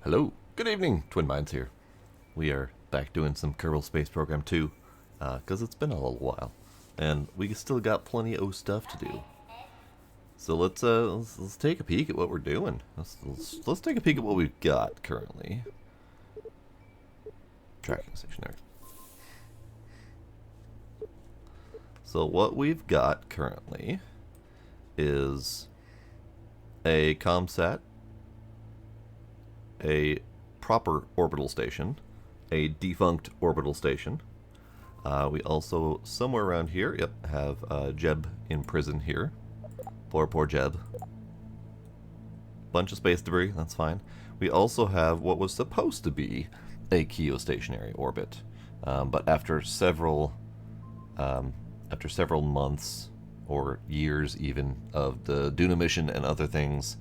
Hello, good evening, Twin Minds here. We are back doing some Kerbal Space Program 2, because it's been a little while, and we still got plenty of stuff to do. So let's take a peek at what we're doing. Let's take a peek at what we've got currently. Tracking station there. So what we've got currently is a ComSat, a proper orbital station, a defunct orbital station. We also, somewhere around here, have Jeb in prison here. Poor Jeb. Bunch of space debris, that's fine. We also have what was supposed to be a geostationary orbit, but after several months or years even of the Duna mission and other things,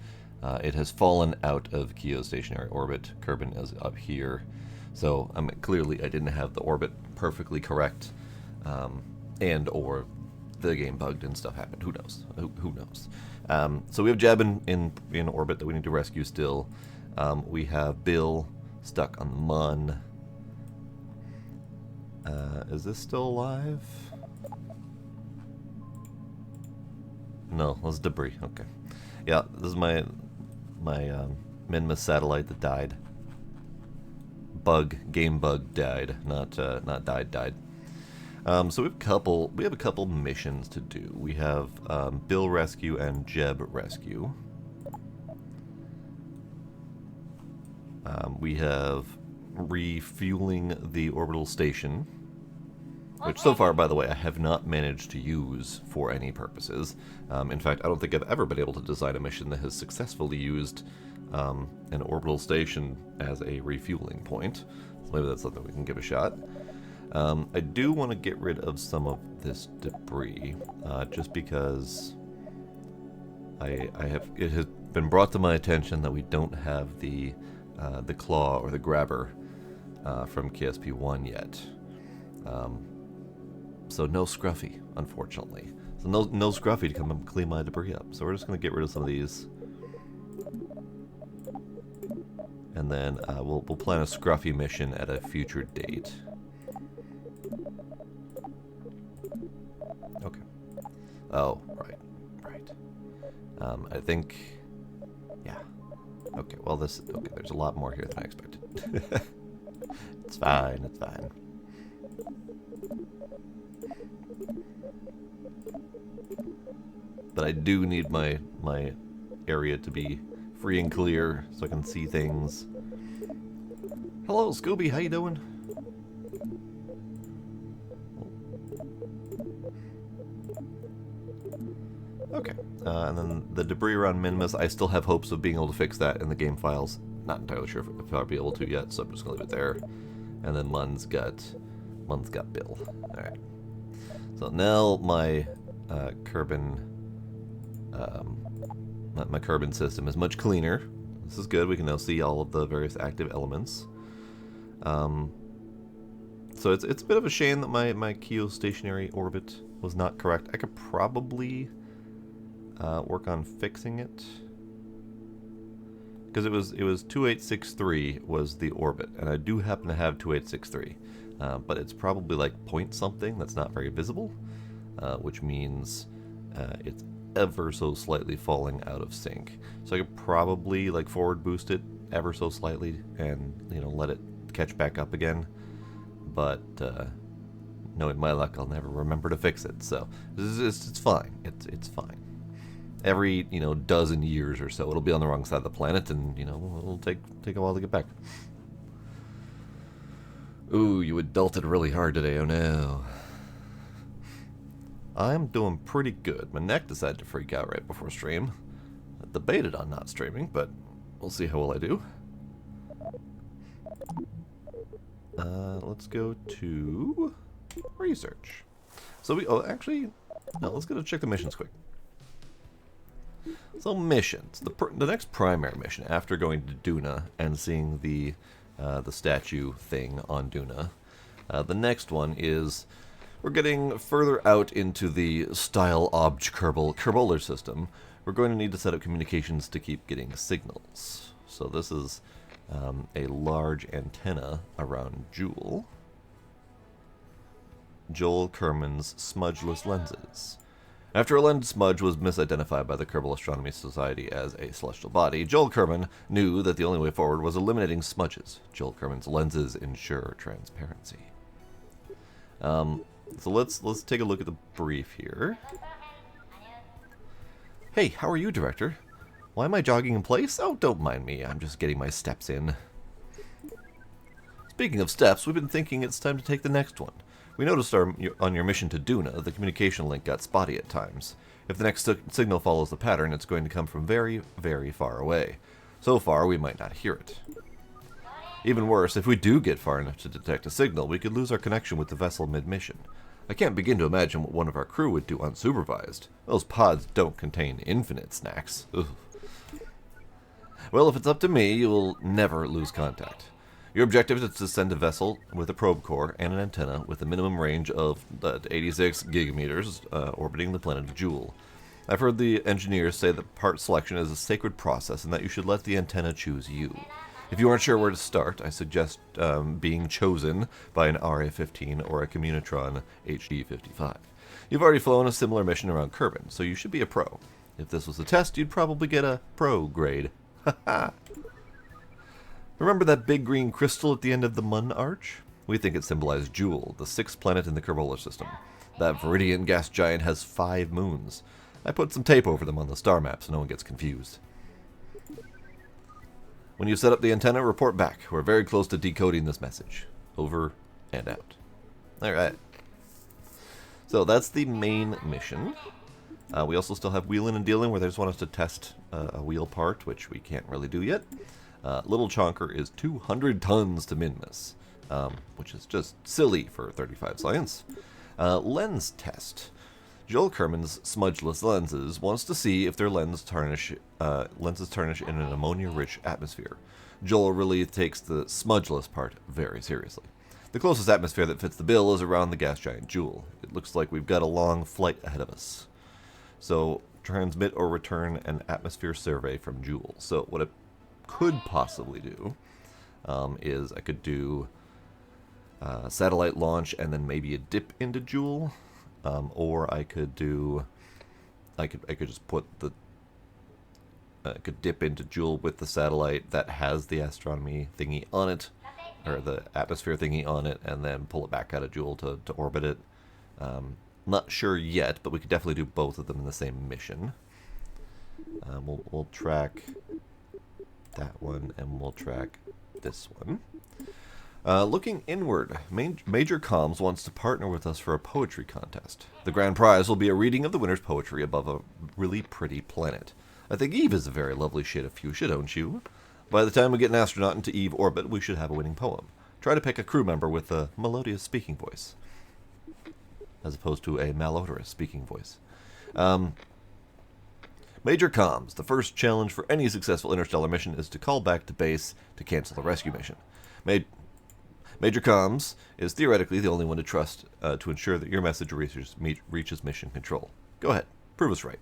it has fallen out of geostationary orbit. Kerbal is up here, so clearly I didn't have the orbit perfectly correct, and or the game bugged and stuff happened. Who knows? Who knows? So we have Jeb in orbit that we need to rescue still. We have Bill stuck on the Mun. Is this still alive? No, that's debris. Okay. Yeah, this is my Minmus satellite that died. Game bug died, not died. So we have a couple missions to do. We have Bill rescue and Jeb rescue. We have refueling the orbital station, which so far, by the way, I have not managed to use for any purposes. In fact, I don't think I've ever been able to design a mission that has successfully used an orbital station as a refueling point. So maybe that's something we can give a shot. I do want to get rid of some of this debris, just because it has been brought to my attention that we don't have the claw or the grabber from KSP1 yet. So no Scruffy, unfortunately. So no Scruffy to come and clean my debris up. So we're just going to get rid of some of these. And then we'll plan a Scruffy mission at a future date. Okay. Oh, right. I think... Yeah. Okay, well there's a lot more here than I expected. It's fine. But I do need my area to be free and clear so I can see things. Hello, Scooby, how you doing? Okay, and then the debris around Minmus, I still have hopes of being able to fix that in the game files. Not entirely sure if I'll be able to yet, so I'm just gonna leave it there. And then Mun's got Bill. Alright. So now my Kerbal my Kerbal system is much cleaner. This is good. We can now see all of the various active elements. So it's a bit of a shame that my geostationary orbit was not correct. I could probably work on fixing it, because it was 2863 was the orbit, and I do happen to have 2863, but it's probably like point something that's not very visible, which means it's ever so slightly falling out of sync. So I could probably like forward boost it ever so slightly and let it catch back up again, but knowing my luck, I'll never remember to fix it. So it's fine. It's fine. Every dozen years or so, it'll be on the wrong side of the planet, and it'll take a while to get back. Ooh, you adulted really hard today. Oh no. I'm doing pretty good. My neck decided to freak out right before stream. I debated on not streaming, but we'll see how well I do. Let's go to research. So let's go to check the missions quick. So missions. The next primary mission after going to Duna and seeing the statue thing on Duna, the next one is we're getting further out into the style obj Kerbaler system. We're going to need to set up communications to keep getting signals. So this is a large antenna around Jool. Joel Kerman's smudgeless lenses. After a lens smudge was misidentified by the Kerbal Astronomy Society as a celestial body, Joel Kerman knew that the only way forward was eliminating smudges. Joel Kerman's lenses ensure transparency. So let's take a look at the brief here. Hey, how are you, Director? Why am I jogging in place? Oh, don't mind me. I'm just getting my steps in. Speaking of steps, we've been thinking it's time to take the next one. We noticed on your mission to Duna, the communication link got spotty at times. If the next signal follows the pattern, it's going to come from very, very far away. So far, we might not hear it. Even worse, if we do get far enough to detect a signal, we could lose our connection with the vessel mid-mission. I can't begin to imagine what one of our crew would do unsupervised. Those pods don't contain infinite snacks. Ugh. Well, if it's up to me, you will never lose contact. Your objective is to send a vessel with a probe core and an antenna with a minimum range of 86 gigameters orbiting the planet of Jool. I've heard the engineers say that part selection is a sacred process and that you should let the antenna choose you. If you aren't sure where to start, I suggest being chosen by an RA-15 or a Communitron HD-55. You've already flown a similar mission around Kerbal, so you should be a pro. If this was a test, you'd probably get a pro grade. Haha. Remember that big green crystal at the end of the Mun Arch? We think it symbolized Jool, the sixth planet in the Kerbal system. That Viridian gas giant has 5 moons. I put some tape over them on the star map so no one gets confused. When you set up the antenna, report back. We're very close to decoding this message. Over and out. Alright. So that's the main mission. We also still have wheeling and dealing where they just want us to test a wheel part, which we can't really do yet. Little Chonker is 200 tons to Minmus, which is just silly for 35 science. Lens test. Joel Kerman's smudgeless lenses wants to see if their lenses tarnish in an ammonia-rich atmosphere. Joel really takes the smudgeless part very seriously. The closest atmosphere that fits the bill is around the gas giant Jool. It looks like we've got a long flight ahead of us. So, transmit or return an atmosphere survey from Jool. So, what I could possibly do is I could do satellite launch and then maybe a dip into Jool, or I could do I could just put the I could dip into Jool with the satellite that has the astronomy thingy on it, or the atmosphere thingy on it, and then pull it back out of Jool to orbit it. Not sure yet, but we could definitely do both of them in the same mission. We'll track that one, and we'll track this one. Looking inward, Major Comms wants to partner with us for a poetry contest. The grand prize will be a reading of the winner's poetry above a really pretty planet. I think Eve is a very lovely shade of fuchsia, don't you? By the time we get an astronaut into Eve orbit, we should have a winning poem. Try to pick a crew member with a melodious speaking voice, as opposed to a malodorous speaking voice. Major Comms, the first challenge for any successful interstellar mission is to call back to base to cancel the rescue mission. Major Comms is theoretically the only one to trust to ensure that your message reaches mission control. Go ahead, prove us right.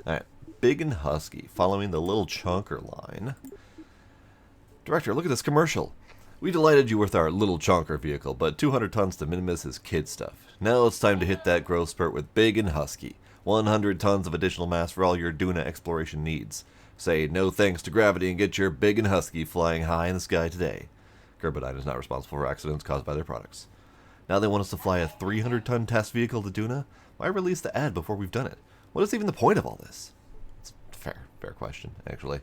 Alright, Big and Husky, following the Little Chonker line. Director, look at this commercial. We delighted you with our Little Chonker vehicle, but 200 tons to Minimus is kid stuff. Now it's time to hit that growth spurt with Big and Husky. 100 tons of additional mass for all your Duna exploration needs. Say no thanks to gravity and get your Big and Husky flying high in the sky today. Kerbal is not responsible for accidents caused by their products. Now they want us to fly a 300-ton test vehicle to Duna? Why release the ad before we've done it? What is even the point of all this? It's a fair question, actually.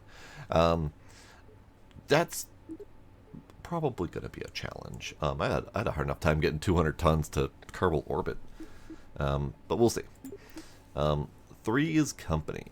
That's probably going to be a challenge. I had a hard enough time getting 200 tons to Kerbal orbit. But we'll see. 3 is company.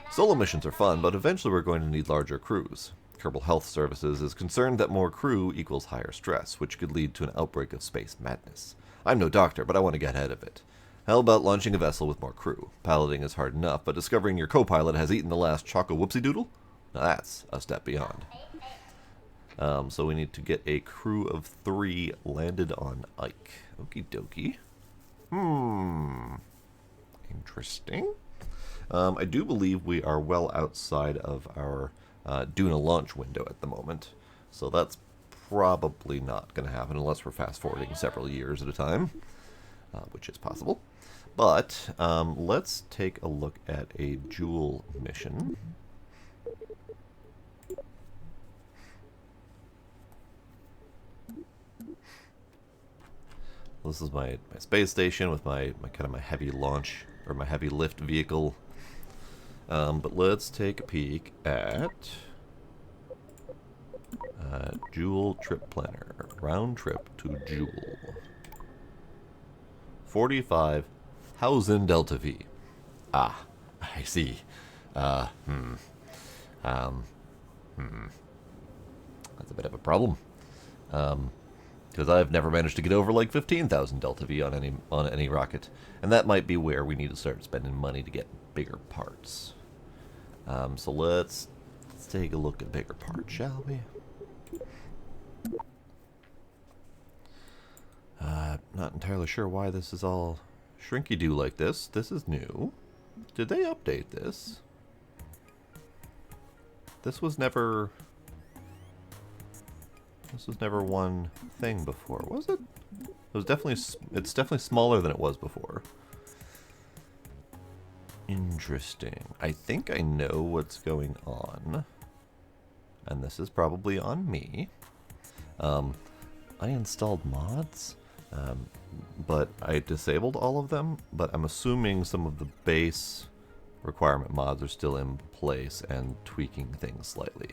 Solo missions are fun, but eventually we're going to need larger crews. Kerbal Health Services is concerned that more crew equals higher stress, which could lead to an outbreak of space madness. I'm no doctor, but I want to get ahead of it. How about launching a vessel with more crew? Piloting is hard enough, but discovering your co-pilot has eaten the last Choco Whoopsie Doodle? Now that's a step beyond. So we need to get a crew of 3 landed on Ike. Okie dokie. Interesting. I do believe we are well outside of our doing a launch window at the moment. So that's probably not going to happen unless we're fast forwarding several years at a time, which is possible. But let's take a look at a Jool mission. This is my space station with my kind of my heavy launch, or my heavy lift vehicle. But let's take a peek at Jool trip planner. Round trip to Jool. 45,000 Delta V. Ah, I see. That's a bit of a problem. Because I've never managed to get over like 15,000 Delta V on any rocket, and that might be where we need to start spending money to get bigger parts. So let's take a look at bigger parts, shall we? Not entirely sure why this is all shrinky-doo like this. This is new. Did they update this? This was never one thing before, was it? It's definitely smaller than it was before. Interesting. I think I know what's going on. And this is probably on me. I installed mods, but I disabled all of them, but I'm assuming some of the base requirement mods are still in place and tweaking things slightly.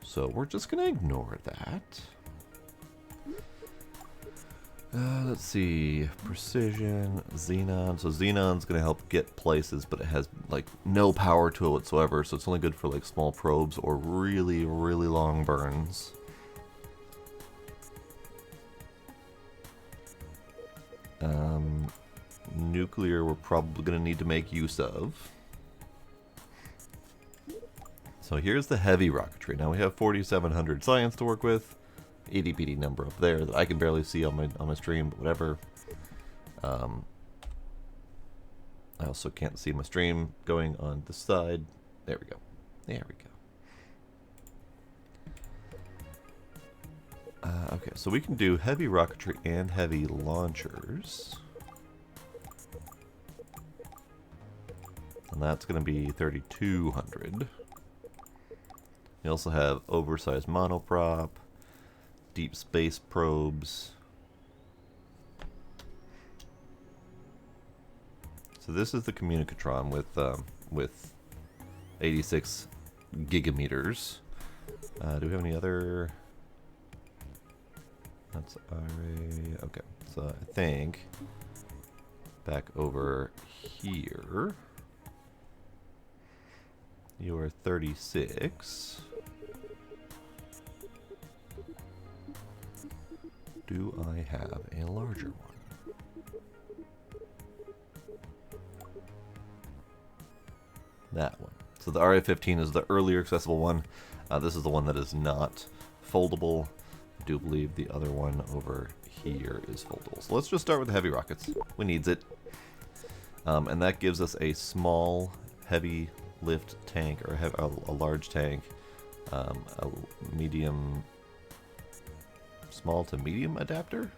So we're just going to ignore that. Let's see. Precision, Xenon. So Xenon's going to help get places, but it has like no power to it whatsoever, so it's only good for like small probes or really, really long burns. Nuclear we're probably going to need to make use of. So here's the heavy rocketry. Now we have 4,700 science to work with. Itty bitty number up there that I can barely see on my stream, but whatever. I also can't see my stream going on the side. There we go. There we go. Okay, so we can do heavy rocketry and heavy launchers. And that's going to be 3,200. We also have oversized monoprop, deep space probes. So this is the communicatron with 86 gigameters. Do we have any other? That's RA. Okay, so I think back over here. You are 36. Do I have a larger one? That one. So the RA-15 is the earlier accessible one. This is the one that is not foldable. I do believe the other one over here is foldable. So let's just start with the heavy rockets. We needs it. And that gives us a small, heavy lift tank, or a large tank, a medium, small to medium adapter.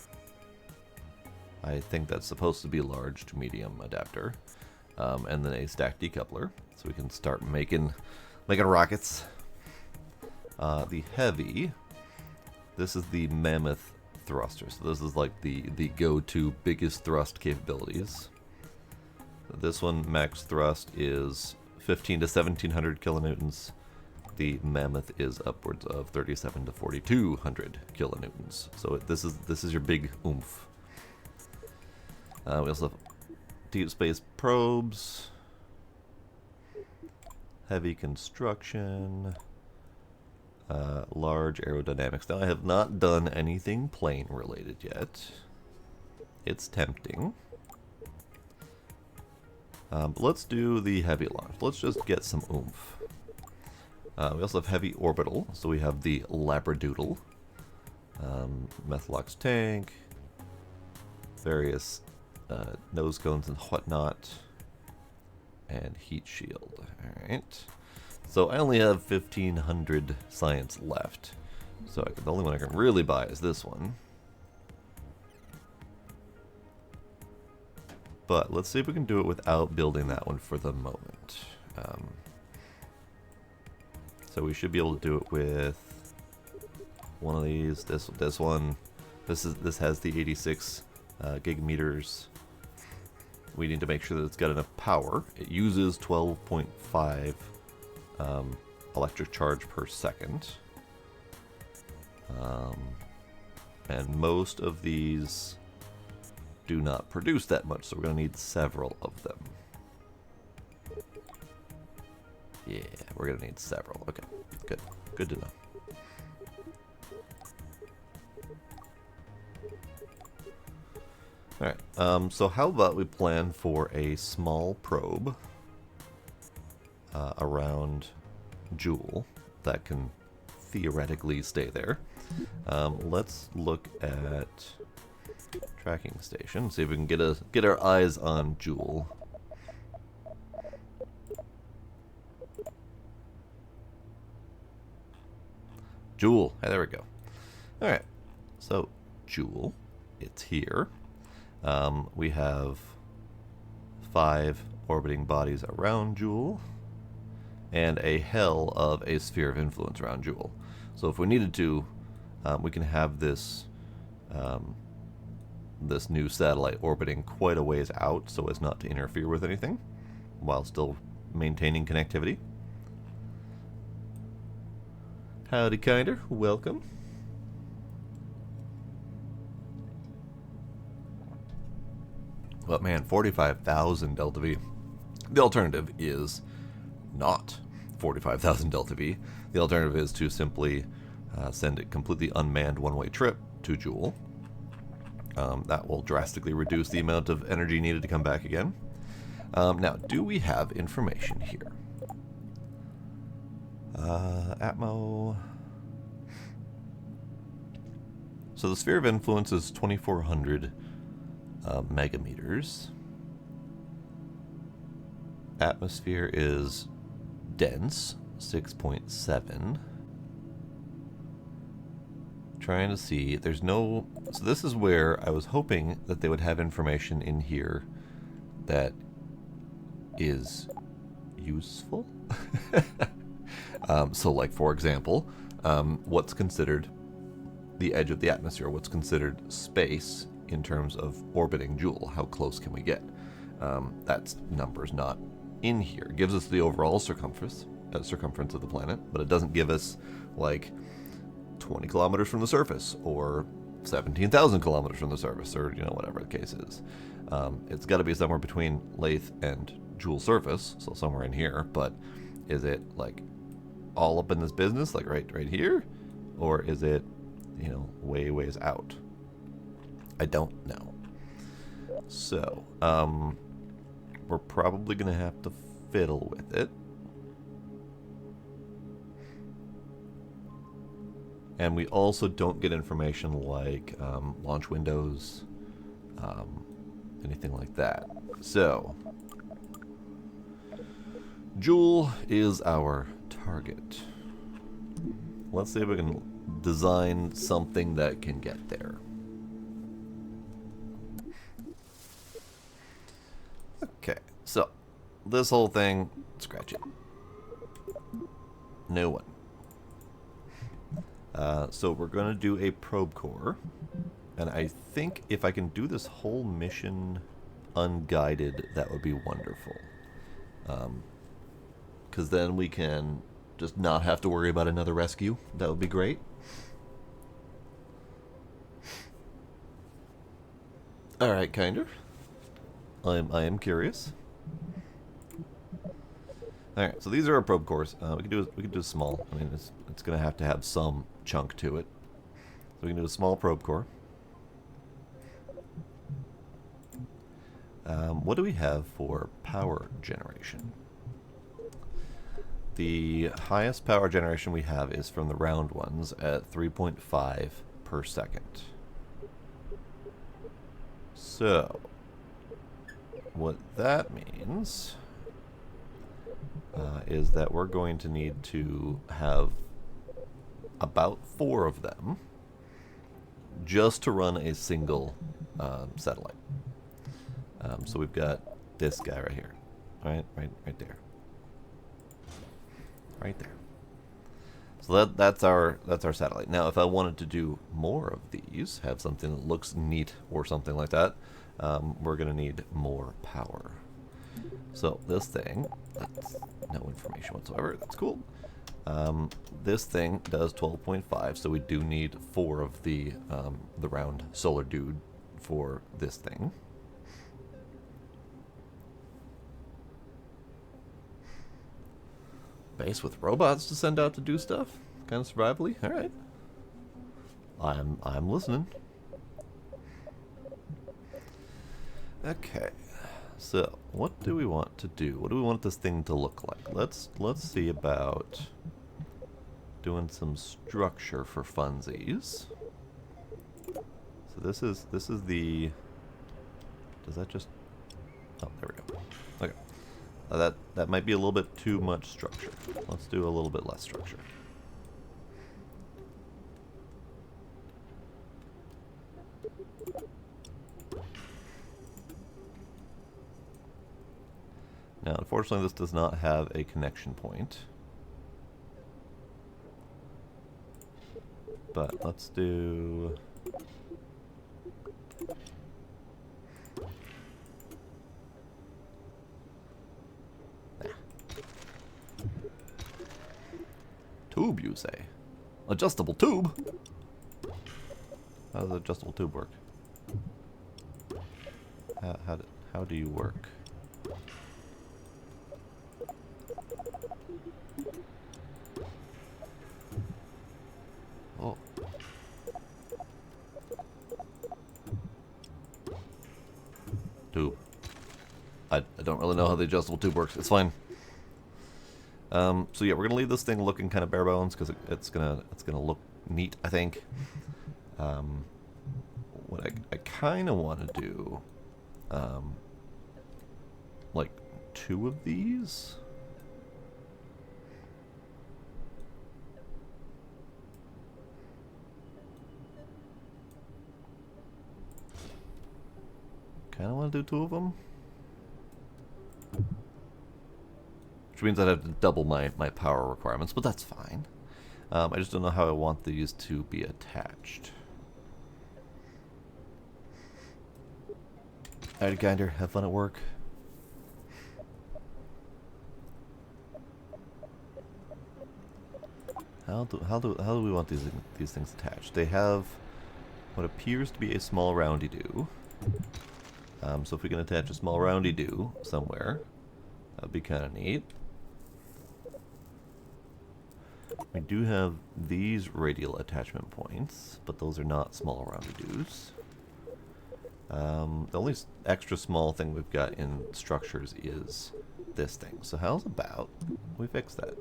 I think that's supposed to be large to medium adapter, and then a stack decoupler, so we can start making rockets. The heavy, this is the Mammoth thruster, so this is like the go-to biggest thrust capabilities. This one max thrust is 15 to 1700 kilonewtons. The Mammoth is upwards of 37 to 4200 kilonewtons. So this is your big oomph. We also have deep space probes, heavy construction, large aerodynamics. Now I have not done anything plane related yet. It's tempting. But let's do the heavy launch. Let's just get some oomph. We also have heavy orbital, so we have the Labradoodle, Methalox tank, various nose cones and whatnot, and heat shield. Alright. So I only have 1,500 science left. So the only one I can really buy is this one. But let's see if we can do it without building that one for the moment. So we should be able to do it with one of these. This one. This has the 86 gigameters. We need to make sure that it's got enough power. It uses 12.5 electric charge per second. And most of these do not produce that much, so we're going to need several of them. Yeah, we're going to need several. Okay, good. Good to know. Alright, so how about we plan for a small probe around Jool that can theoretically stay there. Let's look at tracking station, see if we can get our eyes on Jool. Jool, hey, there we go. Alright, so Jool, it's here. We have 5 orbiting bodies around Jool, and a hell of a sphere of influence around Jool. So if we needed to, we can have this this new satellite orbiting quite a ways out so as not to interfere with anything, while still maintaining connectivity. Howdy, Kinder. Welcome. But man, 45,000 Delta V. The alternative is not 45,000 Delta V. The alternative is to simply send a completely unmanned one-way trip to Jool. That will drastically reduce the amount of energy needed to come back again. Now, do we have information here? Atmo. So the sphere of influence is 2,400 megameters. Atmosphere is dense, 6.7. Trying to see, there's no... So this is where I was hoping that they would have information in here that is useful. So like, for example, what's considered the edge of the atmosphere, what's considered space in terms of orbiting Jool, how close can we get? That number's not in here. It gives us the overall circumference of the planet, but it doesn't give us like 20 kilometers from the surface or 17,000 kilometers from the surface, or whatever the case is. It's got to be somewhere between Lathe and Jool surface, so somewhere in here. But is it like all up in this business, like right here, or is it ways out? I don't know. So we're probably gonna have to fiddle with it. And we also don't get information like launch windows, anything like that. So, Jool is our target. Let's see if we can design something that can get there. Okay, so this whole thing, scratch it. New one. So we're going to do a probe core, and I think if I can do this whole mission unguided, that would be wonderful. Because then we can just not have to worry about another rescue. That would be great. Alright, Kinder. I am curious. Alright, so these are our probe cores. We can do a small. I mean, it's going to have some chunk to it. So we can do a small probe core. What do we have for power generation? The highest power generation we have is from the round ones at 3.5 per second. So, what that means... is that we're going to need to have about 4 of them just to run a single satellite. So we've got this guy right here, right there, right there. So that's our satellite. Now, if I wanted to do more of these, have something that looks neat or something like that, we're going to need more power. So this thing, that's no information whatsoever. That's cool. This thing does 12.5, so we do need 4 of the round solar dude for this thing. Base with robots to send out to do stuff? Kind of survivally? Alright. I'm listening. Okay. So, what do we want to do? What do we want this thing to look like? Let's see about doing some structure for funsies. So this is the. Does that just? Oh, there we go. Okay. That might be a little bit too much structure. Let's do a little bit less structure. Now, unfortunately, this does not have a connection point. But let's do... Tube, you say? Adjustable tube? How does adjustable tube work? How do you work? Oh. Tube. I don't really know how the adjustable tube works. It's fine. So yeah, we're gonna leave this thing looking kind of bare bones because it's gonna look neat, I think. What I kind of want to do, like 2 of these. Kind of want to do 2 of them. Which means I'd have to double my power requirements, but that's fine. I just don't know how I want these to be attached. Alrighty, Kinder, have fun at work. How do we want these things attached? They have what appears to be a small roundy-doo. So if we can attach a small roundy-doo somewhere, that'd be kind of neat. We do have these radial attachment points, but those are not small roundy-doos. The only extra small thing we've got in structures is this thing. So how's about we fix that?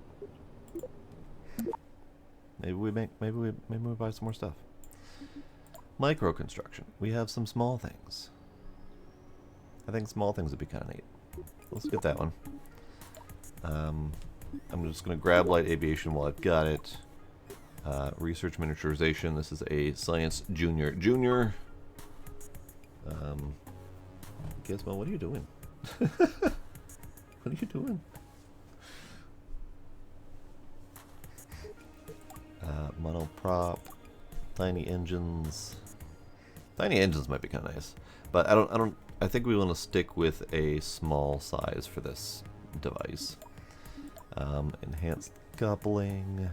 Maybe we buy some more stuff. Micro construction. We have some small things. I think small things would be kind of neat. Let's get that one. I'm just going to grab light aviation while I've got it. Research miniaturization. This is a science junior. Gizmo, what are you doing? What are you doing? Monoprop. Tiny engines. Tiny engines might be kind of nice, but I think we want to stick with a small size for this device. Enhanced coupling.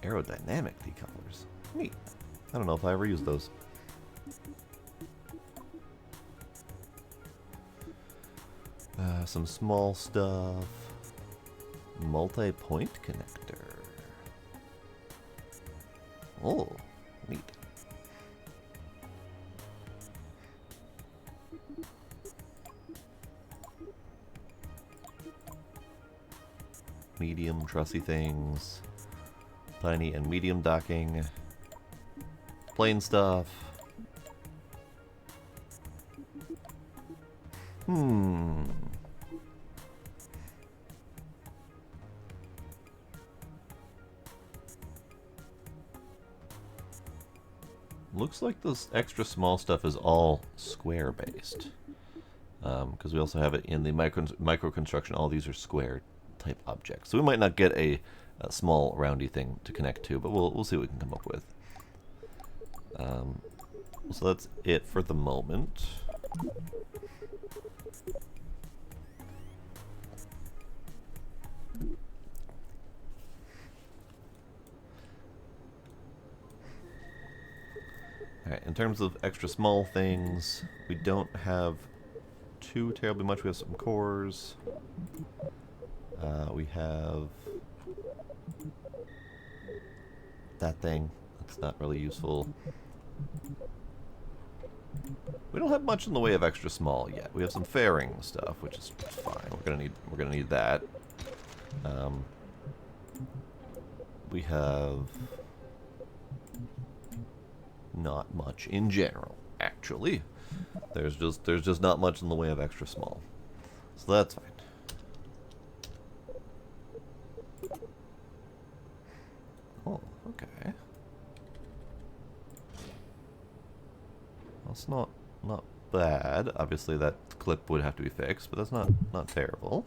Aerodynamic decouplers. Neat. I don't know if I ever used those. Some small stuff. Multi-point connector. Oh, neat. Medium trussy things. Tiny and medium docking. Plain stuff. Looks like this extra small stuff is all square based. Because we also have it in the micro construction. All these are square type objects. So we might not get a small roundy thing to connect to, but we'll see what we can come up with. So that's it for the moment. Alright, in terms of extra small things, we don't have too terribly much. We have some cores. We have that thing. That's not really useful. We don't have much in the way of extra small yet. We have some fairing stuff, which is fine. We're gonna need that. We have not much in general, actually. There's just not much in the way of extra small. So that's fine. Oh, okay. That's not bad. Obviously that clip would have to be fixed, but that's not terrible.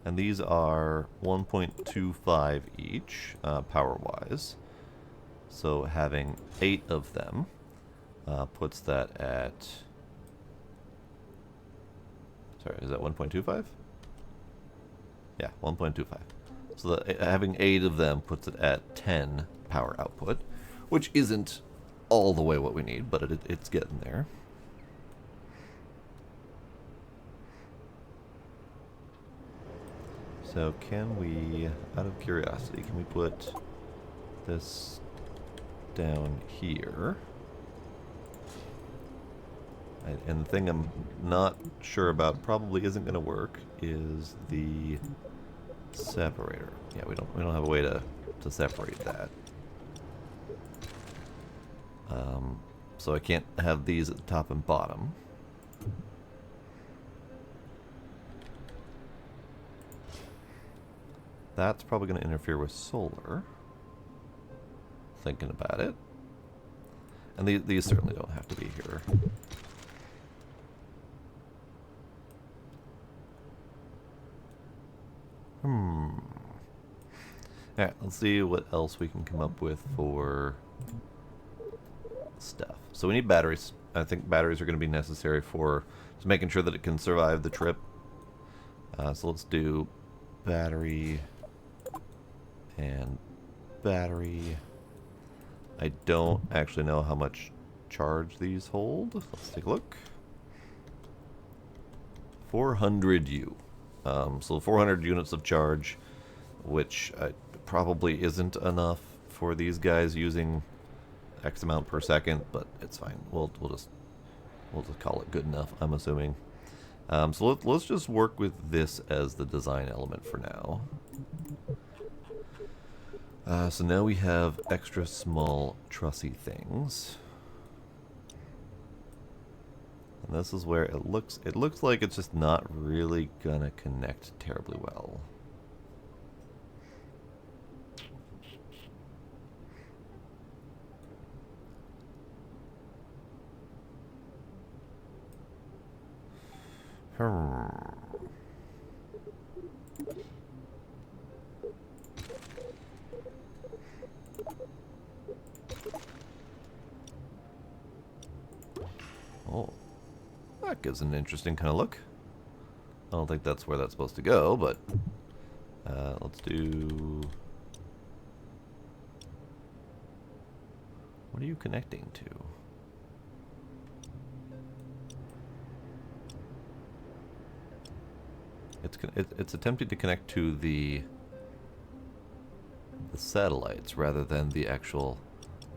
And these are 1.25 each, power-wise. So having 8 of them puts that at... Sorry, is that 1.25? Yeah, 1.25. So having 8 of them puts it at 10 power output, which isn't all the way what we need, but it's getting there. So can we, out of curiosity, can we put this down here? And the thing I'm not sure about, probably isn't going to work, is the separator. Yeah, we don't have a way to separate that. So I can't have these at the top and bottom. That's probably going to interfere with solar. Thinking about it. And these certainly don't have to be here. Alright, let's see what else we can come up with for stuff. So we need batteries. I think batteries are going to be necessary for just making sure that it can survive the trip. So let's do battery and battery. I don't actually know how much charge these hold. Let's take a look. 400 U. So 400 units of charge, which probably isn't enough for these guys using X amount per second, but it's fine. We'll just call it good enough, I'm assuming. So let's just work with this as the design element for now. So now we have extra small trussy things. And this is where it looks like it's just not really gonna connect terribly well. Oh, that gives an interesting kind of look. I don't think that's where that's supposed to go, but let's do... What are you connecting to? It's attempting to connect to the satellites rather than the actual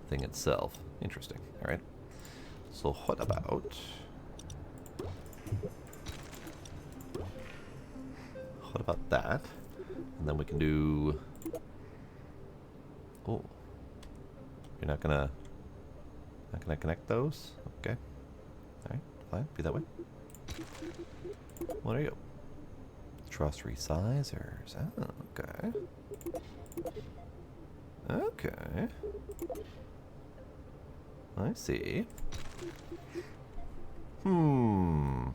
thing itself. Interesting. All right. So what about that? And then we can do... Oh, you're not gonna connect those? Okay. All right. Fine. Be that way. Well, there you go. truss resizers. Oh, okay. Okay. I see. Can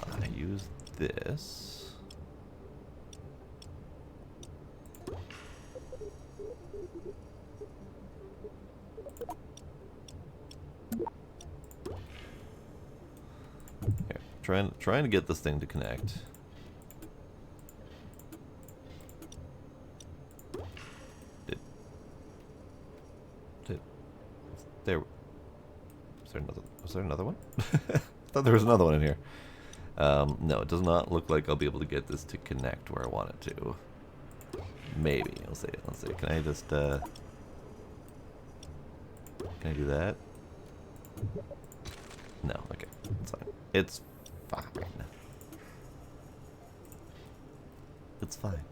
I use this? Here, trying to get this thing to connect. There. Was there another one? I thought there was another one in here. No, it does not look like I'll be able to get this to connect where I want it to. Maybe. Let's see. Can I just, can I do that? No, okay. It's fine. It's fine. It's fine.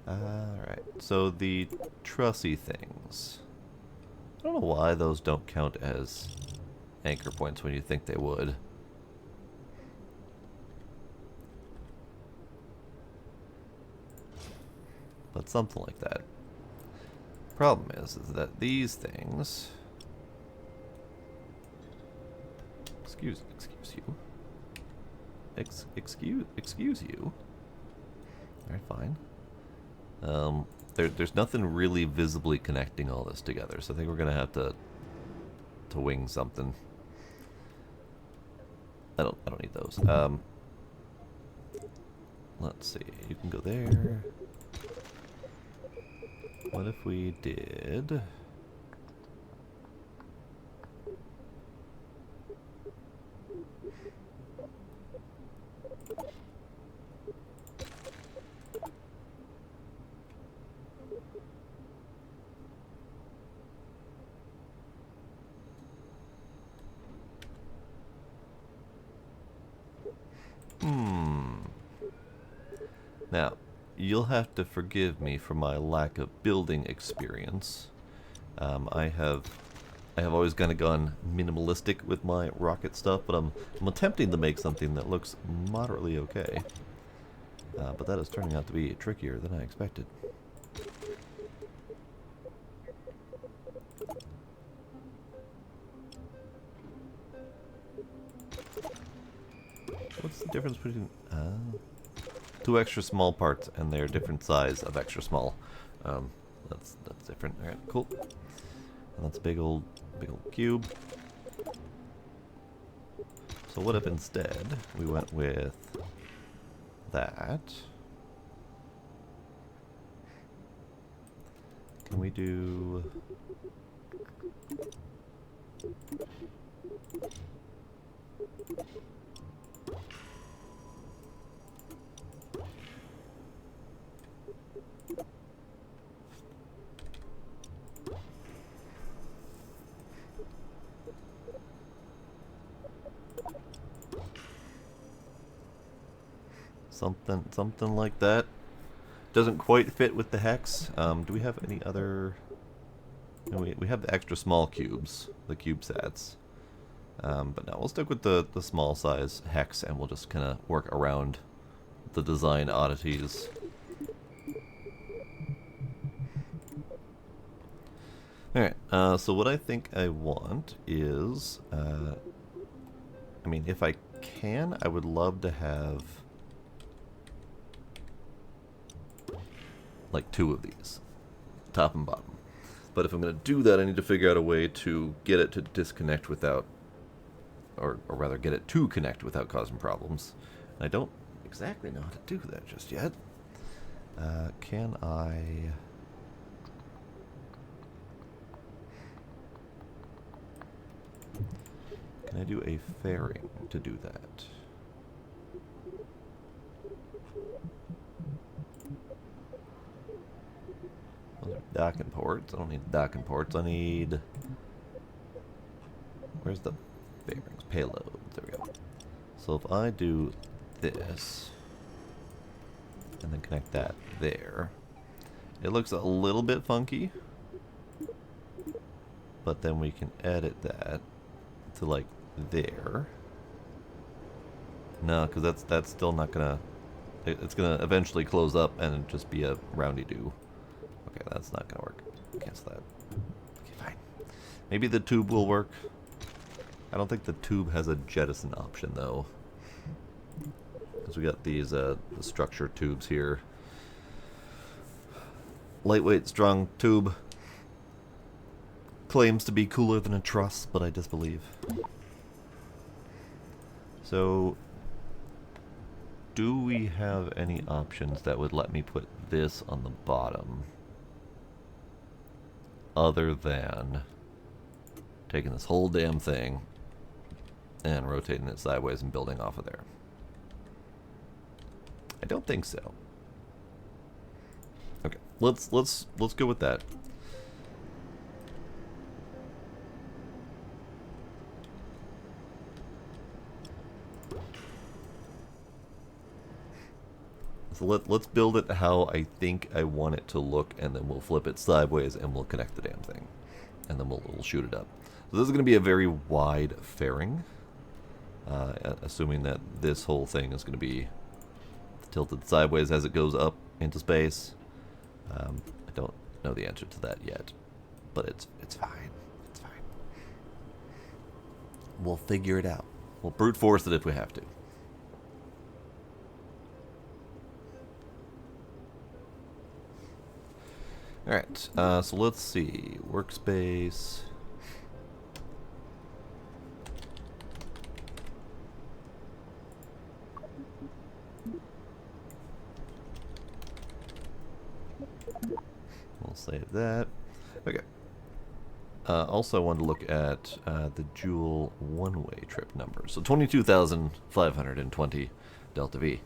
Alright, so the trussy things. I don't know why those don't count as anchor points when you think they would. But something like that. Problem is that these things... Excuse you. Excuse you. Alright, fine. There's nothing really visibly connecting all this together, so I think we're gonna have to wing something. I don't need those. Let's see. You can go there. What if we did? Now, you'll have to forgive me for my lack of building experience. I have always kind of gone minimalistic with my rocket stuff, but I'm attempting to make something that looks moderately okay. But that is turning out to be trickier than I expected. What's the difference between... two extra small parts, and they're different size of extra small. That's different. All right, cool. And that's a big old cube. So what if instead we went with that? Can we do? Something like that. Doesn't quite fit with the hex. Do we have any other... No, we have the extra small cubes, the CubeSats. But no, we'll stick with the small size hex, and we'll just kind of work around the design oddities. Alright, so what I think I want is... I mean, if I can, I would love to have... like 2 of these, top and bottom. But if I'm going to do that, I need to figure out a way to get it to disconnect without, or rather get it to connect without causing problems. And I don't exactly know how to do that just yet. Can I... Can I do a fairing to do that? Those are docking ports. I don't need docking ports. I need... Where's the bearings? Payload. There we go. So if I do this, and then connect that there, it looks a little bit funky, but then we can edit that to like there. No, because that's still not gonna. It's gonna eventually close up and just be a roundy do. Okay, that's not gonna work. Cancel that. Okay, fine. Maybe the tube will work. I don't think the tube has a jettison option though, because we got these the structure tubes here. Lightweight, strong tube. Claims to be cooler than a truss, but I disbelieve. So, do we have any options that would let me put this on the bottom? Other than taking this whole damn thing and rotating it sideways and building off of there. I don't think so. Okay, let's go with that. So let's build it how I think I want it to look, and then we'll flip it sideways and we'll connect the damn thing. And then we'll shoot it up. So this is going to be a very wide fairing, assuming that this whole thing is going to be tilted sideways as it goes up into space. I don't know the answer to that yet, but it's fine. It's fine. We'll figure it out. We'll brute force it if we have to. Alright, so let's see. Workspace. We'll save that. Okay. Also, I wanted to look at the Jool one-way trip numbers. So 22,520 delta V.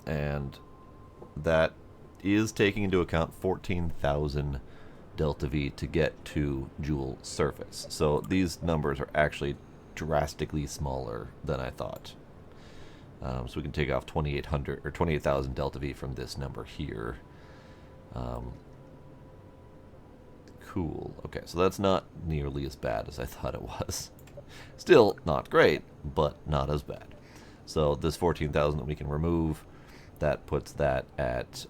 And that is taking into account 14,000 delta V to get to Jool surface. So these numbers are actually drastically smaller than I thought. So we can take off 2,800 or 28,000 delta V from this number here. Cool. Okay, so that's not nearly as bad as I thought it was. Still not great, but not as bad. So this 14,000 that we can remove, that puts that at,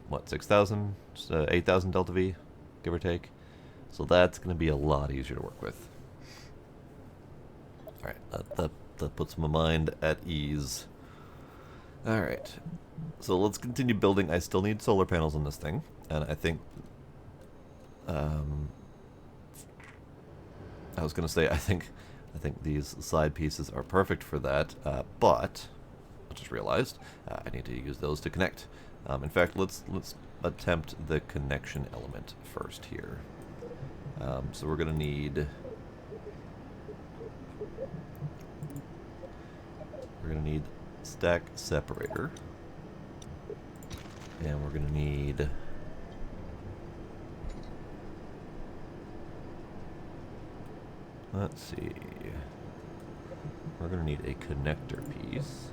what, 6,000? 8,000 delta V, give or take. So that's going to be a lot easier to work with. Alright, that puts my mind at ease. Alright, so let's continue building. I still need solar panels on this thing, and I think, I was going to say, I think these side pieces are perfect for that, but I just realized I need to use those to connect. In fact, let's attempt the connection element first here. So we're gonna need stack separator, and we're gonna need let's see. We're gonna need a connector piece.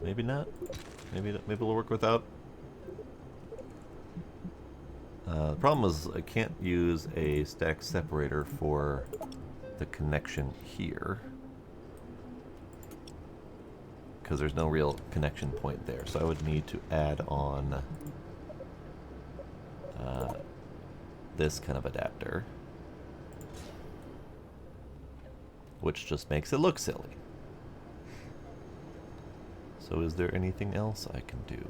Maybe not. Maybe it'll work without. The problem is I can't use a stack separator for the connection here, because there's no real connection point there. So I would need to add on this kind of adapter, which just makes it look silly. So is there anything else I can do?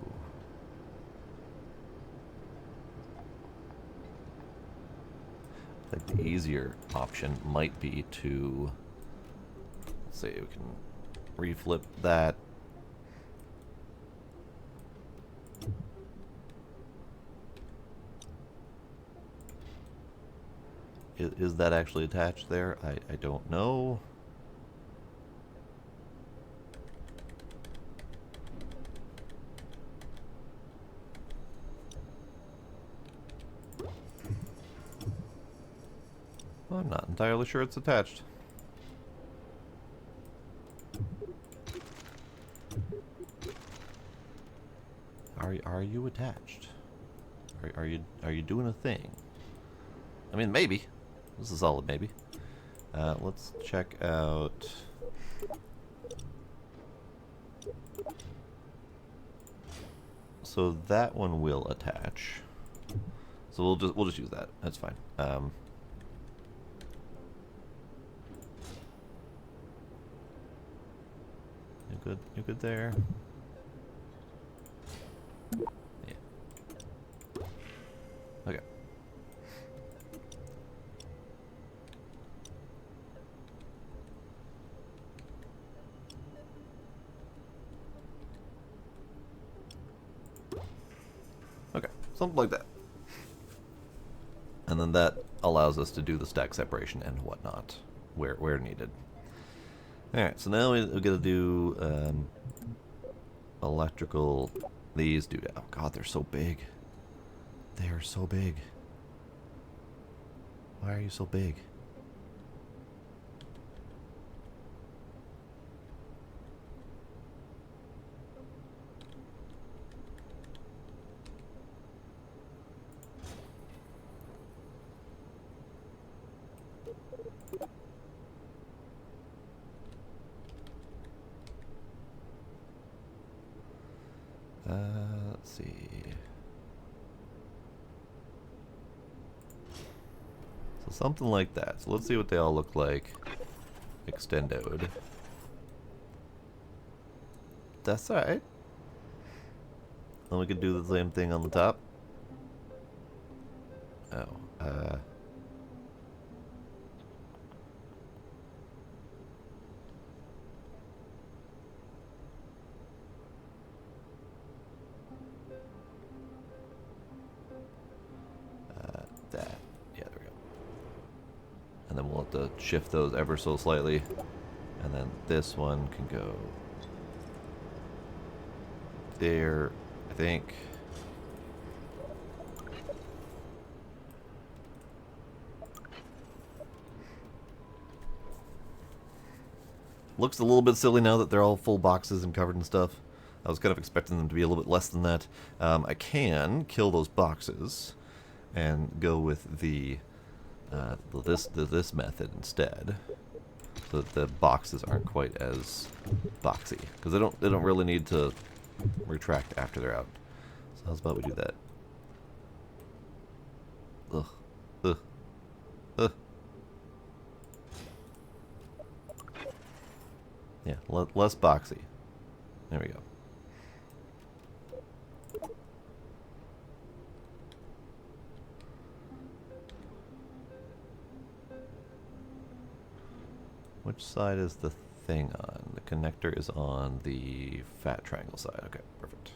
I think the easier option might be to, let's see, we can reflip that. Is that actually attached there? I don't know. Well, I'm not entirely sure it's attached. Are you attached? Are you doing a thing? I mean, maybe. This is a solid maybe. Let's check out. So that one will attach. So we'll just use that. That's fine. You good? You good there? Yeah. Okay. Okay, something like that. And then that allows us to do the stack separation and whatnot where needed. Alright, so now we gotta do electrical. These do. Oh god, they're so big. They are so big. Why are you so big? Let's see. So something like that. So let's see what they all look like extended. That's alright. Then we could do the same thing on the top. Oh, that. Yeah, there we go. And then we'll have to shift those ever so slightly. And then this one can go there, I think. Looks a little bit silly now that they're all full boxes and covered in stuff. I was kind of expecting them to be a little bit less than that. I can kill those boxes and go with the this method instead, so that the boxes aren't quite as boxy, because they don't really need to retract after they're out. So how's about we do that? Ugh, ugh, ugh. Yeah, less boxy. There we go. Which side is the thing on? The connector is on the fat triangle side. Okay, perfect.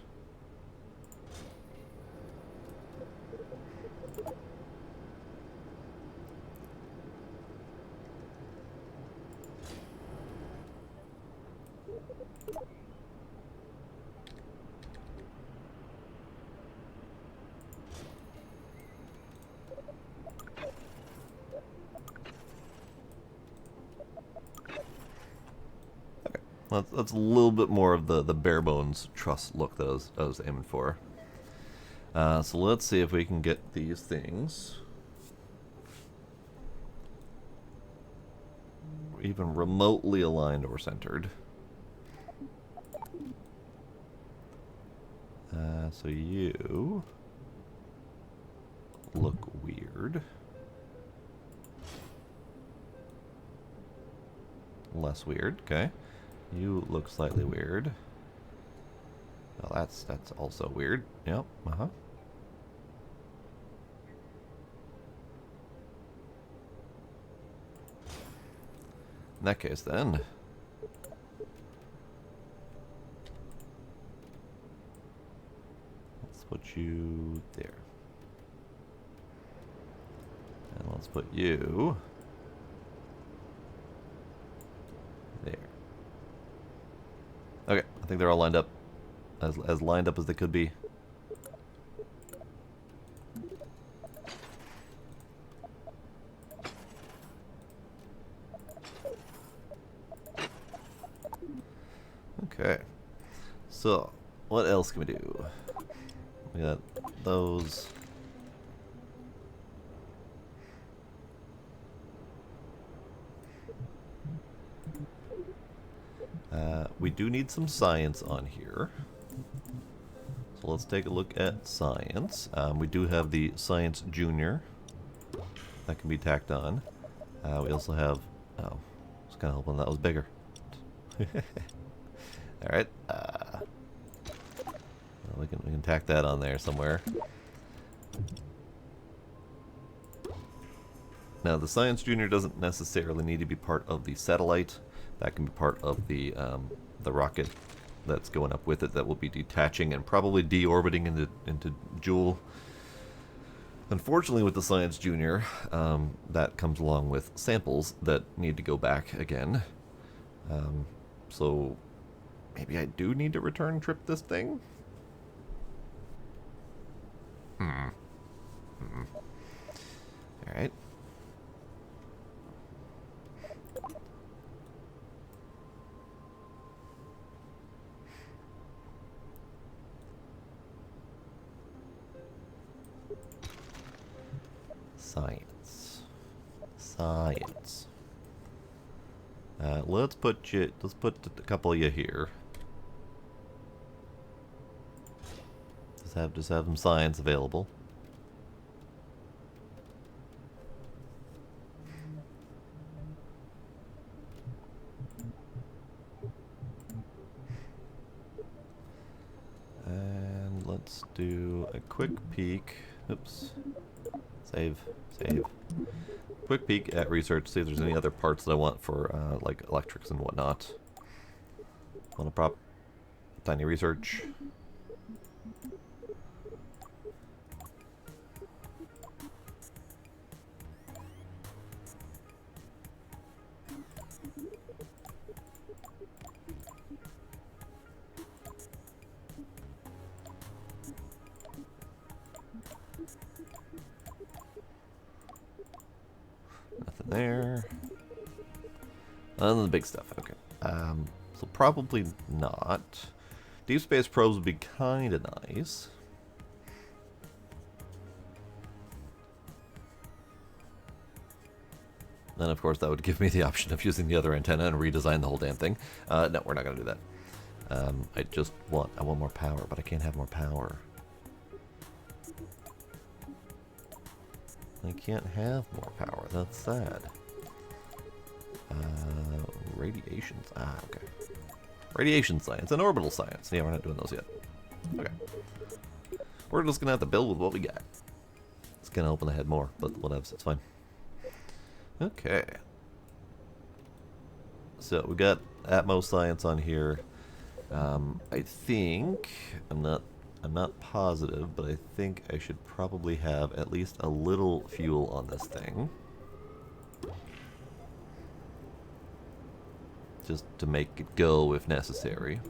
That's a little bit more of the bare bones truss look that I was aiming for. So let's see if we can get these things even remotely aligned or centered. So you look weird. Less weird, okay. You look slightly weird. Well, that's also weird. Yep, uh-huh. In that case, then, let's put you there. And let's put you there. Okay, I think they're all lined up, as lined up as they could be. Okay, so what else can we do? We got those. we do need some science on here. So let's take a look at science. We do have the Science Junior that can be tacked on. We also have... Oh, I was kind of hoping that was bigger. Alright. We can tack that on there somewhere. Now, the Science Junior doesn't necessarily need to be part of the satellite. That can be part of the rocket that's going up with it that will be detaching and probably deorbiting into Jool. Unfortunately, with the Science Junior, that comes along with samples that need to go back again. So maybe I do need to return trip this thing? Alright. Science. Science. Let's put a couple of you here. Just have some science available. And let's do a quick peek. Oops. Save. Quick peek at research, see if there's any other parts that I want for, like, electrics and whatnot. Want to prop tiny research. Nothing there. None of the big stuff. Okay. So probably not. Deep space probes would be kind of nice. Then, of course, that would give me the option of using the other antenna and redesign the whole damn thing. No, we're not going to do that. I want more power, but I can't have more power. I can't have more power. That's sad. Radiations. Ah, okay. Radiation science and orbital science. Yeah, we're not doing those yet. Okay. We're just gonna have to build with what we got. It's gonna open the head more, but whatever. It's fine. Okay. So we got Atmos science on here. I think I'm not positive, but I think I should probably have at least a little fuel on this thing. Just to make it go if necessary.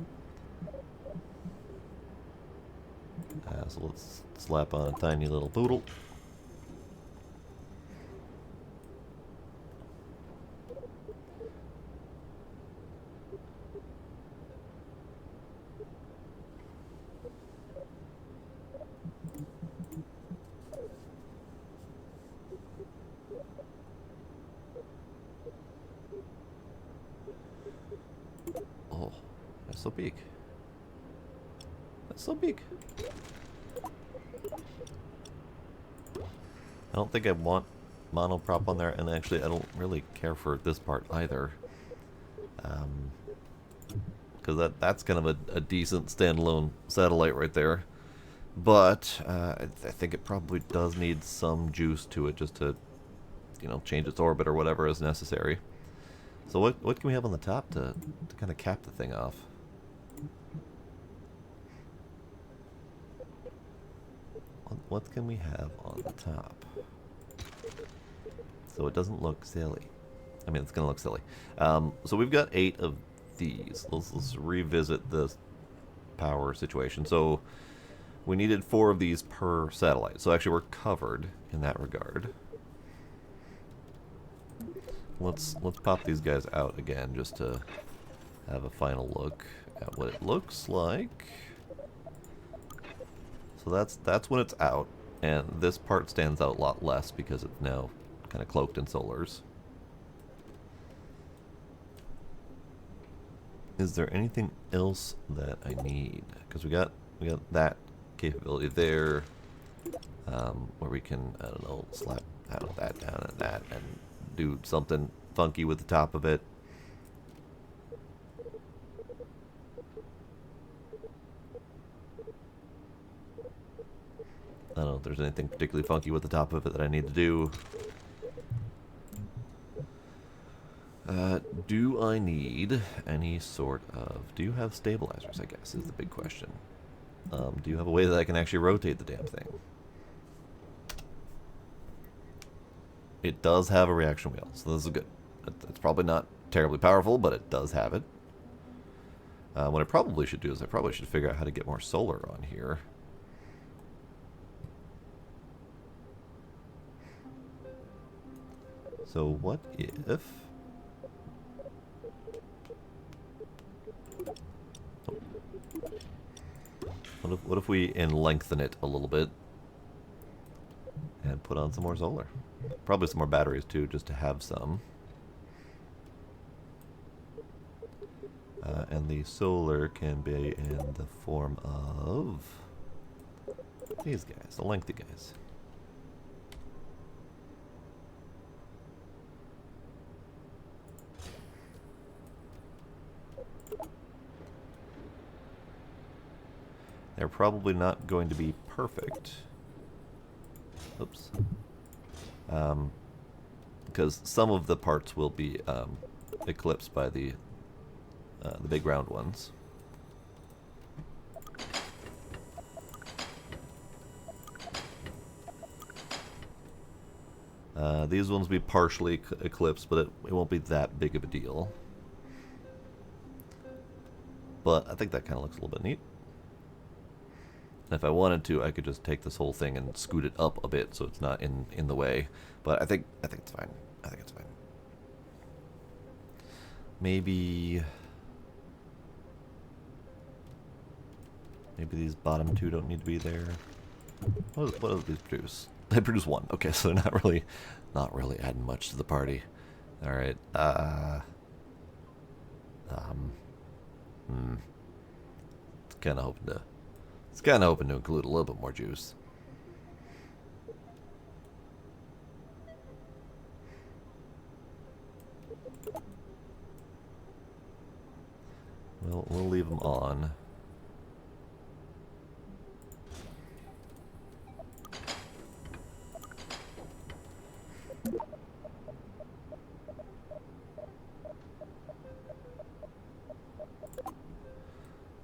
So let's slap on a tiny little poodle. Oh, that's so big. That's so big. I don't think I want monoprop on there, and actually I don't really care for this part either. Because that's kind of a decent standalone satellite right there. But I think it probably does need some juice to it just to, you know, change its orbit or whatever is necessary. So what can we have on the top to kind of cap the thing off? What can we have on the top? So it doesn't look silly. I mean, it's going to look silly. So we've got 8 of these. Let's revisit the power situation. So we needed 4 of these per satellite. So actually we're covered in that regard. Let's pop these guys out again just to have a final look at what it looks like. So that's when it's out, and this part stands out a lot less because it's now kind of cloaked in solars. Is there anything else that I need? Because we got that capability there, where we can, I don't know, slap that down and that and do something funky with the top of it. I don't know if there's anything particularly funky with the top of it that I need to do. Do I need any sort of... Do you have stabilizers, I guess, is the big question. Do you have a way that I can actually rotate the damn thing? It does have a reaction wheel, so this is good. It's probably not terribly powerful, but it does have it. What I probably should do is I probably should figure out how to get more solar on here. So what if... What if we lengthen it a little bit and put on some more solar? Probably some more batteries too, just to have some. And the solar can be in the form of these guys, the lengthy guys. They're probably not going to be perfect. Oops. Because some of the parts will be eclipsed by the big round ones. These ones will be partially eclipsed, but it won't be that big of a deal. But I think that kind of looks a little bit neat. And if I wanted to, I could just take this whole thing and scoot it up a bit so it's not in the way. But I think it's fine. I think it's fine. Maybe these bottom two don't need to be there. What do these produce? They produce one. Okay, so they're not really adding much to the party. All right. It's kind of hoping to include a little bit more juice. We'll leave them on.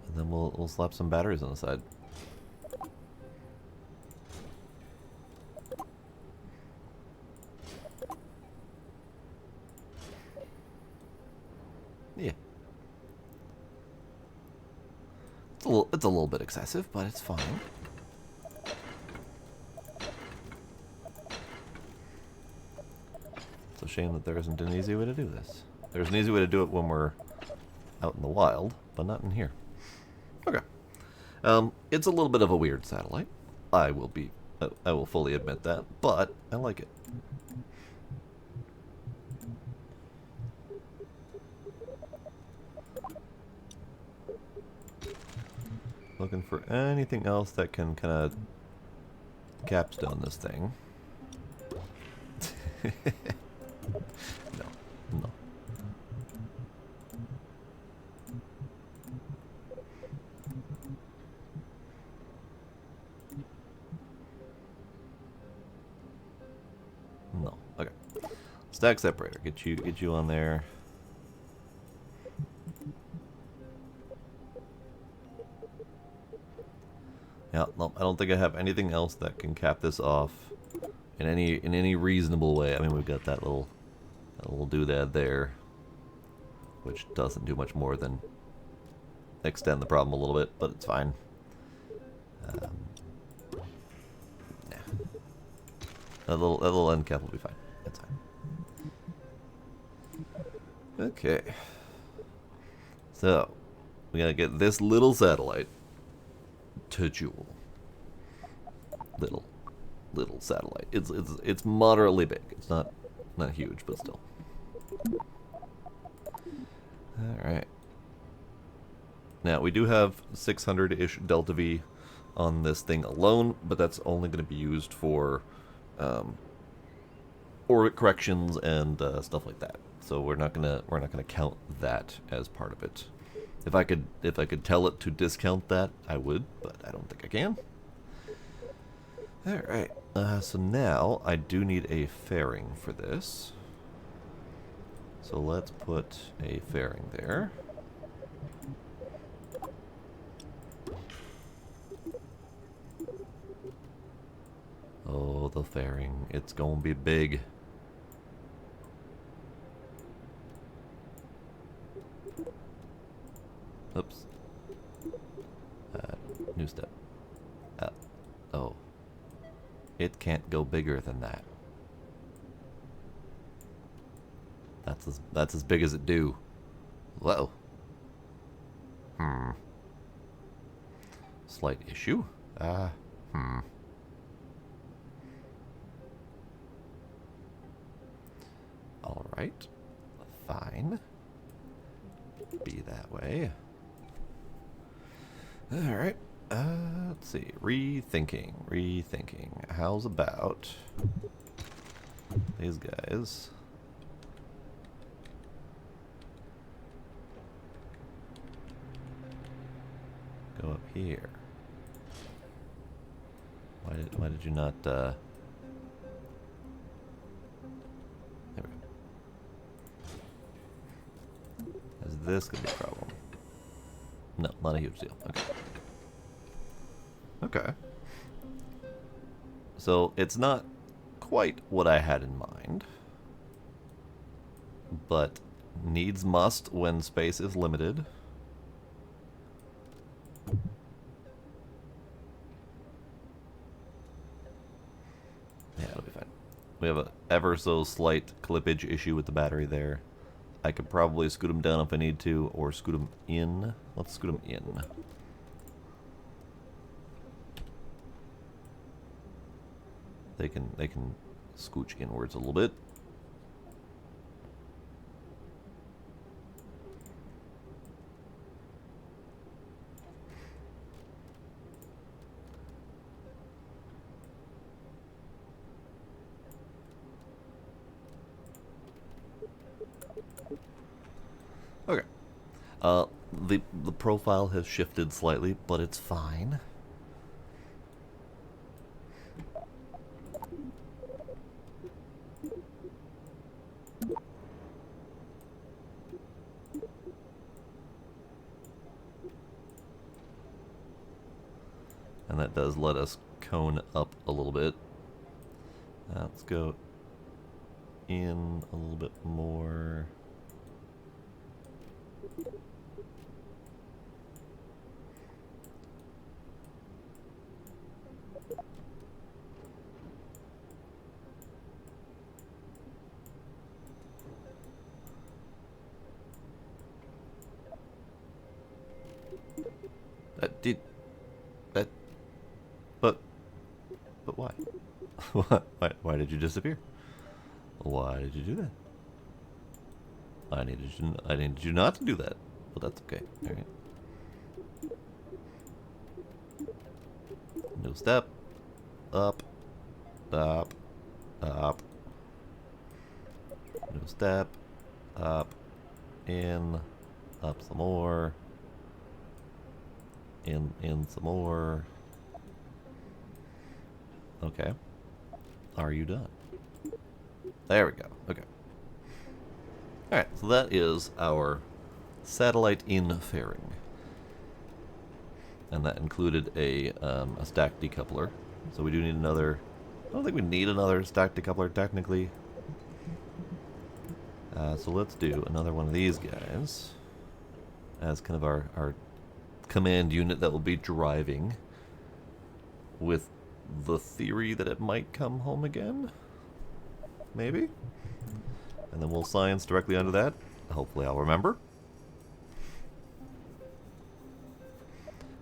And then we'll slap some batteries on the side. Yeah. It's a little bit excessive, but it's fine. It's a shame that there isn't an easy way to do this. There's an easy way to do it when we're out in the wild, but not in here. Okay. It's a little bit of a weird satellite. I will fully admit that, but I like it. Looking for anything else that can kind of capstone this thing. No. No. Okay. Stack separator. Get you on there. Yeah, no, I don't think I have anything else that can cap this off in any reasonable way. I mean, we've got that little doodad there, which doesn't do much more than extend the problem a little bit, but it's fine. Nah. That little end cap will be fine. That's fine. Okay. So, we gotta get this little satellite to Jool. Little satellite. It's moderately big. It's not huge, but still. All right. Now, we do have 600-ish Delta V on this thing alone, but that's only going to be used for orbit corrections and stuff like that. So we're not gonna count that as part of it. If I could tell it to discount that, I would, but I don't think I can. All right. So now I do need a fairing for this. So let's put a fairing there. Oh, the fairing. It's gonna be big. Oops. New step. Oh. It can't go bigger than that. That's as big as it do. Whoa. Slight issue. Alright. Fine. Be that way. Alright. Let's see. Rethinking. How's about these guys? Go up here. Why did you not, There we go. Is this gonna be a problem? No, not a huge deal. Okay. Okay. So it's not quite what I had in mind, but needs must when space is limited. Yeah, it'll be fine. We have a ever so slight clippage issue with the battery there. I could probably scoot them down if I need to, or scoot them in. Let's scoot them in. They can scooch inwards a little bit. Okay. The profile has shifted slightly, but it's fine. And that does let us cone up a little bit. Let's go in a little bit more. But why? Why did you disappear? Why did you do that? I needed you not to do that. But that's okay. All right. New step. Up. Up. Up. New step. Up. In. Up some more. In some more. Okay. Are you done? There we go. Okay. Alright, so that is our satellite in fairing. And that included a stack decoupler. So we do need another... I don't think we need another stack decoupler, technically. So let's do another one of these guys as kind of our command unit that will be driving, with the theory that it might come home again. Maybe? And then we'll science directly under that. Hopefully I'll remember.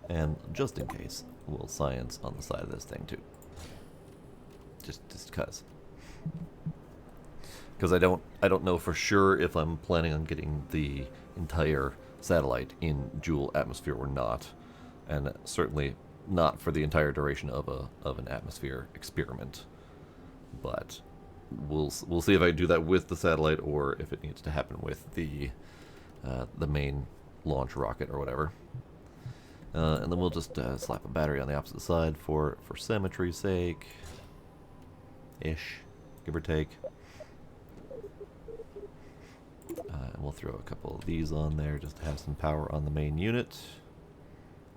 And just in case, we'll science on the side of this thing too. Just cause. Because I don't know for sure if I'm planning on getting the entire satellite in Jool atmosphere or not, and certainly not for the entire duration of an atmosphere experiment. But we'll see if I do that with the satellite or if it needs to happen with the main launch rocket or whatever. And then we'll just slap a battery on the opposite side for symmetry's sake, ish, give or take. And we'll throw a couple of these on there just to have some power on the main unit.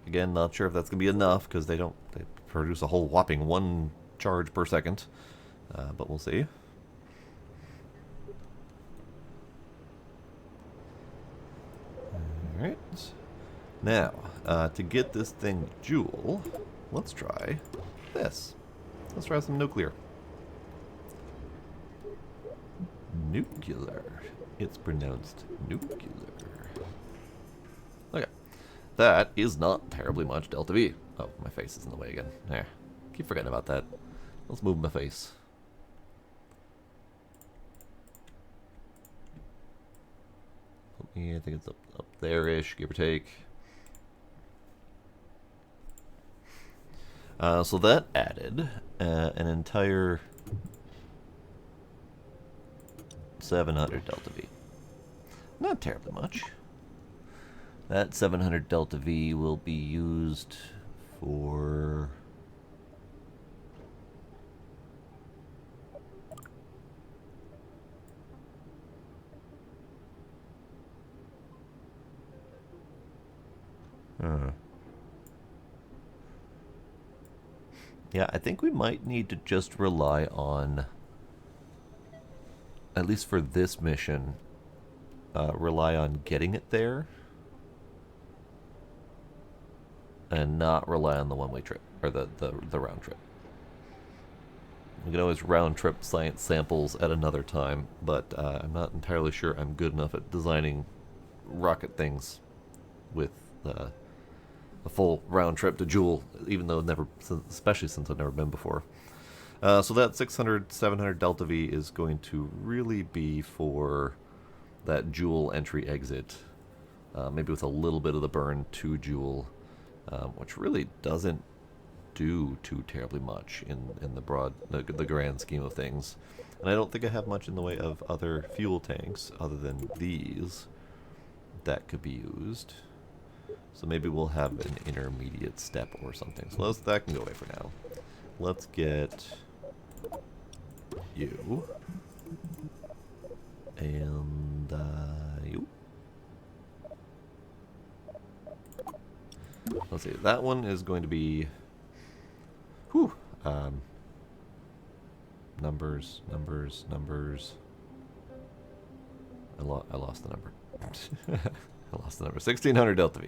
Again, not sure if that's going to be enough because they produce a whole whopping 1 charge per second, but we'll see. Alright. Now, to get this thing Jool, let's try this. Let's try some nuclear. Nuclear. It's pronounced nuclear. Okay. That is not terribly much delta V. Oh, my face is in the way again. There. Keep forgetting about that. Let's move my face. I think it's up there-ish, give or take. So that added an entire 700 delta V. Not terribly much. That 700 delta V will be used for... Yeah, I think we might need to just rely on, at least for this mission, rely on getting it there and not rely on the one-way trip, or the round trip. We can always round trip science samples at another time, but I'm not entirely sure I'm good enough at designing rocket things with a full round trip to Jool, even though especially since I've never been before. So that 600, 700 delta V is going to really be for that Jool entry exit, maybe with a little bit of the burn to Jool, which really doesn't do too terribly much in the grand scheme of things. And I don't think I have much in the way of other fuel tanks other than these that could be used. So maybe we'll have an intermediate step or something. So that can go away for now. Let's get you. And you. Let's see. That one is going to be... Whew. Numbers. I lost the number. I lost the number. 1600 delta V.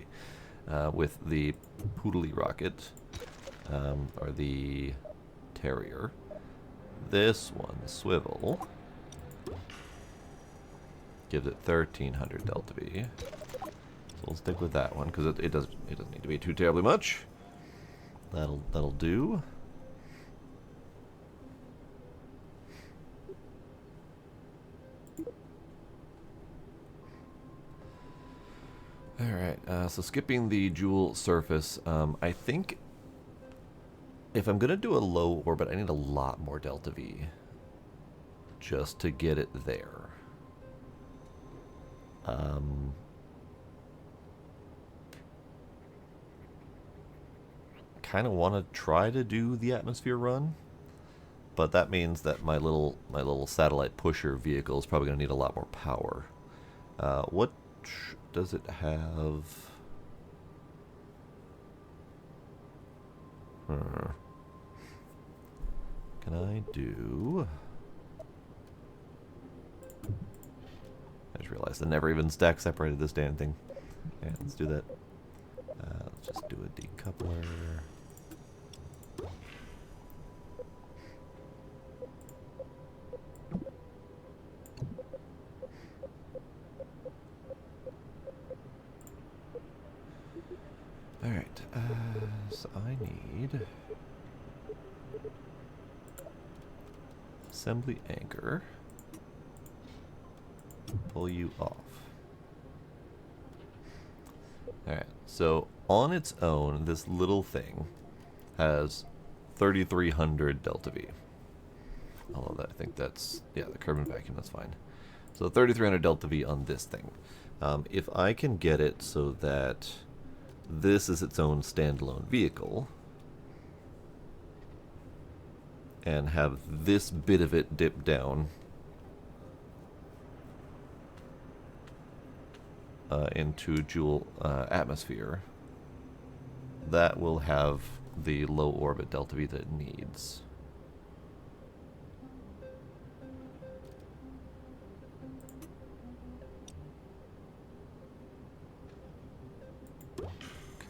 With the Poodly rocket, or the Terrier. This one, the Swivel, gives it 1300 delta V. So we'll stick with that one because it doesn't need to be too terribly much. That'll do. Alright, so skipping the Jool surface, I think if I'm going to do a low orbit, I need a lot more delta V just to get it there. Kind of want to try to do the atmosphere run, but that means that my little satellite pusher vehicle is probably going to need a lot more power. What does it have? Can I do... I just realized I never even stack separated this damn thing. Yeah, let's do that. Let's just do a decoupler. Alright, so I need assembly anchor. Pull you off. Alright, so on its own, this little thing has 3,300 delta V. Although I think that's, yeah, the Kerbal vacuum, that's fine. So 3,300 delta V on this thing. If I can get it so that this is its own standalone vehicle, and have this bit of it dip down into Jool atmosphere, that will have the low orbit delta V that it needs.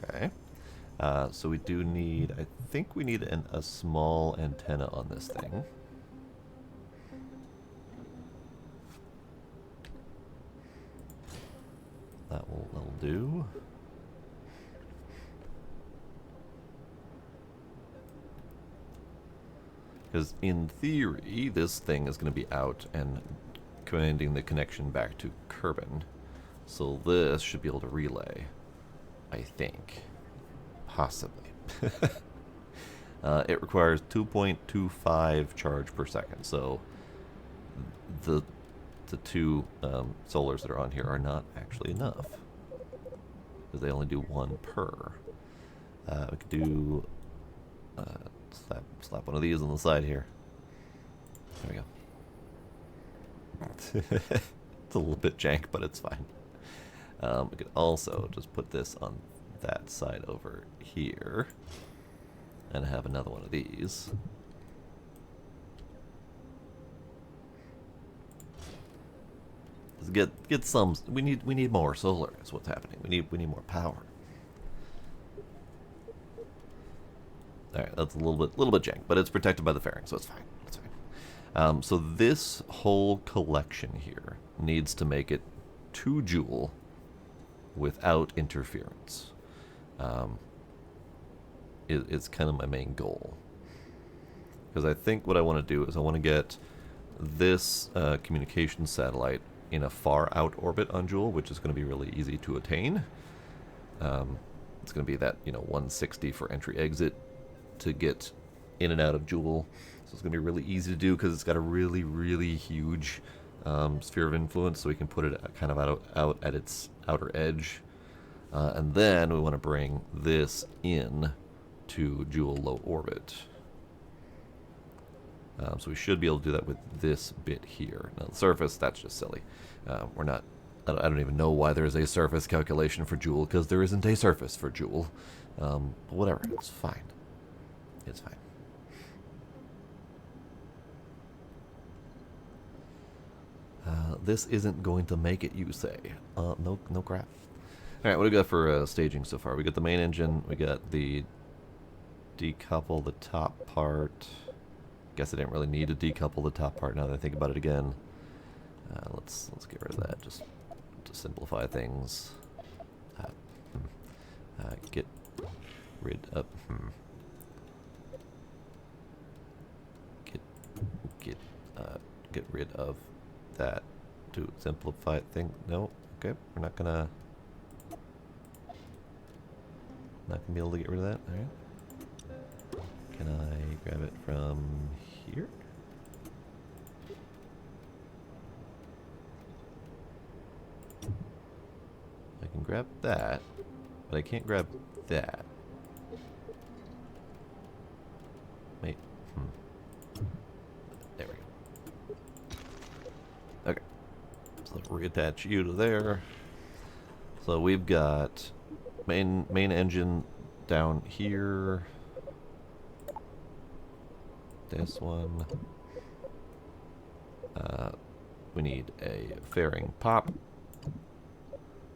Okay. So we do need, I think we need a small antenna on this thing. That'll do. Because in theory, this thing is going to be out and commanding the connection back to Kerbal. So this should be able to relay, I think. Possibly. It requires 2.25 charge per second, so the two solars that are on here are not actually enough, because they only do one per. We could do slap one of these on the side here. There we go. It's a little bit jank, but it's fine. We could also just put this on that side over here and have another one of these. Get some. We need more solar. Is what's happening. We need more power. All right, that's a little bit jank, but it's protected by the fairing, so it's fine. It's fine. So this whole collection here needs to make it 2 Jool without interference. It's kind of my main goal, because I think what I want to do is I want to get this communication satellite in a far out orbit on Jool, which is going to be really easy to attain. It's going to be that 160 for entry exit to get in and out of Jool, so it's going to be really easy to do because it's got a really huge sphere of influence, so we can put it kind of out at its outer edge. And then we want to bring this in to Jool low orbit. So we should be able to do that with this bit here. Now the surface, that's just silly. We're not, I don't even know why there's a surface calculation for Jool, because there isn't a surface for Jool. But whatever, it's fine. It's fine. This isn't going to make it, you say. No crap. Alright, what do we got for staging so far? We got the main engine, we got the decouple the top part. Guess I didn't really need to decouple the top part now that I think about it again. Let's get rid of that, just to simplify things. Get rid of get rid of that to simplify things. No, okay, we're not gonna be able to get rid of that. All right. Can I grab it from here? I can grab that, but I can't grab that. Wait. There we go. Okay. So let's reattach you to there. So we've got main engine down here. This one. We need a fairing pop.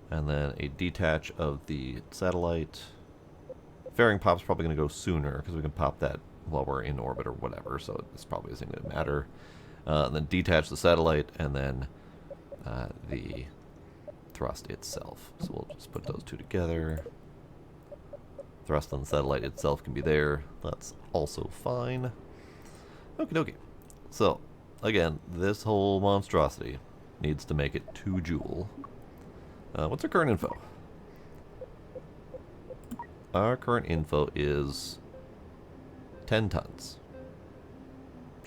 And then a detach of the satellite. Fairing pop's probably going to go sooner, because we can pop that while we're in orbit or whatever, so this probably isn't going to matter. And then detach the satellite, and then the thrust itself. So we'll just put those two together. Thrust on the satellite itself can be there. That's also fine. Okie dokie. So, again, this whole monstrosity needs to make it 2 Jool. What's our current info? our current info is 10 tons.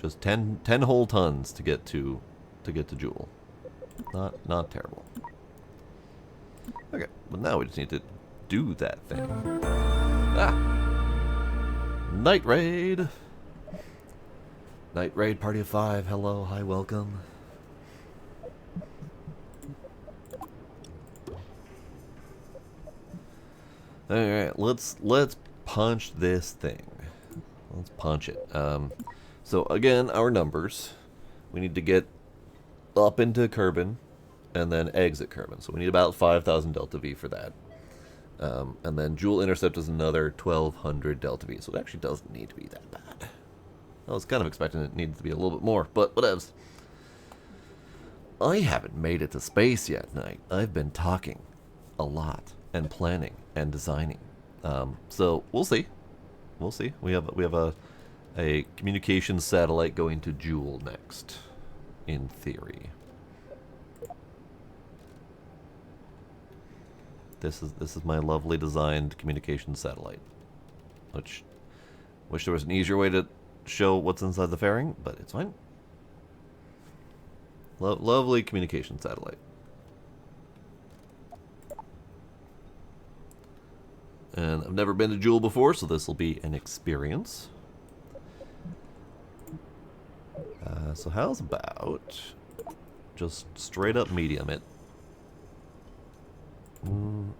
Just 10 whole tons to get to Jool. Not terrible. Okay, but now we just need to do that thing. Ah! Night raid! Night raid party of 5. Hello, hi, welcome. Alright, let's punch this thing. Let's punch it. So again, our numbers. We need to get up into Kerbin and then exit Kerbin. So we need about 5,000 Delta V for that. And then Jool Intercept is another 1,200 Delta V. So it actually doesn't need to be that bad. I was kind of expecting it needed to be a little bit more, but whatevs. I haven't made it to space yet, Knight. I've been talking a lot and planning and designing. So we'll see. We'll see. We have a communications satellite going to Jool next, in theory. This is my lovely designed communications satellite. Which wish there was an easier way to show what's inside the fairing, but it's fine. Lovely communication satellite. And I've never been to Jool before, so this will be an experience. So how's about just straight up medium it?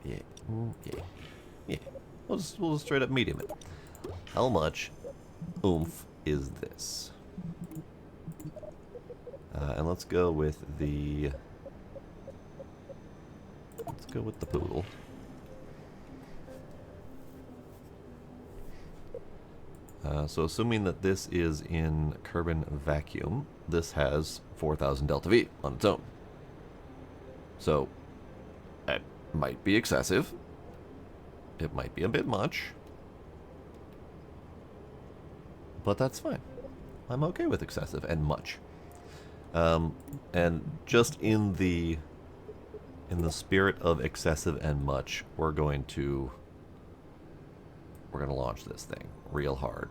Yeah. We'll just straight up medium it. How much oomph is this? And let's go with the poodle. So assuming that this is in Kerbin vacuum, this has 4,000 Delta V on its own. So it might be excessive. It might be a bit much. But that's fine. I'm okay with excessive and much. And just in the spirit of excessive and much, we're going to launch this thing real hard.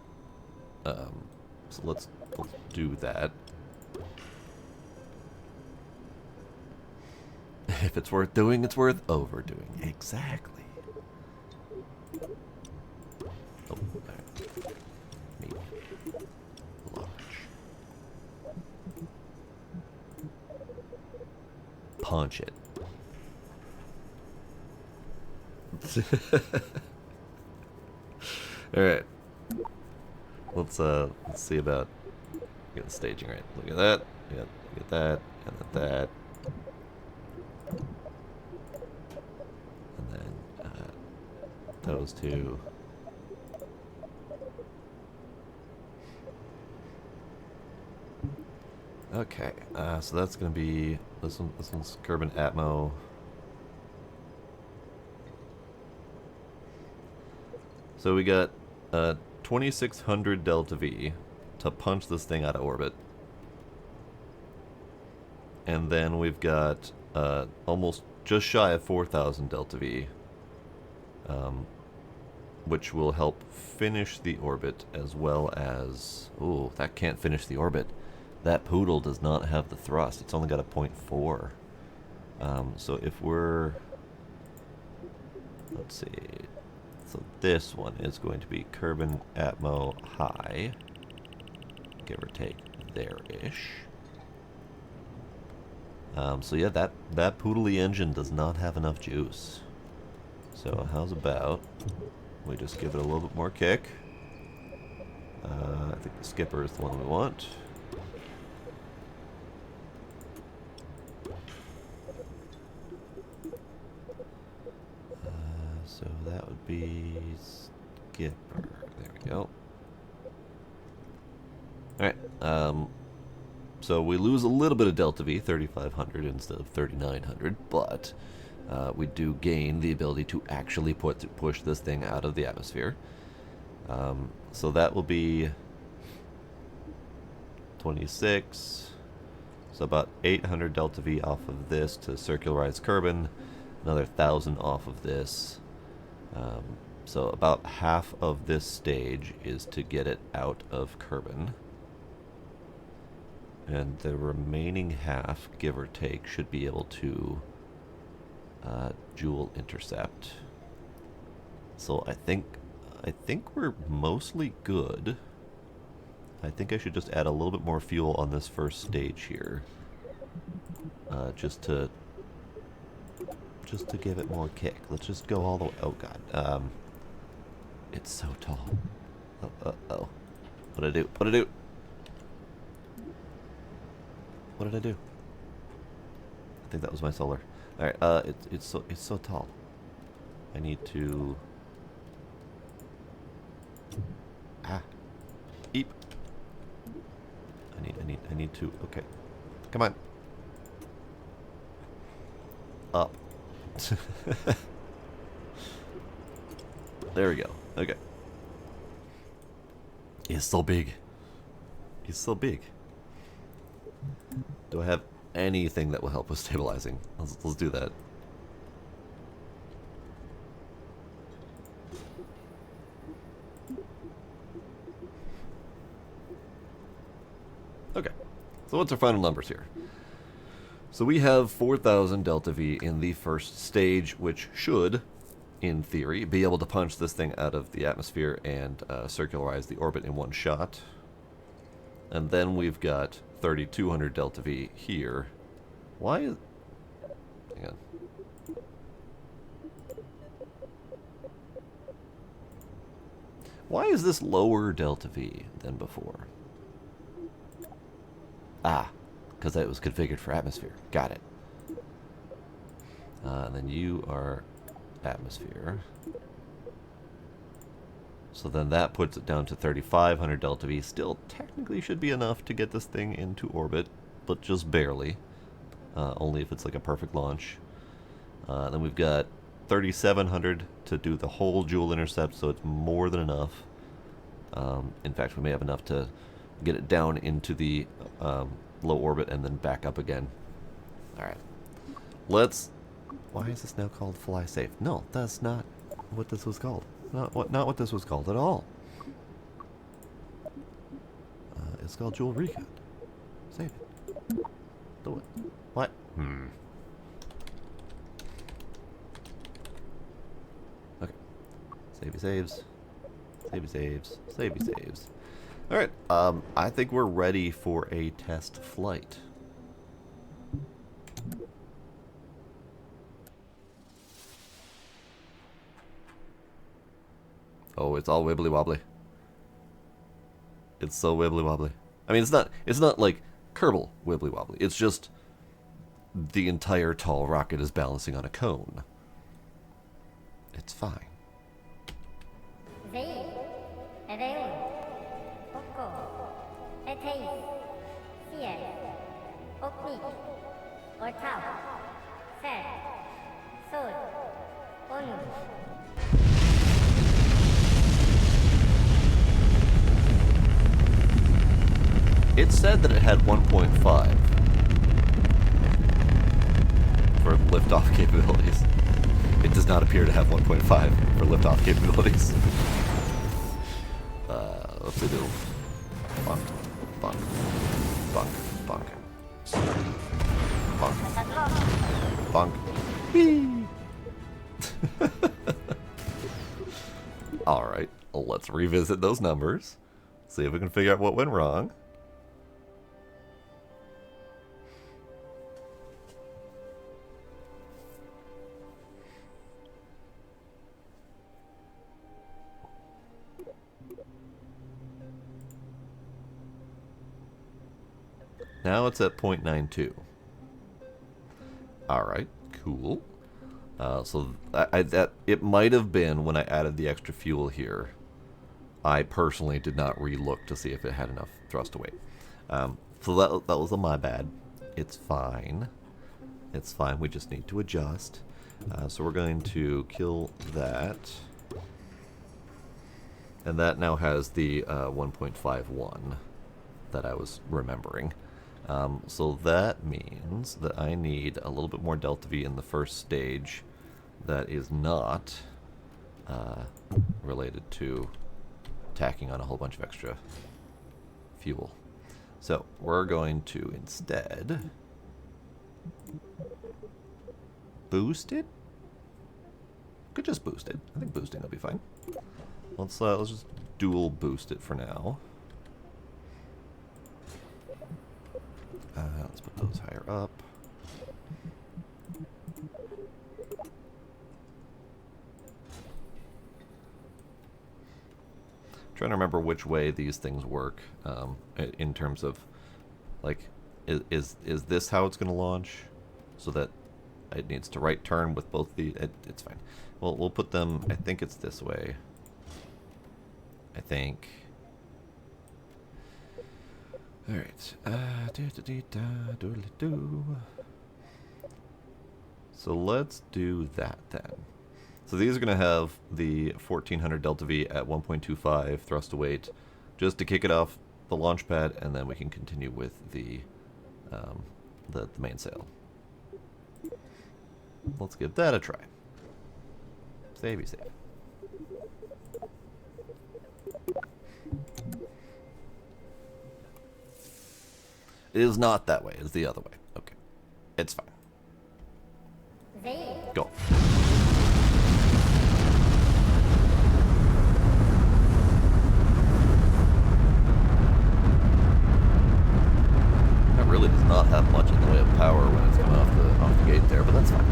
So let's do that. If it's worth doing, it's worth overdoing. Exactly. Oh, right. Maybe. Launch. Punch it. Alright. Let's see about getting staging right. Look at that. Yeah, look at that. And at that. And then those two. Okay, so that's gonna be this one. This one's Kerbin Atmo. So we got 2,600 Delta V to punch this thing out of orbit, and then we've got almost just shy of 4,000 Delta V, which will help finish the orbit as well as. Ooh, that can't finish the orbit. That poodle does not have the thrust. It's only got a 0.4. So if we're... Let's see. So this one is going to be Kerbin Atmo High. Give or take there-ish. So yeah, that poodly engine does not have enough juice. So how's about we just give it a little bit more kick. I think the skipper is the one we want. So that would be skipper. There we go. Alright, so we lose a little bit of Delta V, 3,500 instead of 3,900, but we do gain the ability to actually push this thing out of the atmosphere. So that will be 26, so about 800 Delta V off of this to circularize Kerbin, another 1,000 off of this. So about half of this stage is to get it out of Kerbin. And the remaining half, give or take, should be able to Jool intercept. So I think we're mostly good. I think I should just add a little bit more fuel on this first stage here, just to give it more kick. Let's just go all the way. Oh god, it's so tall. Oh. What did I do? What did I do? What did I do? I think that was my solar. All right. It's so tall. I need to. Eep. I need to. Okay. Come on. Up. There we go. Okay. He's so big. He's so big. Do I have anything that will help with stabilizing? Let's do that. Okay. So what's our final numbers here? So we have 4,000 delta V in the first stage, which should, in theory, be able to punch this thing out of the atmosphere and circularize the orbit in one shot. And then we've got 3,200 delta V here. Why is... Hang on. Why is this lower delta V than before? Ah, because it was configured for atmosphere. Got it. And then you are atmosphere. So then that puts it down to 3,500 delta V. Still technically should be enough to get this thing into orbit, but just barely. Only if it's like a perfect launch. Then we've got 3,700 to do the whole Jool intercept, so it's more than enough. In fact, we may have enough to get it down into the low orbit and then back up again. Alright. Let's... Why is this now called Fly Safe? No, that's not what this was called. Not what this was called at all. It's called Jool Recon. Save it. Do it. What? Okay. Savey saves. Savey saves. Savey saves. Alright, I think we're ready for a test flight. Oh, it's all wibbly wobbly. It's so wibbly wobbly. I mean, it's not like Kerbal wibbly wobbly. It's just the entire tall rocket is balancing on a cone. It's fine. It said that it had 1.5 for liftoff capabilities. It does not appear to have 1.5 for liftoff capabilities. What's it do? Bonk, bonk, bonk, bonk. Bonk. Whee! Alright, let's revisit those numbers. See if we can figure out what went wrong. Now it's at 0.92. Alright, cool. So that it might have been when I added the extra fuel here. I personally did not re-look to see if it had enough thrust to weight. So that was my bad. It's fine. It's fine. We just need to adjust. So we're going to kill that. And that now has the 1.51 that I was remembering. So that means that I need a little bit more delta V in the first stage that is not related to tacking on a whole bunch of extra fuel. So we're going to instead boost it. Could just boost it. I think boosting will be fine. Let's just dual boost it for now. Let's put those higher up. Trying to remember which way these things work in terms of, like, is this how it's going to launch? So that it needs to right turn with both the... it's fine. Well, we'll put them... I think it's this way. I think... Alright. So let's do that then. So these are going to have the 1400 delta V at 1.25 thrust to weight, just to kick it off the launch pad, and then we can continue with the mainsail. Let's give that a try. Savey save. It is not that way. It's the other way. Okay. It's fine. Go. That really does not have much in the way of power when it's coming off the gate there, but that's fine.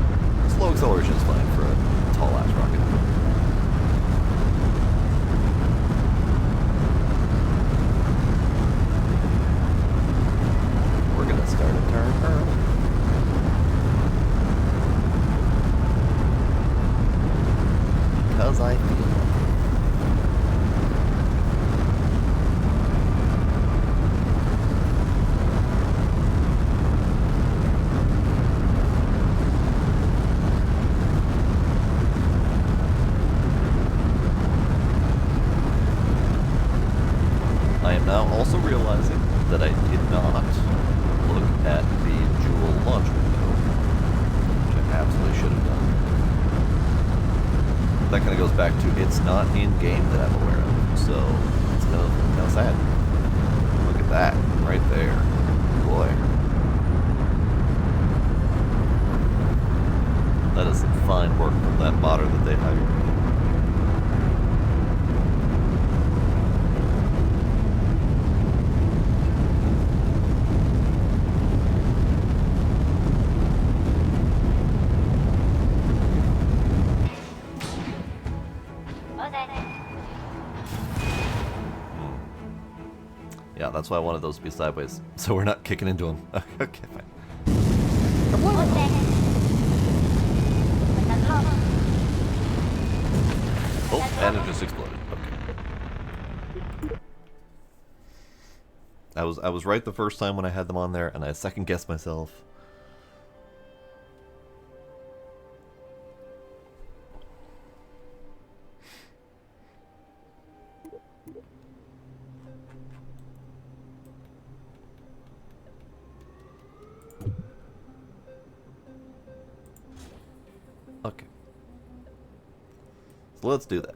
Slow acceleration is fine for a tall-ass rocket. We're gonna start a turn early. Because I feel like it. I am now also realizing that I did not look at the Jool launch window, which I absolutely should have done. That kind of goes back to it's not in-game that I'm aware of, so it's kind of sad. Look at that, right there. Boy. That is some fine work from that modder that they hired. Yeah, that's why I wanted those to be sideways, so we're not kicking into them. Okay, fine. Oh, and it just exploded. Okay. I was right the first time when I had them on there, and I second guessed myself. Okay. So let's do that.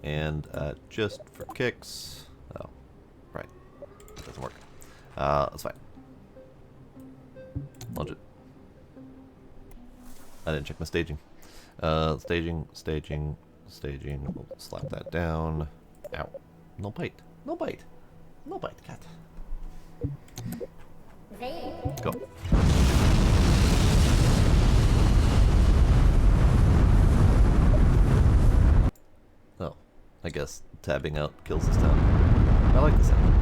And just for kicks... Oh, right. That doesn't work. That's fine. Launch it. I didn't check my staging. Staging. We'll slap that down. Ow. No bite. No bite. No bite, cat. Go. Oh, I guess tabbing out kills this time. I like the sound.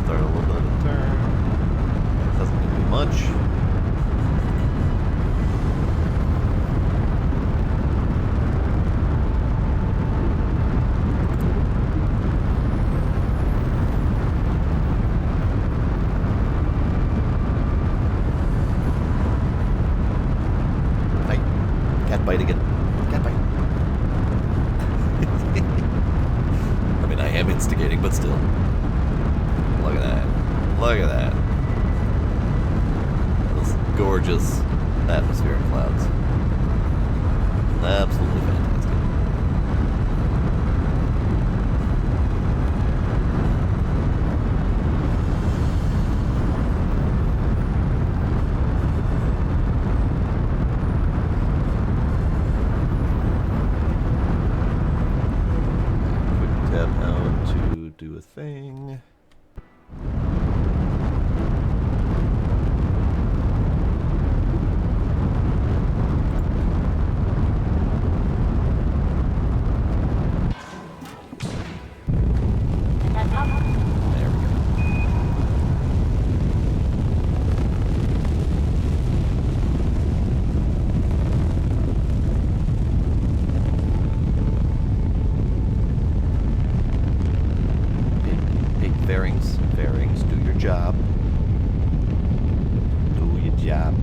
Start a little bit of a turn. Doesn't need to be much. Bite again. Cat bite. I mean, I am instigating, but still. Look at that. Those gorgeous atmospheric clouds. Absolutely fantastic. Quick tap out to do a thing. Fairings, do your job. Do your job.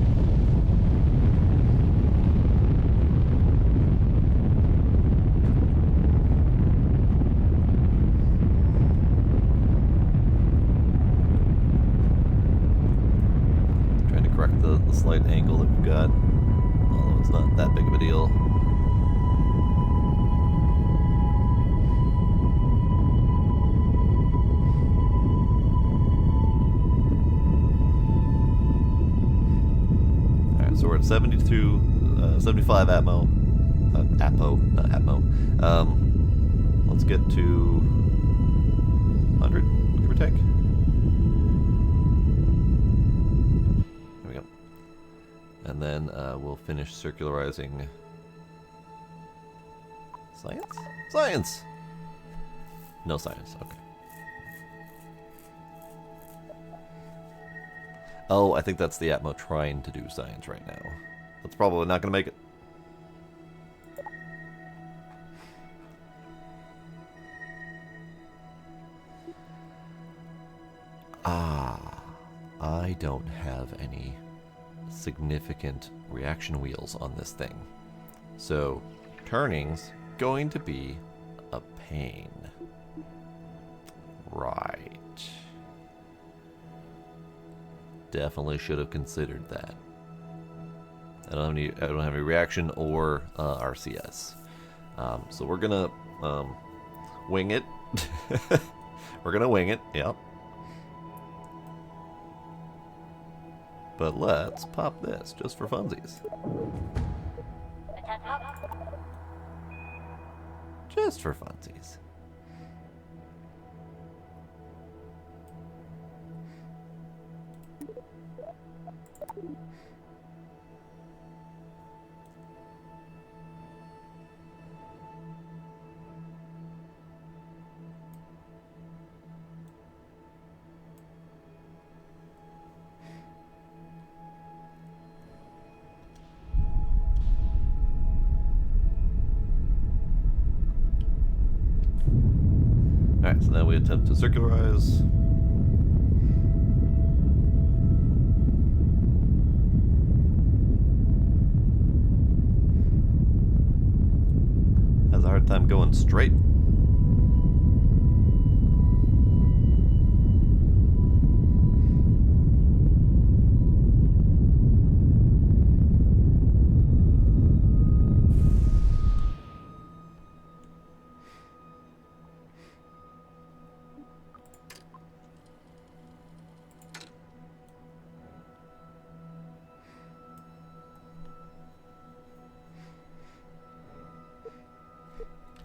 Trying to correct the slight angle that we've got, although it's not that big of a deal. So we're at 75 atmo. Not atmo. Let's get to 100, give or take. There we go. And then we'll finish circularizing. Science? Science! No science, okay. Oh, I think that's the Atmo trying to do science right now. That's probably not going to make it. I don't have any significant reaction wheels on this thing. So, turning's going to be a pain. Right. Definitely should have considered that. I don't have any reaction or RCS. So we're gonna wing it. We're gonna wing it, yep. But let's pop this just for funsies. Just for funsies. Alright, so now we attempt to circularize. Has a hard time going straight.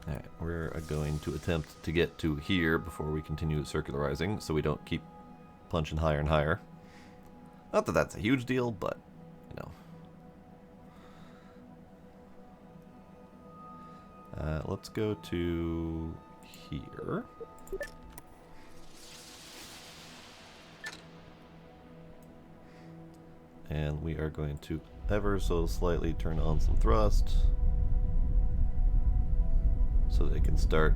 Alright, we're going to attempt to get to here before we continue circularizing, so we don't keep punching higher and higher. Not that that's a huge deal, but, you know. Let's go to here. And we are going to ever so slightly turn on some thrust so they can start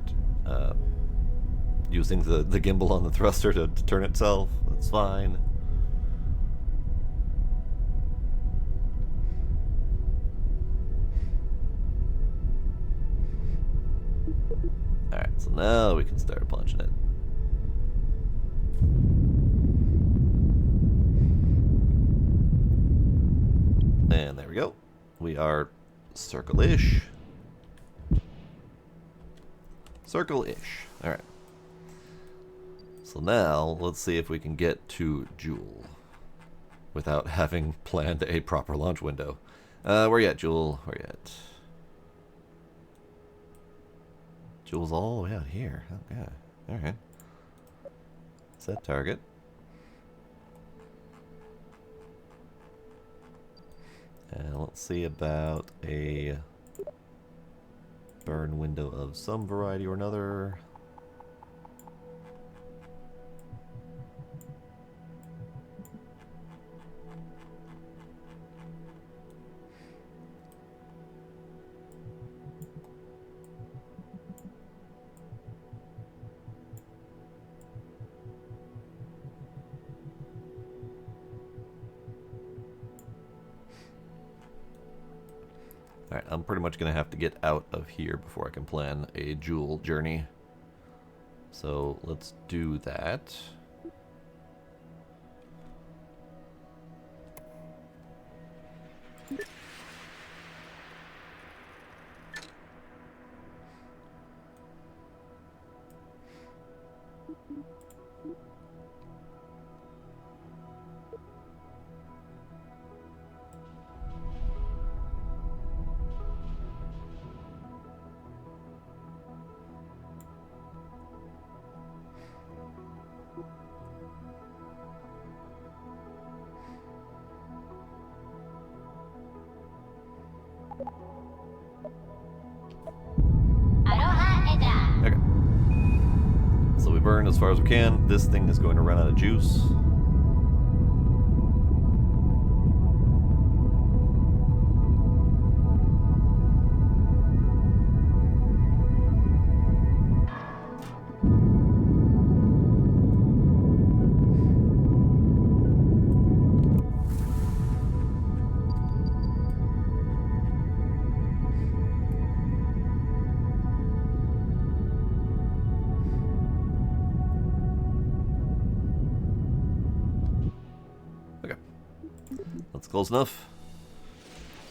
using the gimbal on the thruster to turn itself. That's fine. Alright, so now we can start punching it. And there we go. We are circle-ish. Circle-ish. Alright. So now, let's see if we can get to Jool without having planned a proper launch window. Where you at, Jool? Where you at? Jool's all the way out here. Okay. Alright. Set target. And let's see about a burn window of some variety or another. Alright, I'm pretty much going to have to get out of here before I can plan a Jool journey. So let's do that. Okay. So we burn as far as we can. This thing is going to run out of juice. That's close enough.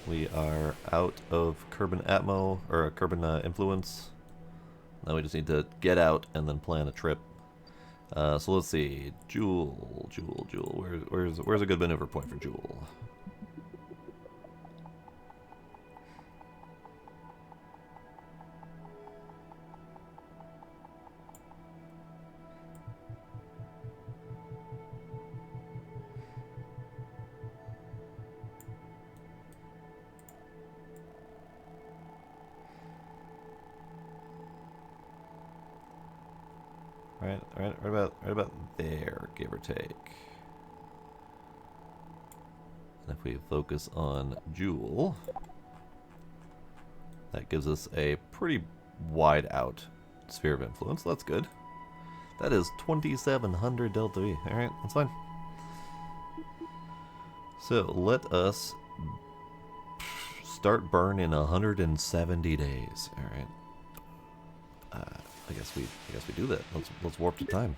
We are out of Kerbal Atmo, or Kerbal influence. Now we just need to get out and then plan a trip. So let's see. Jool. Where's a good maneuver point for Jool? Right about there, give or take. And if we focus on Jool, that gives us a pretty wide out sphere of influence. That's good. That is 2700 delta V. Alright, that's fine. So let us start burn in 170 days. Alright. I guess we do that. Let's warp to time.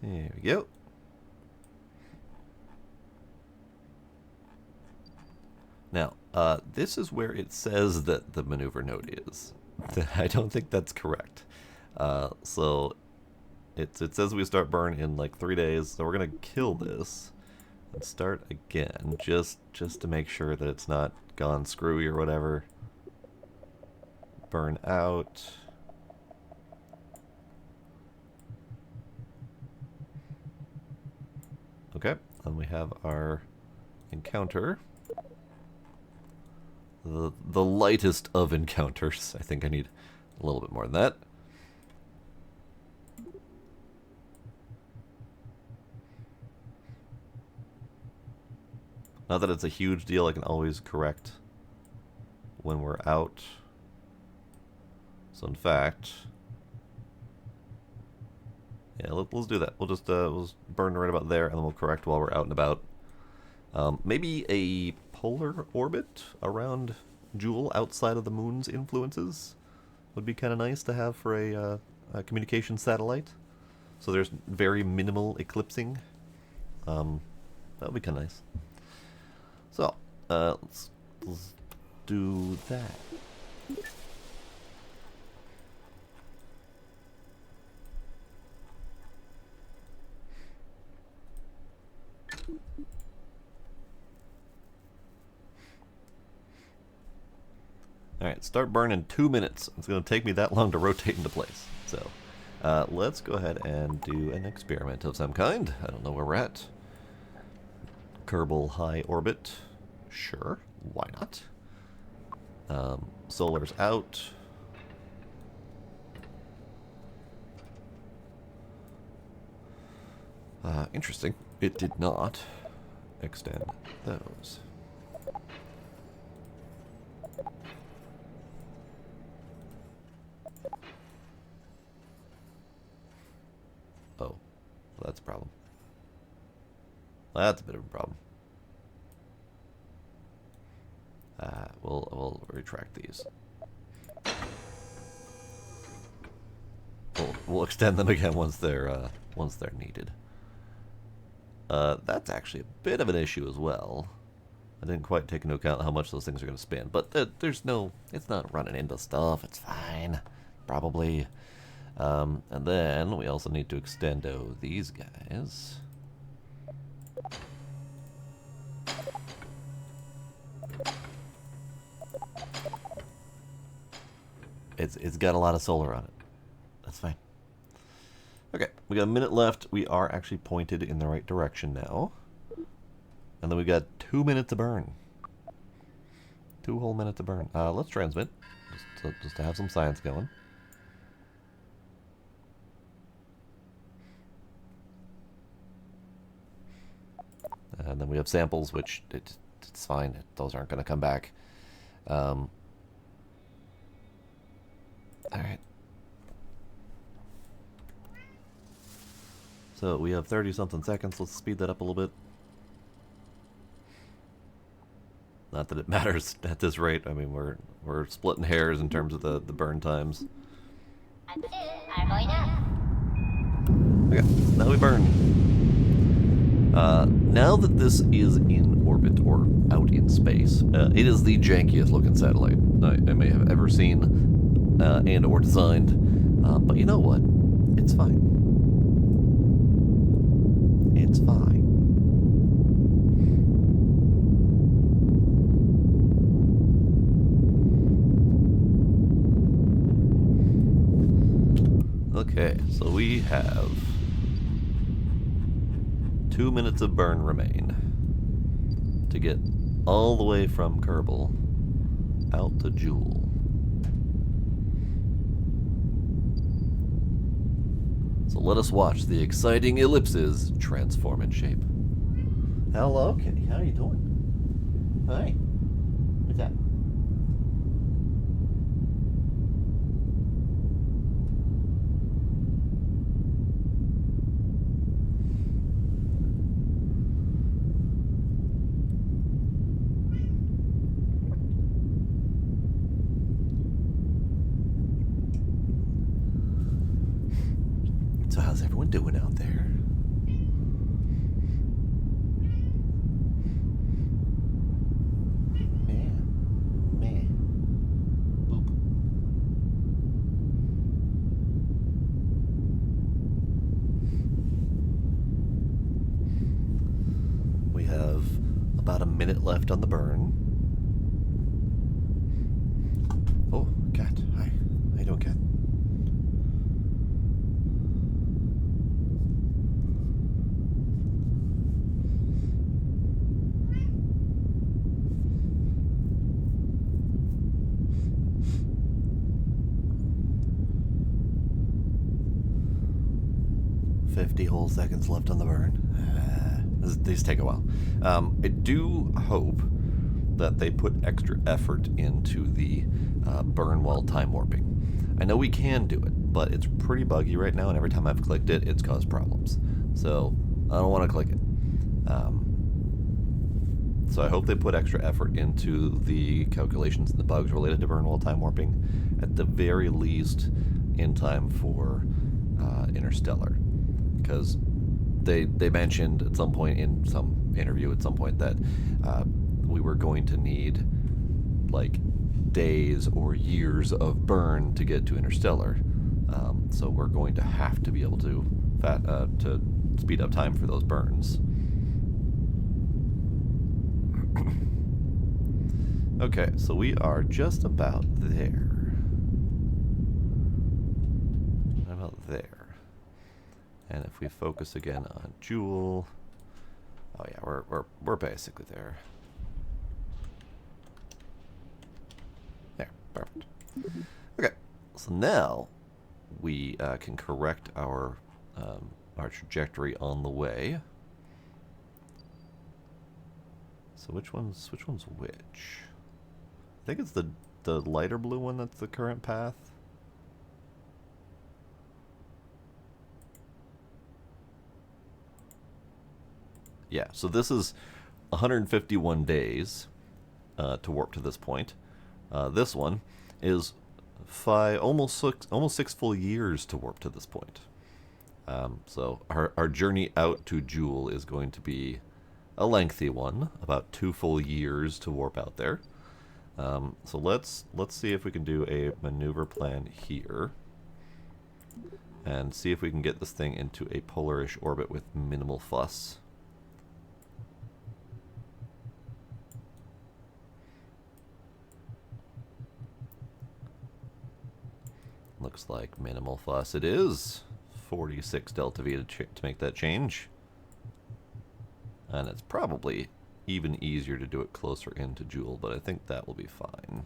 There we go. Now, this is where it says that the maneuver node is. I don't think that's correct. So it says we start burn in like 3 days, so we're gonna kill this and start again, just to make sure that it's not gone screwy or whatever. Burn out. Okay, and we have our encounter. The lightest of encounters. I think I need a little bit more than that. Not that it's a huge deal, I can always correct when we're out. So in fact, yeah, let's do that. We'll just burn right about there, and then we'll correct while we're out and about. Maybe a polar orbit around Jool outside of the moon's influences would be kind of nice to have for a communication satellite. So there's very minimal eclipsing. That would be kind of nice. So, let's do that. Alright, start burn in 2 minutes. It's going to take me that long to rotate into place. So, let's go ahead and do an experiment of some kind. I don't know where we're at. Kerbal high orbit. Sure, why not? Solar's out. Interesting. It did not extend those. Oh, well, that's a problem. That's a bit of a problem. We'll retract these. We'll extend them again once they're needed. That's actually a bit of an issue as well. I didn't quite take into account how much those things are going to spin, but there's no, it's not running into stuff. It's fine, probably. And then we also need to extend these guys. It's got a lot of solar on it. That's fine. Okay, we got a minute left. We are actually pointed in the right direction now. And then we got 2 minutes to burn. 2 whole minutes to burn. Let's transmit, just to have some science going. And then we have samples, which it's fine. Those aren't going to come back. All right. So we have 30-something seconds. Let's speed that up a little bit. Not that it matters at this rate. I mean, we're splitting hairs in terms of the burn times. Okay, now we burn. Now that this is in orbit or out in space, it is the jankiest looking satellite I may have ever seen and or designed. But you know what? It's fine. It's fine. Okay, so we have 2 minutes of burn remain to get all the way from Kerbal out to Jool. So let us watch the exciting ellipses transform in shape. Hello, Kitty. How are you doing? Hi. What's that? So how's everyone doing out there? Man. Boop. We have about a minute left on the burn. Oh, cat. Hi. How you doing, cat? Whole seconds left on the burn. These take a while. I do hope that they put extra effort into the burn while time warping. I know we can do it, but it's pretty buggy right now, and every time I've clicked it, it's caused problems. So I don't want to click it. So I hope they put extra effort into the calculations and the bugs related to burn while time warping, at the very least in time for Interstellar. because they mentioned at some point in some interview at some point that we were going to need like days or years of burn to get to interstellar. So we're going to have to be able to speed up time for those burns. Okay, so we are just about there. About there. And if we focus again on Jool, oh yeah, we're basically there. There, perfect. Okay, so now we can correct our trajectory on the way. So which one's which? I think it's the lighter blue one that's the current path. Yeah, so this is 151 days to warp to this point. This one is almost six full years to warp to this point. So our journey out to Jool is going to be a lengthy one, about 2 full years to warp out there. So let's see if we can do a maneuver plan here, and see if we can get this thing into a polarish orbit with minimal fuss. Looks like minimal fuss it is. 46 delta V to make that change. And it's probably even easier to do it closer into Jool, but I think that will be fine.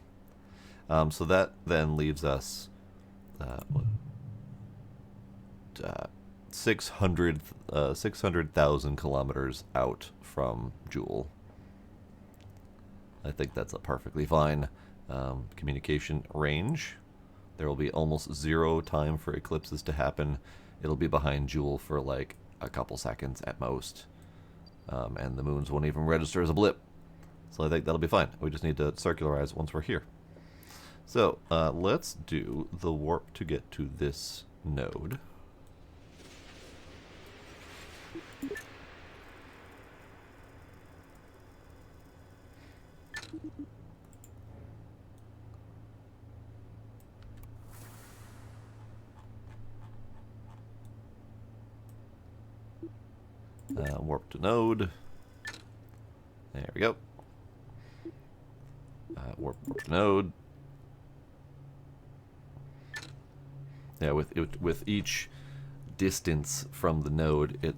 So that then leaves us 600,000 kilometers out from Jool. I think that's a perfectly fine communication range. There will be almost 0 time for eclipses to happen. It'll be behind Jool for like a couple seconds at most. And the moons won't even register as a blip. So I think that'll be fine. We just need to circularize once we're here. So let's do the warp to get to this node. Warp to node. There we go. Warp to node. Yeah, with each distance from the node, it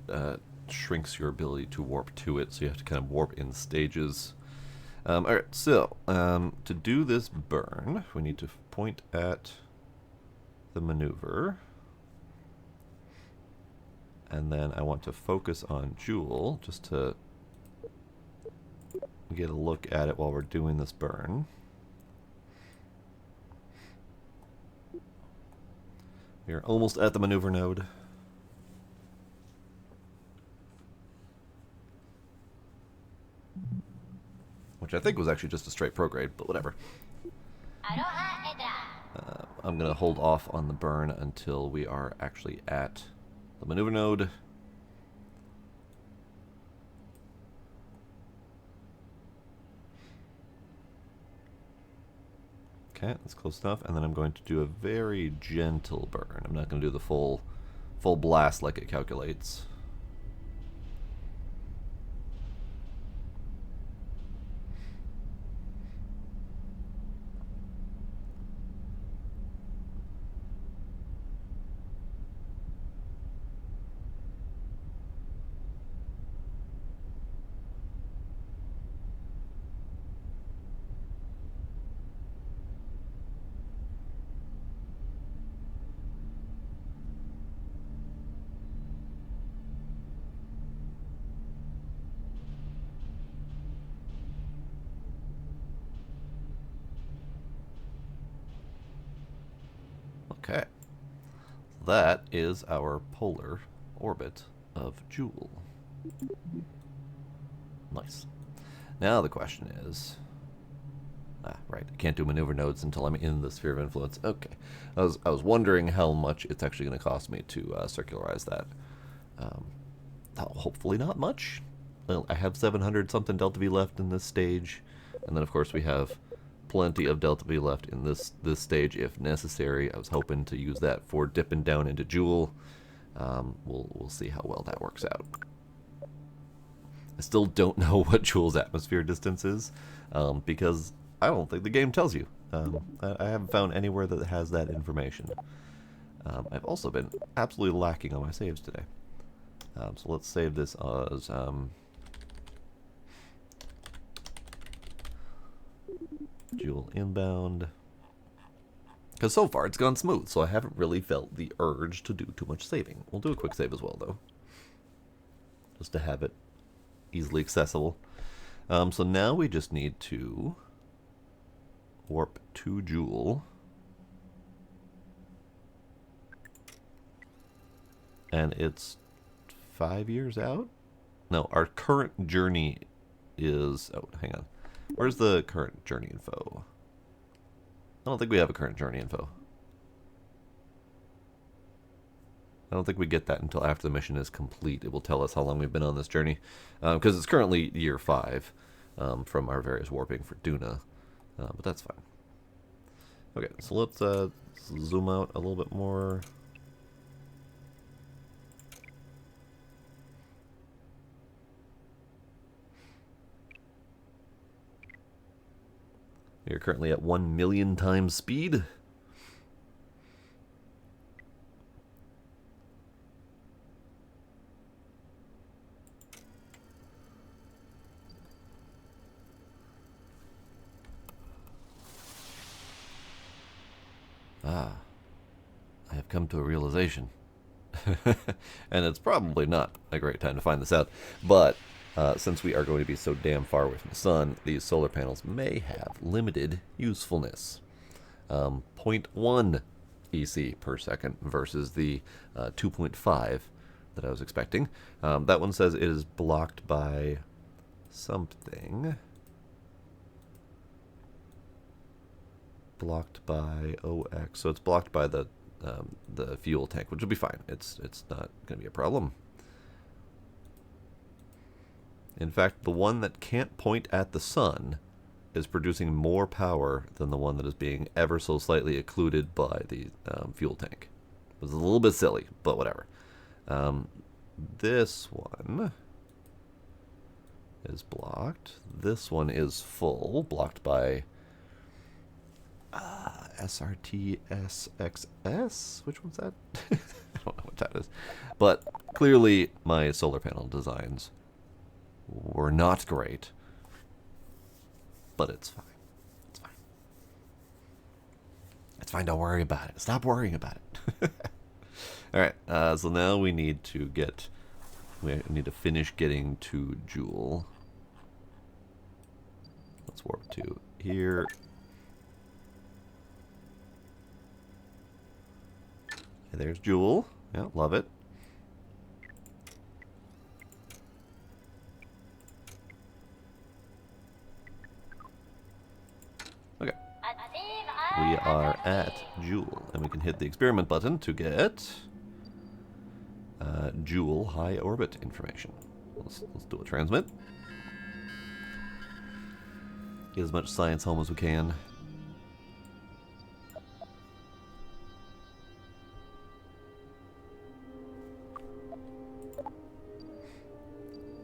shrinks your ability to warp to it, so you have to kind of warp in stages. Alright, so to do this burn, we need to point at the maneuver. And then I want to focus on Jool, just to get a look at it while we're doing this burn. We're almost at the maneuver node. Which I think was actually just a straight prograde, but whatever. I'm going to hold off on the burn until we are actually at the maneuver node. Okay, that's close enough. And then I'm going to do a very gentle burn. I'm not going to do the full blast like it calculates. Okay, that is our polar orbit of Jool. Nice. Now the question is, right, I can't do maneuver nodes until I'm in the sphere of influence. Okay, I was wondering how much it's actually going to cost me to circularize that. Hopefully not much. Well, I have 700 something delta V left in this stage, and then of course we have plenty of delta V left in this stage if necessary. I was hoping to use that for dipping down into Jool. We'll see how well that works out. I still don't know what Jool's atmosphere distance is, because I don't think the game tells you. I haven't found anywhere that has that information. I've also been absolutely lacking on my saves today. So let's save this as Jool inbound. Because so far it's gone smooth, so I haven't really felt the urge to do too much saving. We'll do a quick save as well, though, just to have it easily accessible. So now we just need to warp to Jool. And it's 5 years out? No, our current journey is... Oh, hang on. Where's the current journey info? I don't think we have a current journey info. I don't think we get that until after the mission is complete. It will tell us how long we've been on this journey. Because it's currently year 5 from our various warping for Duna. But that's fine. Okay, so let's zoom out a little bit more. You're currently at 1,000,000 times speed. Ah, I have come to a realization. And it's probably not a great time to find this out, but since we are going to be so damn far away from the sun, these solar panels may have limited usefulness. 0.1 EC per second versus the 2.5 that I was expecting. That one says it is blocked by something. Blocked by OX, so it's blocked by the fuel tank, which will be fine. It's not going to be a problem. In fact, the one that can't point at the sun is producing more power than the one that is being ever so slightly occluded by the fuel tank. It was a little bit silly, but whatever. This one is blocked. This one is full, blocked by SRTSXS? Which one's that? I don't know what that is. But clearly my solar panel designs were not great. But it's fine. It's fine. It's fine, don't worry about it. Stop worrying about it. Alright, so now we need to finish getting to Jool. Let's warp to here. There's Jool. Yeah, love it. Okay. We are at Jool, and we can hit the experiment button to get Jool high orbit information. Let's do a transmit. Get as much science home as we can.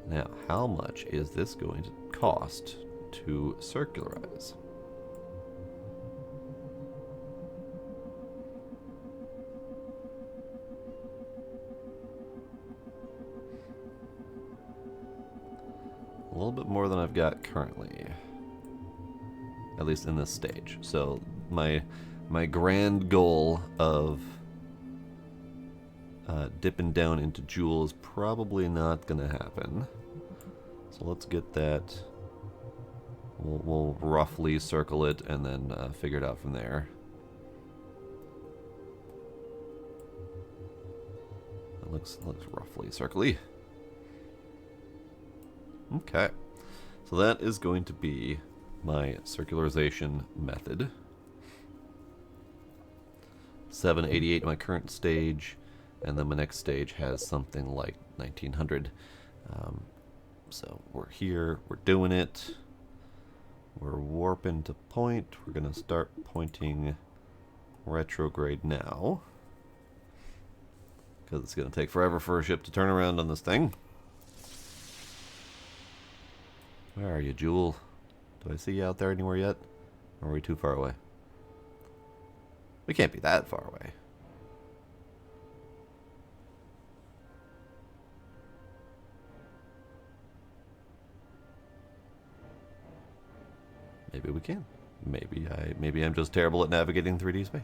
Now, how much is this going to cost to circularize? A little bit more than I've got currently, at least in this stage. So my grand goal of dipping down into Jool is probably not going to happen. So let's get that. We'll roughly circle it and then figure it out from there. It looks roughly circly. Okay, so that is going to be my circularization method. 788 my current stage, and then my next stage has something like 1900. So we're here, we're doing it. We're warping to point. We're going to start pointing retrograde now, because it's going to take forever for a ship to turn around on this thing. Where are you, Jool? Do I see you out there anywhere yet? Or are we too far away? We can't be that far away. Maybe we can. Maybe I'm just terrible at navigating 3D space.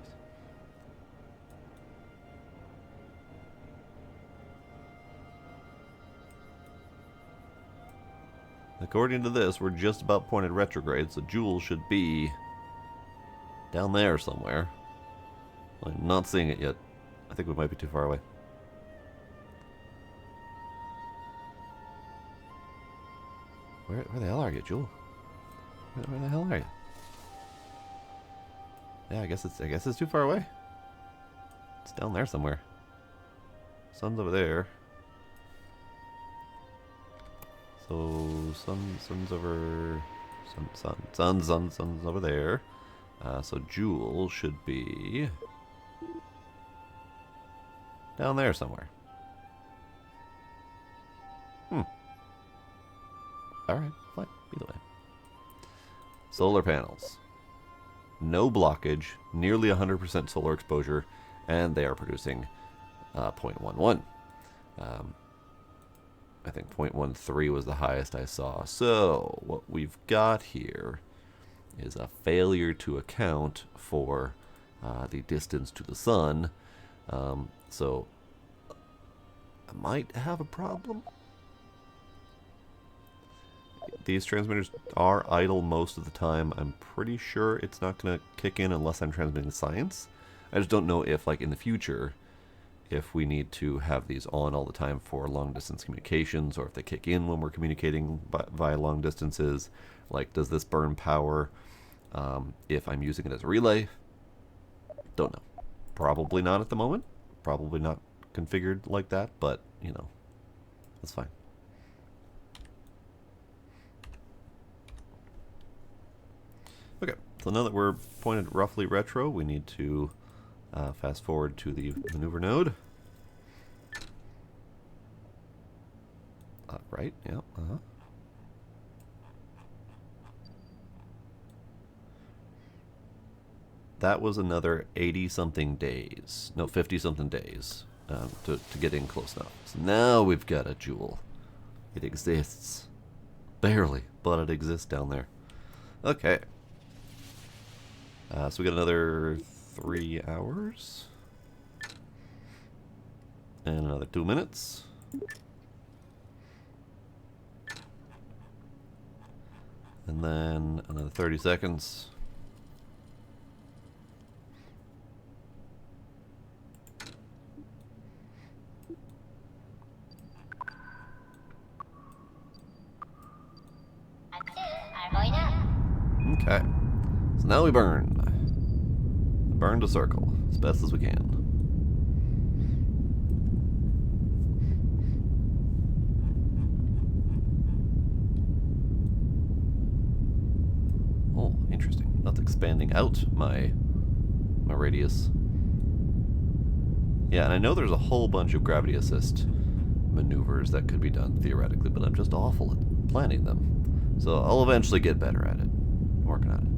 According to this, we're just about pointed retrograde, so Jool should be down there somewhere. I'm not seeing it yet. I think we might be too far away. Where the hell are you, Jool? Where the hell are you? Yeah, I guess it's too far away. It's down there somewhere. Sun's over there. So sun's over. Sun's over there. So Jool should be down there somewhere. Alright, fine. Either way. Solar panels. No blockage, nearly 100% solar exposure, and they are producing 0.11. I think 0.13 was the highest I saw. So what we've got here is a failure to account for the distance to the sun. So I might have a problem. These transmitters are idle most of the time. I'm pretty sure it's not going to kick in unless I'm transmitting science. I just don't know if, like, in the future, if we need to have these on all the time for long-distance communications, or if they kick in when we're communicating via long distances. Like, does this burn power if I'm using it as a relay? Don't know. Probably not at the moment. Probably not configured like that, but, you know, that's fine. Okay, so now that we're pointed roughly retro, we need to fast forward to the maneuver node. Right, yeah, That was another 80-something days. No, 50-something days to get in close enough. So now we've got a Jool. It exists. Barely, but it exists down there. Okay. So we got another 3 hours. And another 2 minutes. And then another 30 seconds. Okay. So now we burn. Burn to circle as best as we can. Oh, interesting. That's expanding out my radius. Yeah, and I know there's a whole bunch of gravity assist maneuvers that could be done theoretically, but I'm just awful at planning them. So I'll eventually get better at it. I'm working on it.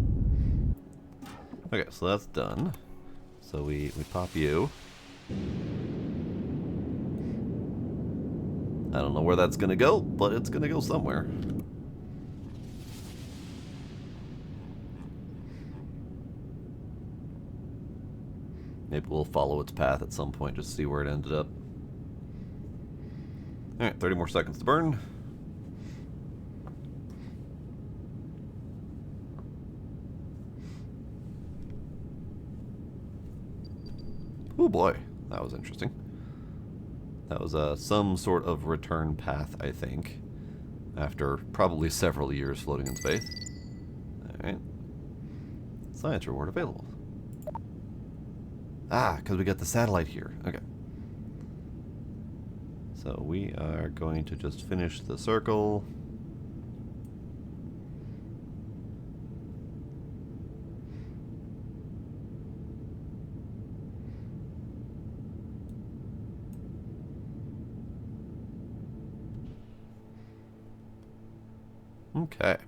Okay, so that's done. So we pop you. I don't know where that's gonna go, but it's gonna go somewhere. Maybe we'll follow its path at some point just to see where it ended up. Alright, 30 more seconds to burn. Oh boy, that was interesting. That was some sort of return path, I think, after probably several years floating in space. Alright. Science reward available. Ah, because we got the satellite here. Okay. So we are going to just finish the circle. Okay.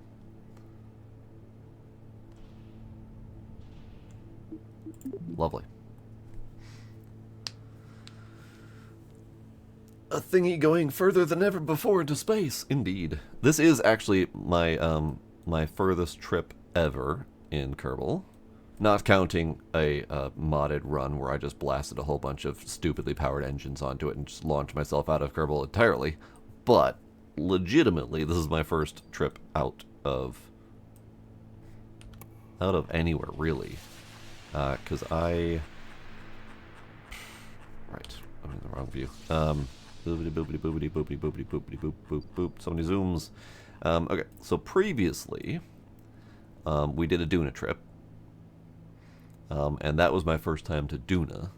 Lovely. A thingy going further than ever before into space. Indeed. This is actually my my furthest trip ever in Kerbal. Not counting a modded run where I just blasted a whole bunch of stupidly powered engines onto it and just launched myself out of Kerbal entirely. But legitimately, this is my first trip out of anywhere, really. Because right, I'm in the wrong view. Boopity boopity boopity boopity boopity boopity boop boop boop. So many zooms. Okay, so previously, we did a Duna trip. And that was my first time to Duna.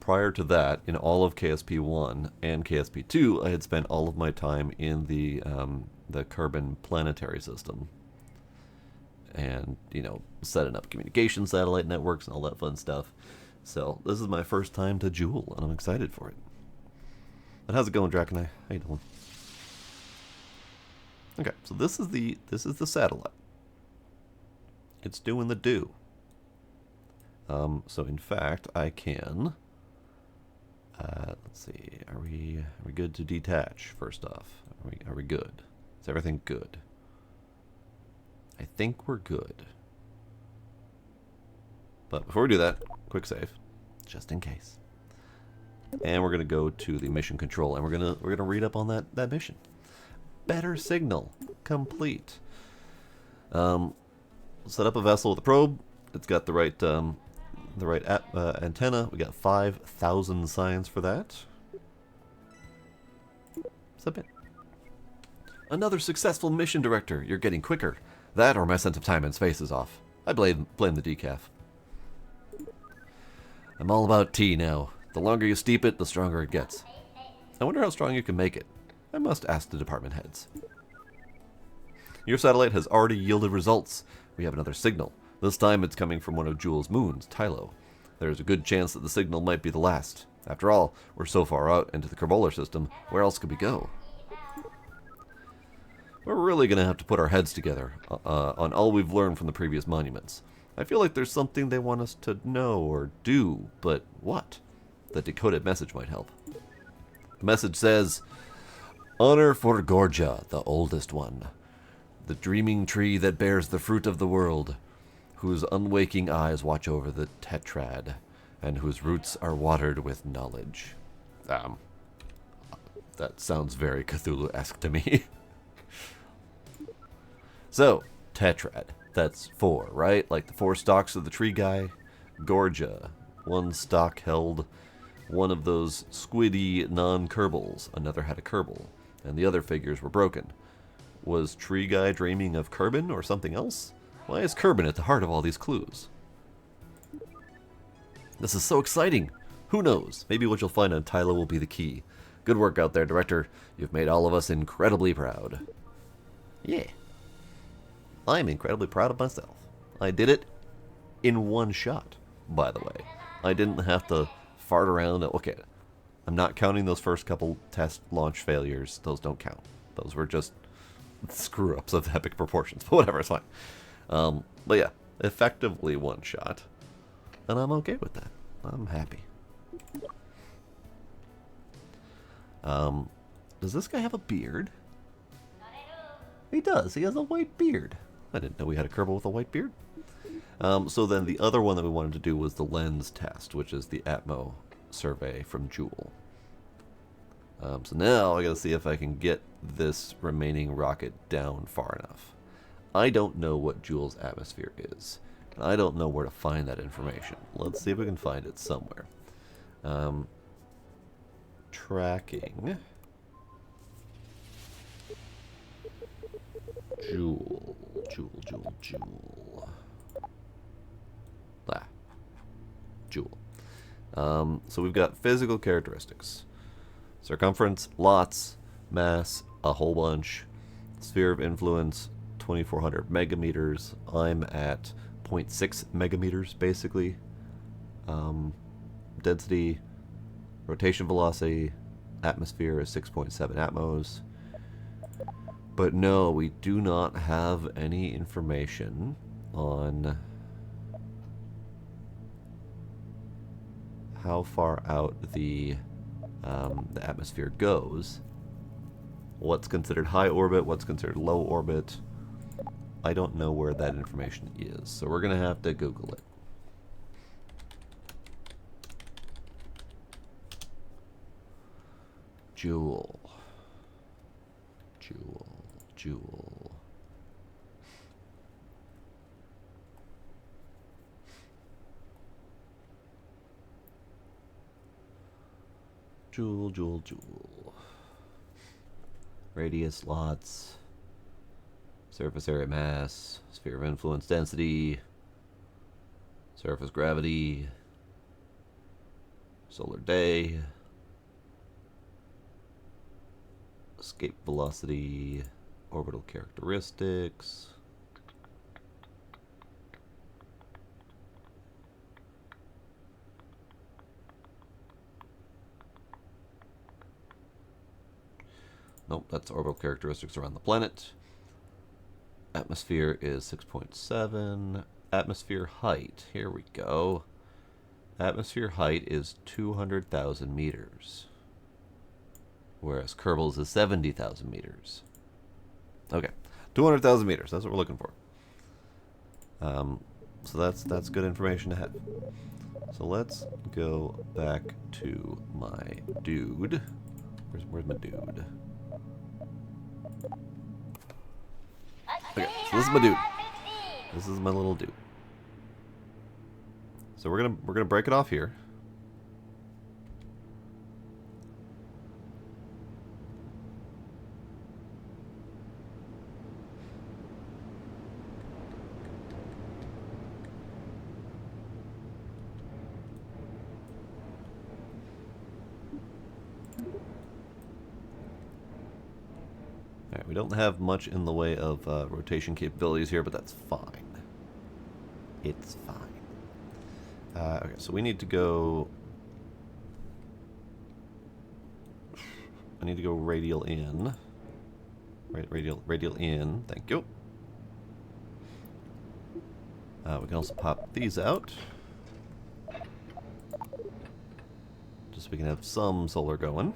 Prior to that, in all of KSP1 and KSP2, I had spent all of my time in the Kerbal planetary system. And, you know, setting up communication satellite networks and all that fun stuff. So, this is my first time to Jool, and I'm excited for it. But how's it going, Draconite? How you doing? Okay, so this is the satellite. It's doing the do. So in fact, I can. Let's see. Are we good to detach? First off, are we good? Is everything good? I think we're good. But before we do that, quick save, just in case. And we're gonna go to the mission control, and we're gonna read up on that mission. Better signal complete. Set up a vessel with a probe. It's got the right antenna. We got 5,000 signs for that. Submit. Another successful mission, Director. You're getting quicker. That or my sense of time and space is off. I blame the decaf. I'm all about tea now. The longer you steep it, the stronger it gets. I wonder how strong you can make it. I must ask the department heads. Your satellite has already yielded results. We have another signal. This time it's coming from one of Jool's moons, Tylo. There is a good chance that the signal might be the last. After all, we're so far out into the Kerbalar system, where else could we go? We're really going to have to put our heads together on all we've learned from the previous monuments. I feel like there's something they want us to know or do, but what? The decoded message might help. The message says, "Honor for Gorja, the oldest one, the dreaming tree that bears the fruit of the world, whose unwaking eyes watch over the tetrad, and whose roots are watered with knowledge." That sounds very Cthulhu-esque to me. So, tetrad. That's 4, right? Like the 4 stalks of the tree guy. Gorja. 1 stalk held one of those squiddy non-Kerbals. Another had a Kerbal. And the other figures were broken. Was Tree Guy dreaming of Kerbin or something else? Why is Kerbin at the heart of all these clues? This is so exciting! Who knows? Maybe what you'll find on Tylo will be the key. Good work out there, Director. You've made all of us incredibly proud. Yeah. I'm incredibly proud of myself. I did it in 1 shot, by the way. I didn't have to fart around. Okay, I'm not counting those first couple test launch failures. Those don't count. Those were just screw-ups of epic proportions. But whatever, it's fine. But yeah, effectively 1 shot. And I'm okay with that. I'm happy. Does this guy have a beard? He does. He has a white beard. I didn't know we had a Kerbal with a white beard. So then the other one that we wanted to do was the lens test, which is the Atmo survey from Jool. So now I gotta see if I can get this remaining rocket down far enough. I don't know what Jool's atmosphere is. And I don't know where to find that information. Let's see if we can find it somewhere. Tracking. Jool. Jool. So we've got physical characteristics. Circumference, lots. Mass, a whole bunch. Sphere of influence, 2400 megameters. I'm at 0.6 megameters, basically. Density, rotation velocity, atmosphere is 6.7 atmos. But no, we do not have any information on how far out the atmosphere goes. What's considered high orbit, what's considered low orbit. I don't know where that information is, so we're going to have to Google it. Jool. Jool. Jool. Jool, Jool, Jool. Radius, lots. Surface area mass. Sphere of influence density. Surface gravity. Solar day. Escape velocity. Orbital characteristics. Nope, that's orbital characteristics around the planet. Atmosphere is 6.7. Atmosphere height, here we go. Atmosphere height is 200,000 meters. Whereas Kerbal's is 70,000 meters. Okay, 200,000 meters, that's what we're looking for. So that's good information to have. So let's go back to my dude. Where's my dude? Okay, so this is my dude. This is my little dude. So we're gonna break it off here. Alright, we don't have much in the way of rotation capabilities here, but that's fine. It's fine. Okay, so we need to go... I need to go radial in. Radial in, thank you. We can also pop these out. Just so we can have some solar going.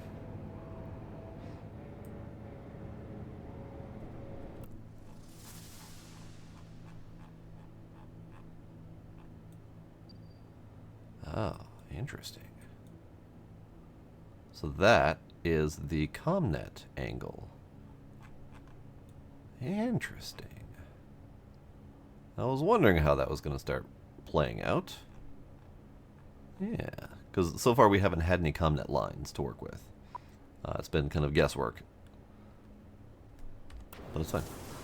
Oh, interesting. So that is the ComNet angle. Interesting. I was wondering how that was going to start playing out. Yeah, because so far we haven't had any ComNet lines to work with. It's been kind of guesswork. But it's fine.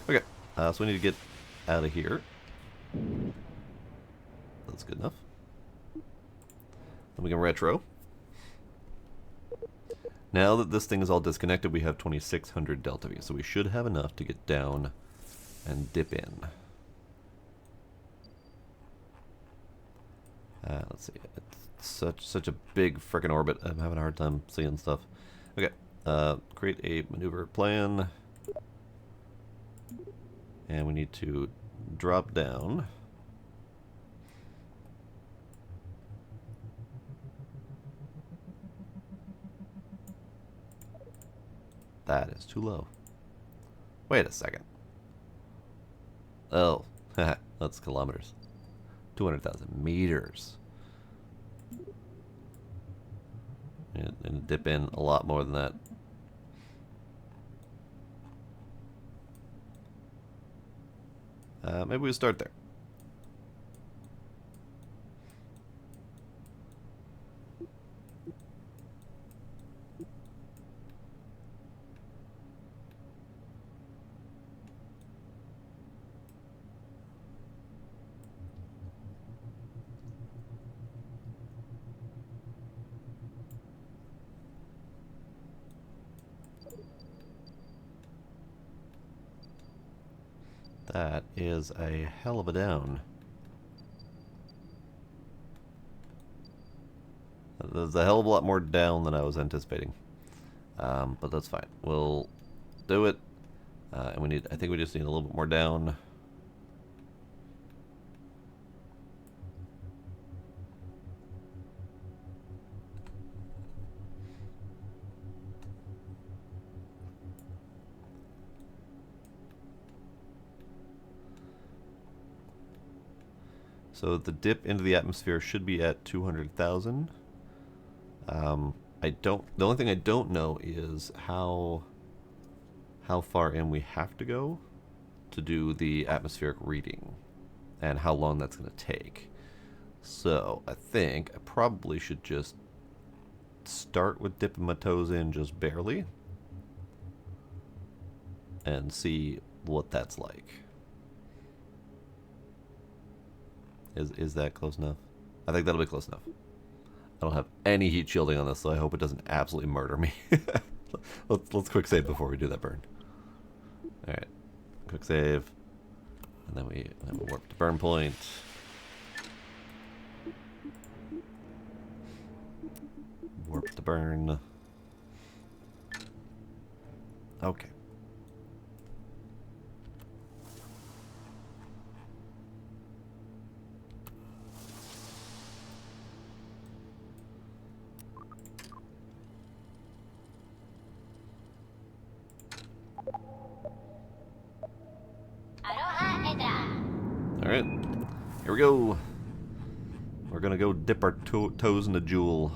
Okay, so we need to get out of here. That's good enough. Then we can retro. Now that this thing is all disconnected, we have 2600 delta V, so we should have enough to get down and dip in. Let's see. It's such a big frickin' orbit. I'm having a hard time seeing stuff. Okay. Create a maneuver plan. And we need to drop down. That is too low. Wait a second. Oh, that's kilometers. 200,000 meters. And dip in a lot more than that. Maybe we'll start there. That is a hell of a down. There's a hell of a lot more down than I was anticipating. But that's fine. We'll do it. And we need, I think we just need a little bit more down. So the dip into the atmosphere should be at 200,000. The only thing I don't know is how far in we have to go to do the atmospheric reading and how long that's going to take. So I think I probably should just start with dipping my toes in just barely and see what that's like. Is that close enough? I think that'll be close enough. I don't have any heat shielding on this, so I hope it doesn't absolutely murder me. let's quick save before we do that burn. Alright. Quick save. And then we warp to burn point. Warp to burn. Okay. Alright, here we go. We're gonna go dip our toes into Jool.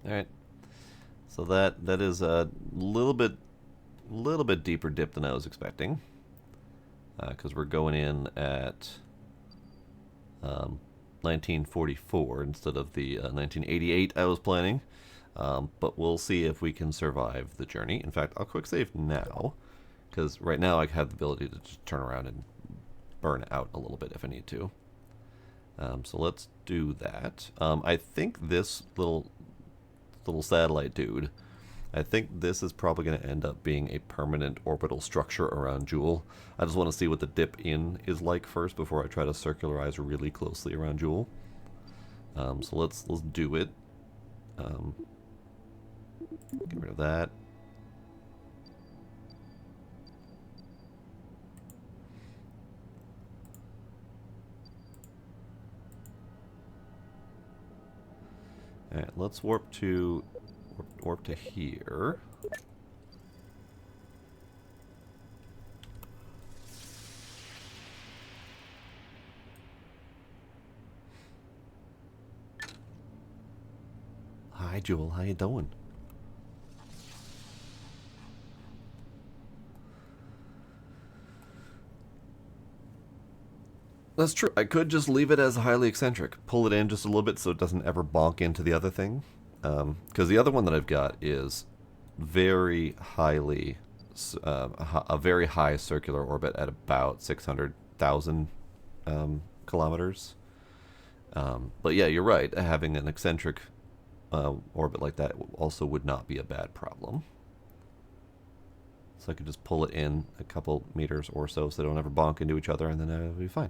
Alright, so that is a little bit deeper dip than I was expecting, because we're going in at 1944 instead of the 1988 I was planning, but we'll see if we can survive the journey. In fact, I'll quick save now, because right now I have the ability to just turn around and burn out a little bit if I need to. So let's do that. I think this little satellite dude, I think this is probably going to end up being a permanent orbital structure around Jool. I just want to see what the dip in is like first before I try to circularize really closely around Jool. So let's do it. Get rid of that. Alright, let's warp to here. Hi, Jool. How you doing? That's true. I could just leave it as highly eccentric. Pull it in just a little bit so it doesn't ever bonk into the other thing. Because the other one that I've got is very highly, a very high circular orbit at about 600,000 kilometers. But yeah, you're right. Having an eccentric orbit like that also would not be a bad problem. So I could just pull it in a couple meters or so they don't ever bonk into each other, and then it'll be fine.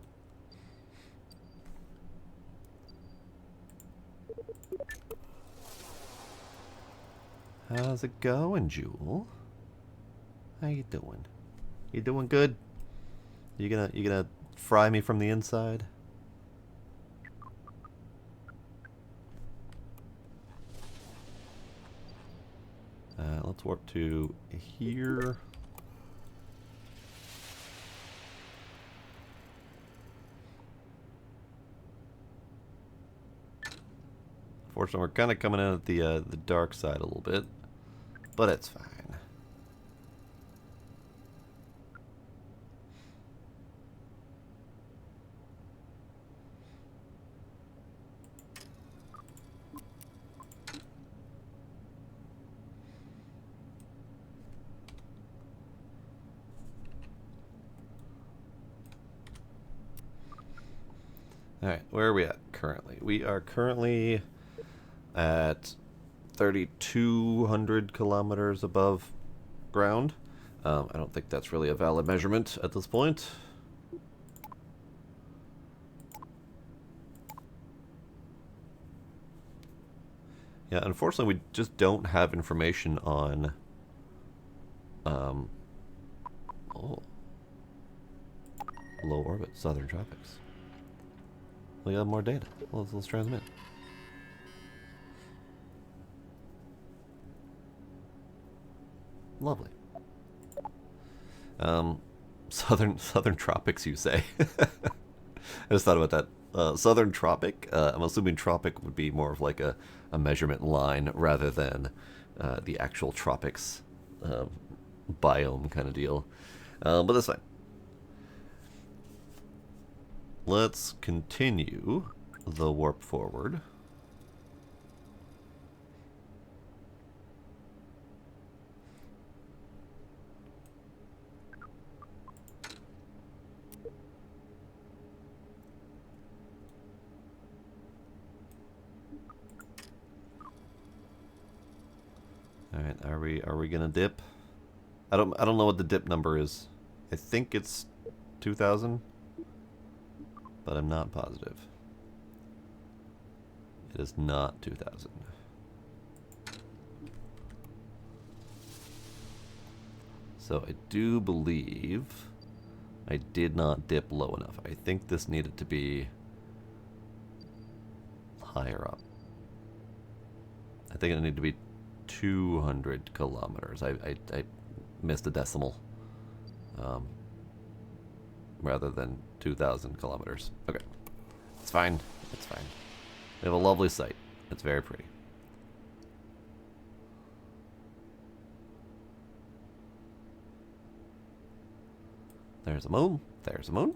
How's it going, Jool? How you doing? You doing good? You gonna fry me from the inside? let's warp to here. Fortunately, we're kind of coming in at the dark side a little bit, but it's fine. Alright, where are we at currently? We are currently at 3,200 kilometers above ground. I don't think that's really a valid measurement at this point. Yeah, unfortunately, we just don't have information on... oh. Low orbit, southern tropics. We got more data. Let's transmit. Lovely. Southern tropics, you say? I just thought about that. Southern tropic. I'm assuming tropic would be more of like a measurement line rather than the actual tropics biome kind of deal. But that's fine. Let's continue the warp forward. All right, are we gonna dip? I don't know what the dip number is. I think it's 2,000, but I'm not positive. It is not 2,000. So I do believe I did not dip low enough. I think this needed to be higher up. I think it needed to be 200 kilometers. I missed a decimal rather than 2,000 kilometers. Okay. It's fine. It's fine. We have a lovely site. It's very pretty. There's a moon. There's a moon.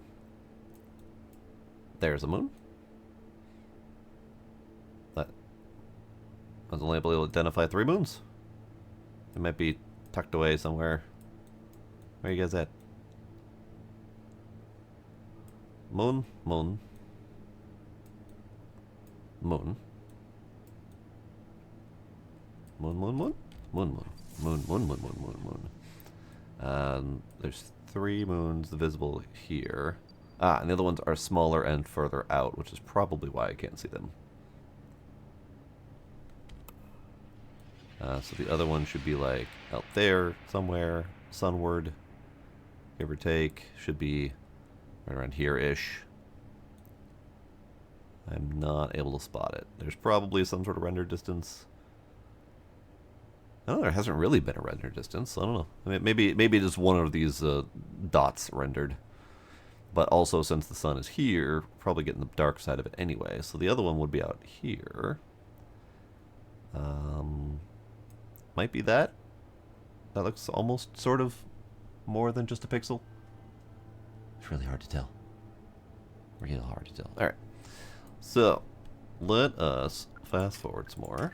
There's a moon. That I was only able to identify 3 moons. They might be tucked away somewhere. Where are you guys at? Moon, moon, moon, moon, moon, moon, moon, moon, moon, moon, moon, moon, moon, moon. There's 3 moons visible here. Ah, and the other ones are smaller and further out, which is probably why I can't see them. So the other one should be like out there somewhere, sunward, give or take. Should be right around here-ish. I'm not able to spot it. There's probably some sort of render distance. No, there hasn't really been a render distance. I don't know. I mean, maybe just one of these dots rendered. But also, since the sun is here, probably getting the dark side of it anyway. So the other one would be out here. Might be that. That looks almost sort of more than just a pixel. It's really hard to tell. Real hard to tell. Alright. So, let us fast forward some more.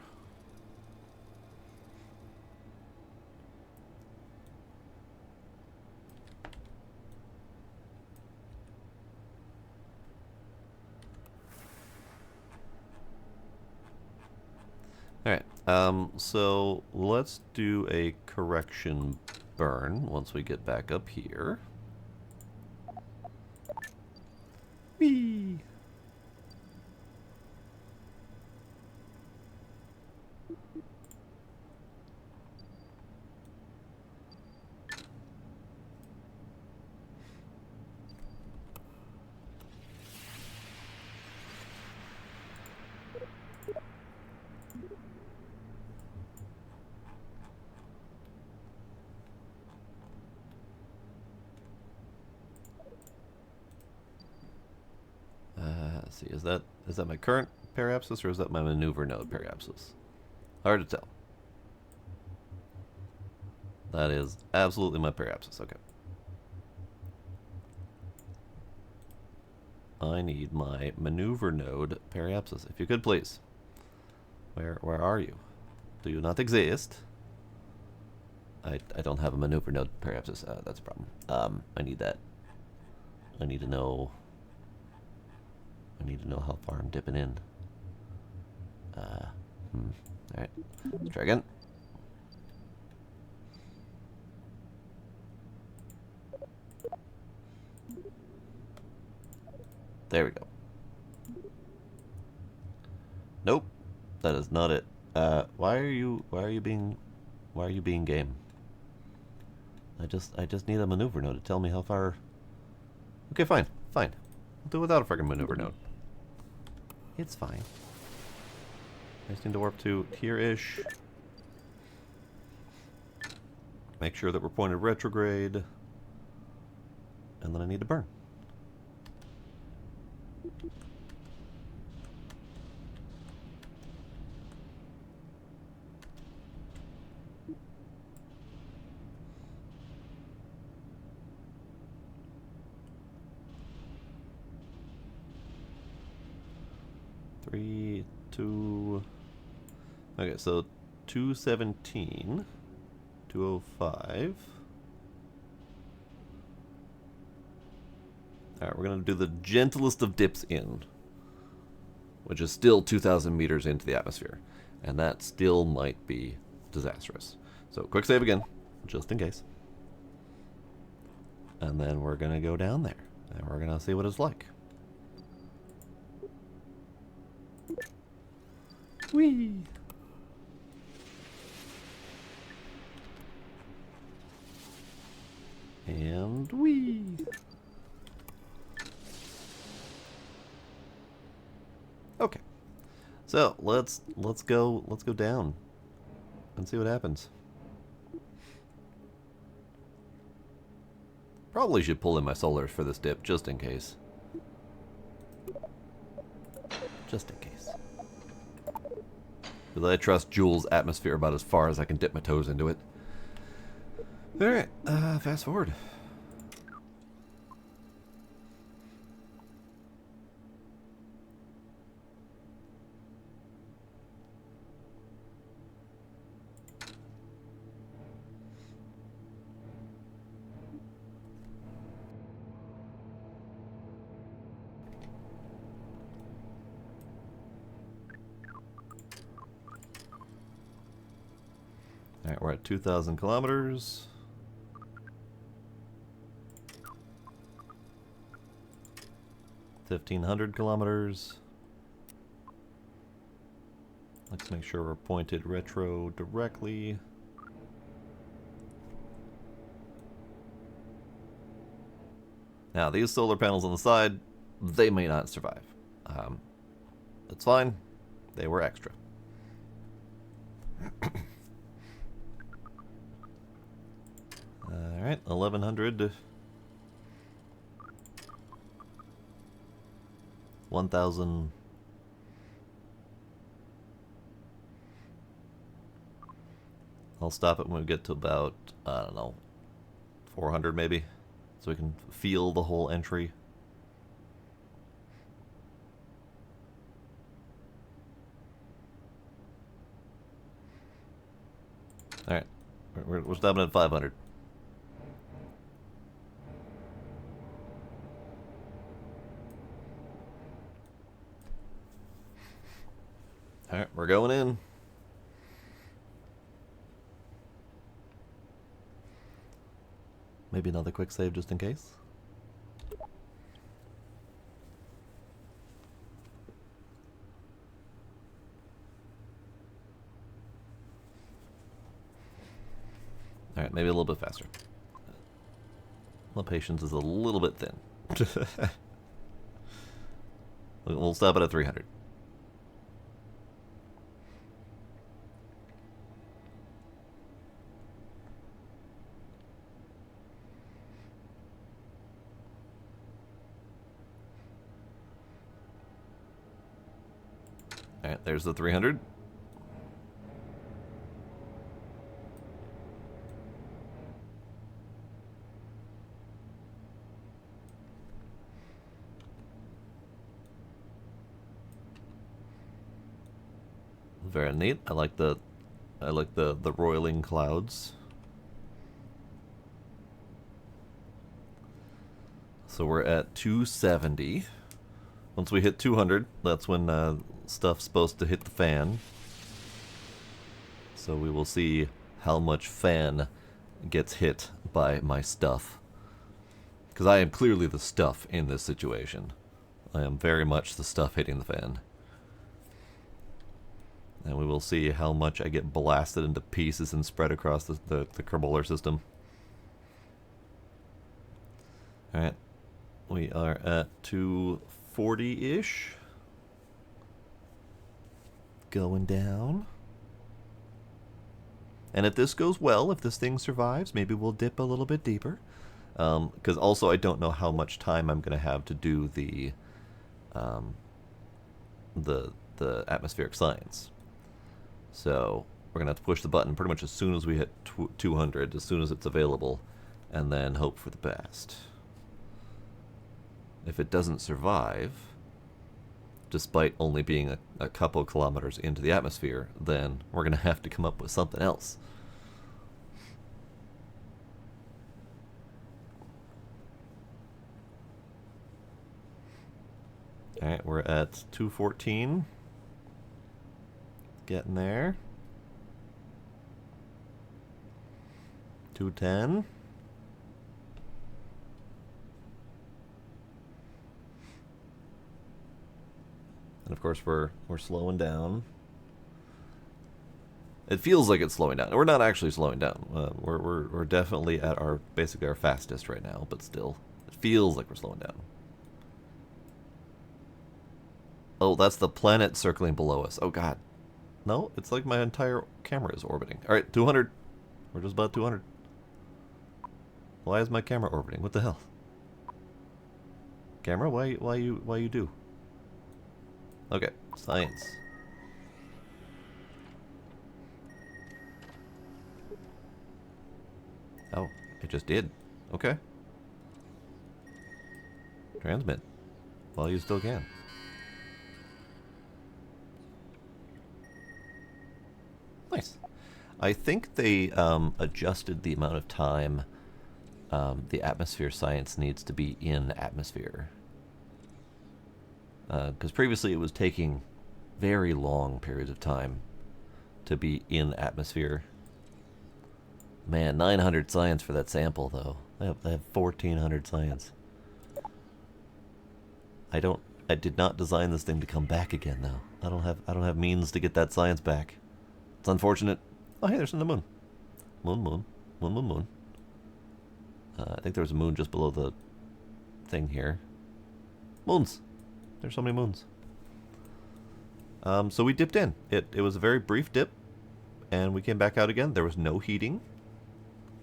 Alright, so let's do a correction burn once we get back up here. Whee! see, is that my current periapsis or is that my maneuver node periapsis? Hard to tell. That is absolutely my periapsis, okay. I need my maneuver node periapsis. If you could, please. Where are you? Do you not exist? I don't have a maneuver node periapsis. That's a problem. I need that. I need to know how far I'm dipping in. Alright. Let's try again. There we go. Nope. That is not it. Why are you being game? I just need a maneuver node to tell me how far. Okay, fine. I'll do it without a freaking maneuver node. It's fine. I just need to warp to here-ish. Make sure that we're pointed retrograde. And then I need to burn. Three, two. Okay, so 217, 205. Alright, we're going to do the gentlest of dips in, which is still 2,000 meters into the atmosphere. And that still might be disastrous. So, quick save again, just in case. And then we're going to go down there, and we're going to see what it's like. Whee! And whee! Okay, so let's go down and see what happens. Probably should pull in my solars for this dip just in case. Just in case. Because I trust Jool's atmosphere about as far as I can dip my toes into it. Alright, fast forward. Alright, we're at 2,000 kilometers. $1,500 kilometers. Let's make sure we're pointed retro directly. Now, these solar panels on the side, they may not survive. That's fine. They were extra. Alright, 1,100. 1,000. I'll stop it when we get to about, I don't know, 400 maybe, so we can feel the whole entry. Alright, we're stopping at 500. Alright, we're going in. Maybe another quick save just in case. Alright, maybe a little bit faster. My patience is a little bit thin. We'll stop it at 300. Alright, there's the 300. Very neat. I like the roiling clouds. So we're at 270. Once we hit 200, that's when stuff's supposed to hit the fan. So we will see how much fan gets hit by my stuff. Because I am clearly the stuff in this situation. I am very much the stuff hitting the fan. And we will see how much I get blasted into pieces and spread across the Kerbaler system. Alright. We are at 240-ish. Going down. And if this goes well, if this thing survives, maybe we'll dip a little bit deeper. Because also I don't know how much time I'm going to have to do the atmospheric science. So we're going to have to push the button pretty much as soon as we hit 200, as soon as it's available, and then hope for the best. If it doesn't survive, despite only being a couple kilometers into the atmosphere, then we're going to have to come up with something else. Alright, we're at 214. Getting there. 210. And of course we're slowing down. It feels like it's slowing down. We're not actually slowing down. We're definitely at basically our fastest right now, but still, it feels like we're slowing down. Oh, that's the planet circling below us. Oh god. No, it's like my entire camera is orbiting. Alright, 200. We're just about 200. Why is my camera orbiting? What the hell? Camera, why you do? Okay, science. Oh, it just did. Okay. Transmit. While you still can. Nice. I think they adjusted the amount of time the atmosphere science needs to be in atmosphere. Because previously it was taking very long periods of time to be in atmosphere. Man, 900 science for that sample, though. I have 1,400 science. I did not design this thing to come back again, though. I don't have means to get that science back. It's unfortunate. Oh, hey, there's the moon. Moon. I think there was a moon just below the thing here. Moons. There's so many moons. So we dipped in. It was a very brief dip, and we came back out again. There was no heating.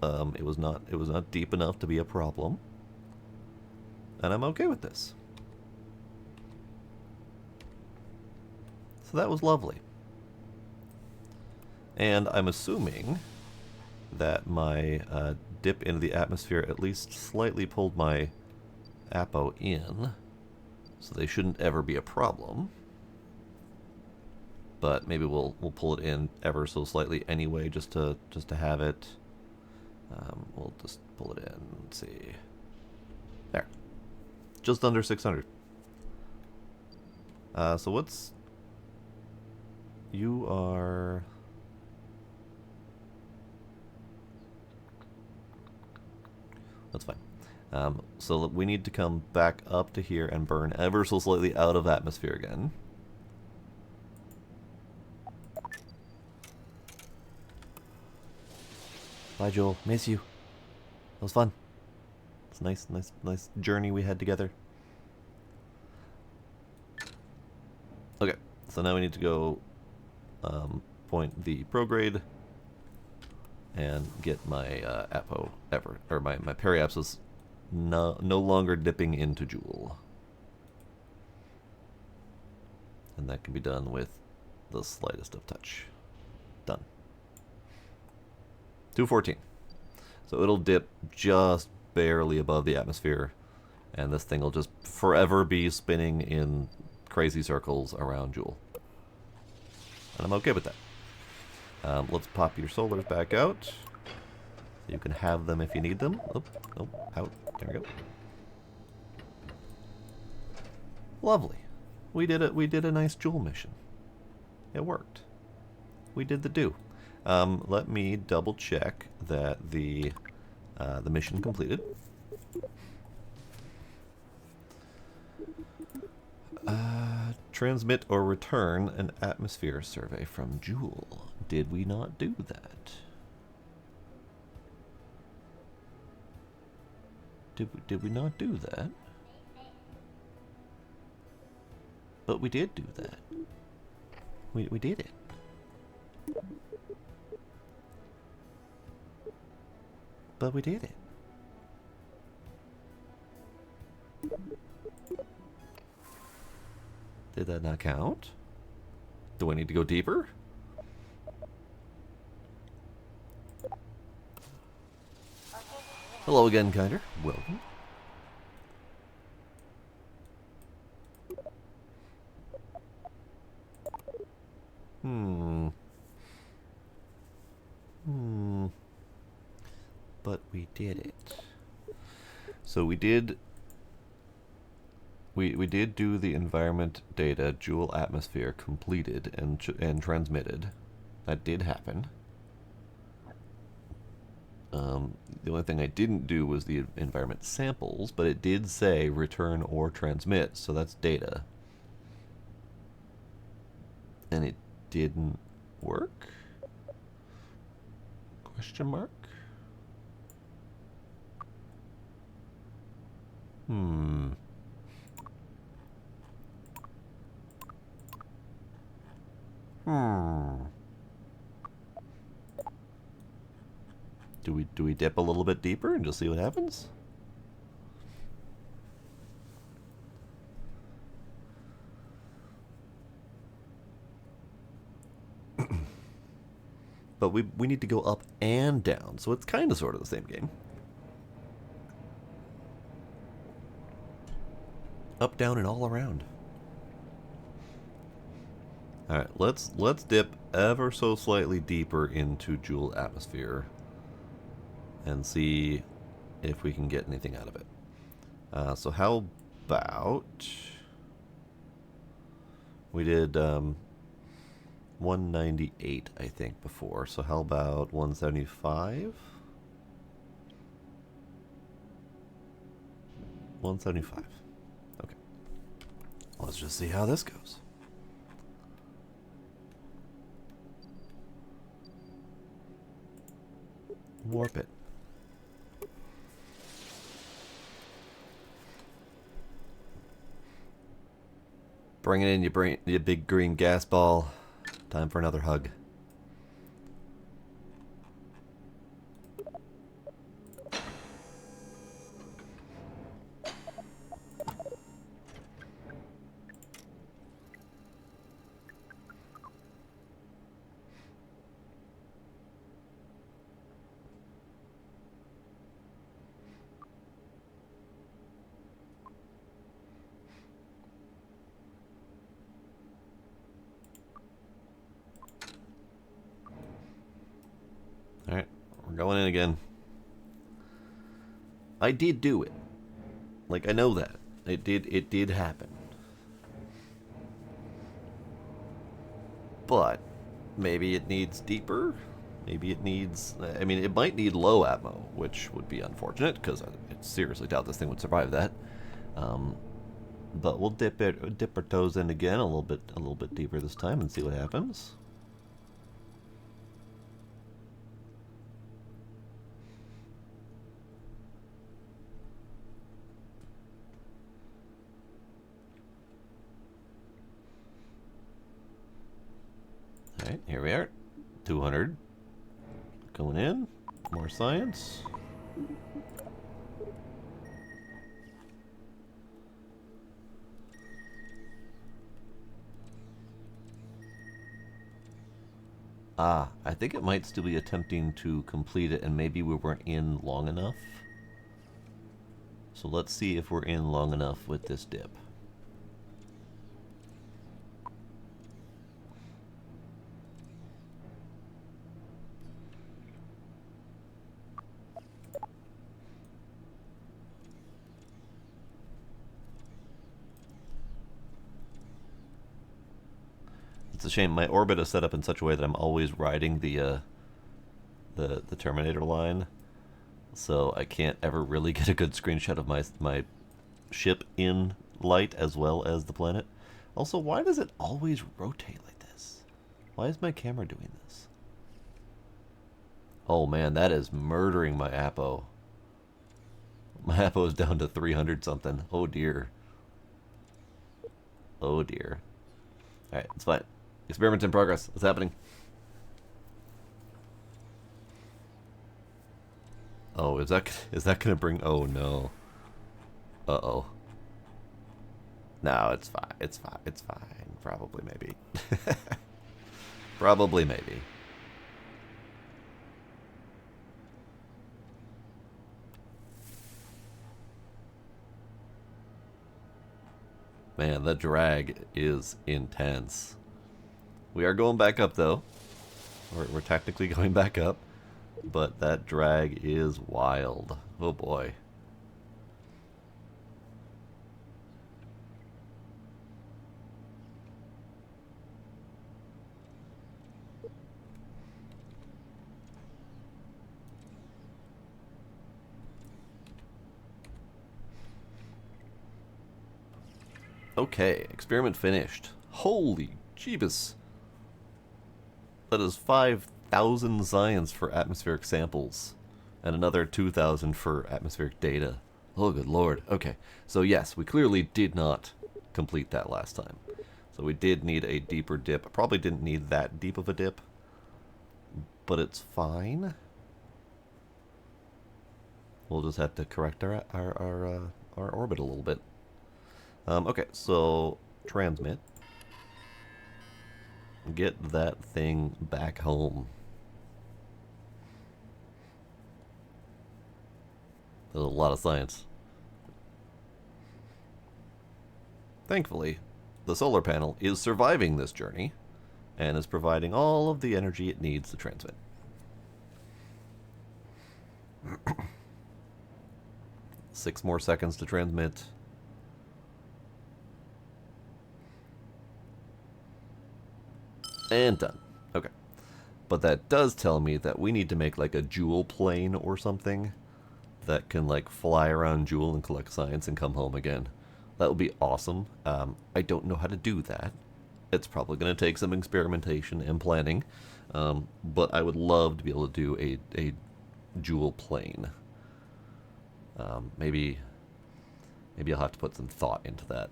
It was not deep enough to be a problem, and I'm okay with this. So that was lovely. And I'm assuming that my dip into the atmosphere at least slightly pulled my apo in, so they shouldn't ever be a problem. But maybe we'll pull it in ever so slightly anyway, just to have it. We'll just pull it in. Let's see. There, just under 600. So what's you are? That's fine. So we need to come back up to here and burn ever so slightly out of atmosphere again. Bye, Joel. Miss you. That was fun. It's a nice journey we had together. Okay, so now we need to go point the prograde and get my apo or my periapsis no longer dipping into Jool. And that can be done with the slightest of touch. Done. 214. So it'll dip just barely above the atmosphere, and this thing will just forever be spinning in crazy circles around Jool. And I'm okay with that. Let's pop your solars back out. You can have them if you need them. Oh, oh, out. There we go. Lovely. We did a nice Jool mission. It worked. We did the do. Let me double check that the mission completed. Transmit or return an atmosphere survey from Jool. Did we not do that? Did we not do that? But we did do that. We did it. But we did it. Did that not count? Do I need to go deeper? Hello again, Kinder. Welcome. But we did it. So we did do the environment data Jool atmosphere completed and transmitted. That did happen. The only thing I didn't do was the environment samples, but it did say return or transmit, so that's data. And it didn't work? Question mark? Do we dip a little bit deeper and just see what happens? But we need to go up and down, so it's kind of sort of the same game. Up, down, and all around. Alright, let's dip ever so slightly deeper into Jool atmosphere and see if we can get anything out of it. So how about we did 198, I think, before. So how about 175? 175. Okay. Let's just see how this goes. Warp it. Bring it in, you big green gas ball. Time for another hug. Alright, we're going in again. I did do it. Like, I know that. It did happen. But maybe it needs deeper? Maybe it needs... I mean, it might need low atmo, which would be unfortunate, because I seriously doubt this thing would survive that. But we'll dip our toes in again a little bit deeper this time and see what happens. Alright, here we are. 200. Going in. More science. Ah, I think it might still be attempting to complete it, and maybe we weren't in long enough. So let's see if we're in long enough with this dip. It's a shame. My orbit is set up in such a way that I'm always riding the Terminator line, so I can't ever really get a good screenshot of my ship in light as well as the planet. Also, why does it always rotate like this? Why is my camera doing this? Oh man, that is murdering my Apo. My Apo is down to 300 something. Oh dear. Oh dear. Alright, it's fine. Experiment in progress. What's happening? Oh, is that gonna bring... Oh no. Uh-oh. No, it's fine. It's fine. It's fine. Probably, maybe. Probably, maybe. Man, the drag is intense. We are going back up, though. We're technically going back up. But that drag is wild. Oh boy. Okay, experiment finished. Holy Jeebus. That is 5,000 science for atmospheric samples, and another 2,000 for atmospheric data. Oh, good lord. Okay, so yes, we clearly did not complete that last time. So we did need a deeper dip. Probably didn't need that deep of a dip, but it's fine. We'll just have to correct our orbit a little bit. Okay, so transmit. Get that thing back home. There's a lot of science. Thankfully, the solar panel is surviving this journey and is providing all of the energy it needs to transmit. Six more seconds to transmit. And done. Okay. But that does tell me that we need to make like a Jool plane or something that can like fly around Jool and collect science and come home again. That would be awesome. I don't know how to do that. It's probably going to take some experimentation and planning. But I would love to be able to do a Jool plane. Maybe I'll have to put some thought into that.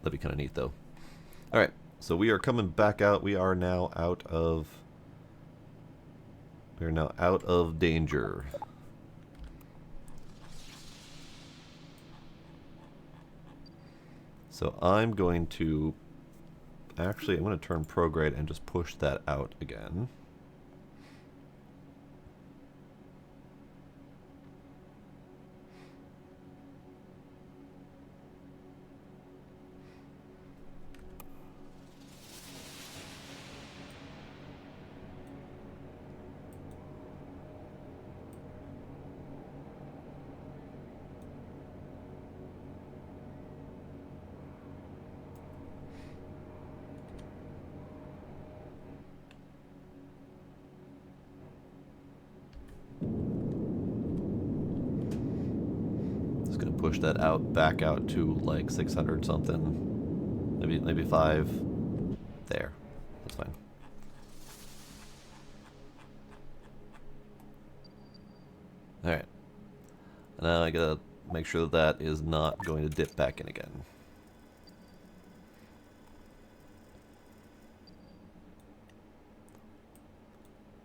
That'd be kind of neat though. Alright. So we are coming back out. We are now out of danger. So I'm going to I'm going to turn prograde and just push that out again. Push that out, back out to like 600 something, maybe 5. There, that's fine. All right, now I gotta make sure that is not going to dip back in again.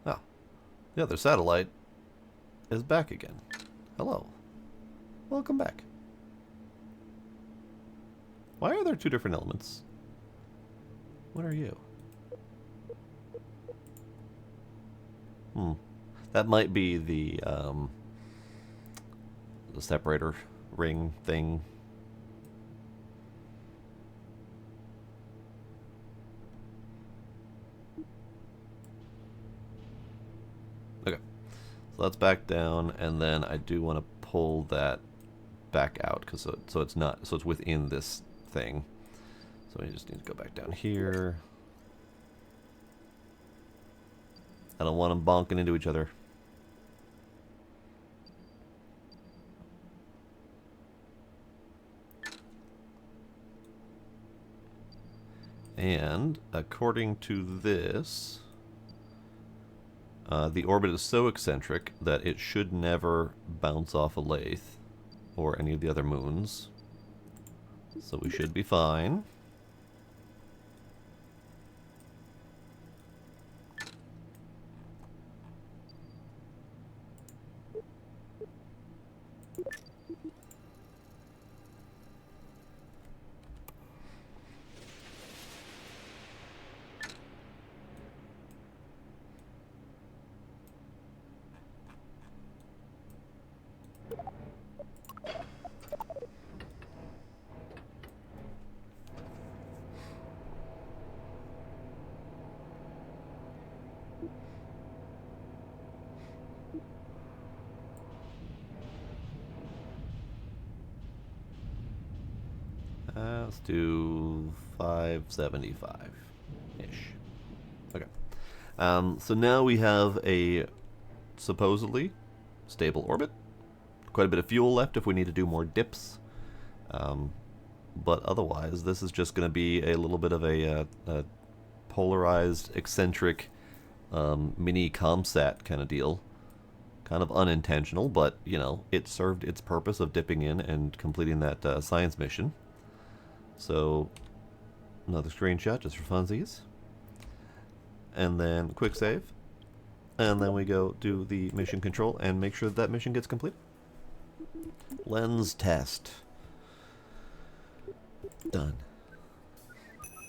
Oh, the other satellite is back again. Hello, welcome back. Why are there two different elements? What are you? That might be the separator ring thing. Okay, so that's back down, and then I do want to pull that back out because so it's not, so it's within this thing. So we just need to go back down here. I don't want them bonking into each other. And according to this, the orbit is so eccentric that it should never bounce off a lathe or any of the other moons. So we should be fine. Let's do 575-ish. Okay. So now we have a supposedly stable orbit. Quite a bit of fuel left if we need to do more dips. But otherwise, this is just going to be a little bit of a polarized, eccentric mini ComSat kind of deal. Kind of unintentional, but, you know, it served its purpose of dipping in and completing that science mission. So, another screenshot just for funsies. And then quick save. And then we go do the mission control and make sure that mission gets completed. Lens test. Done.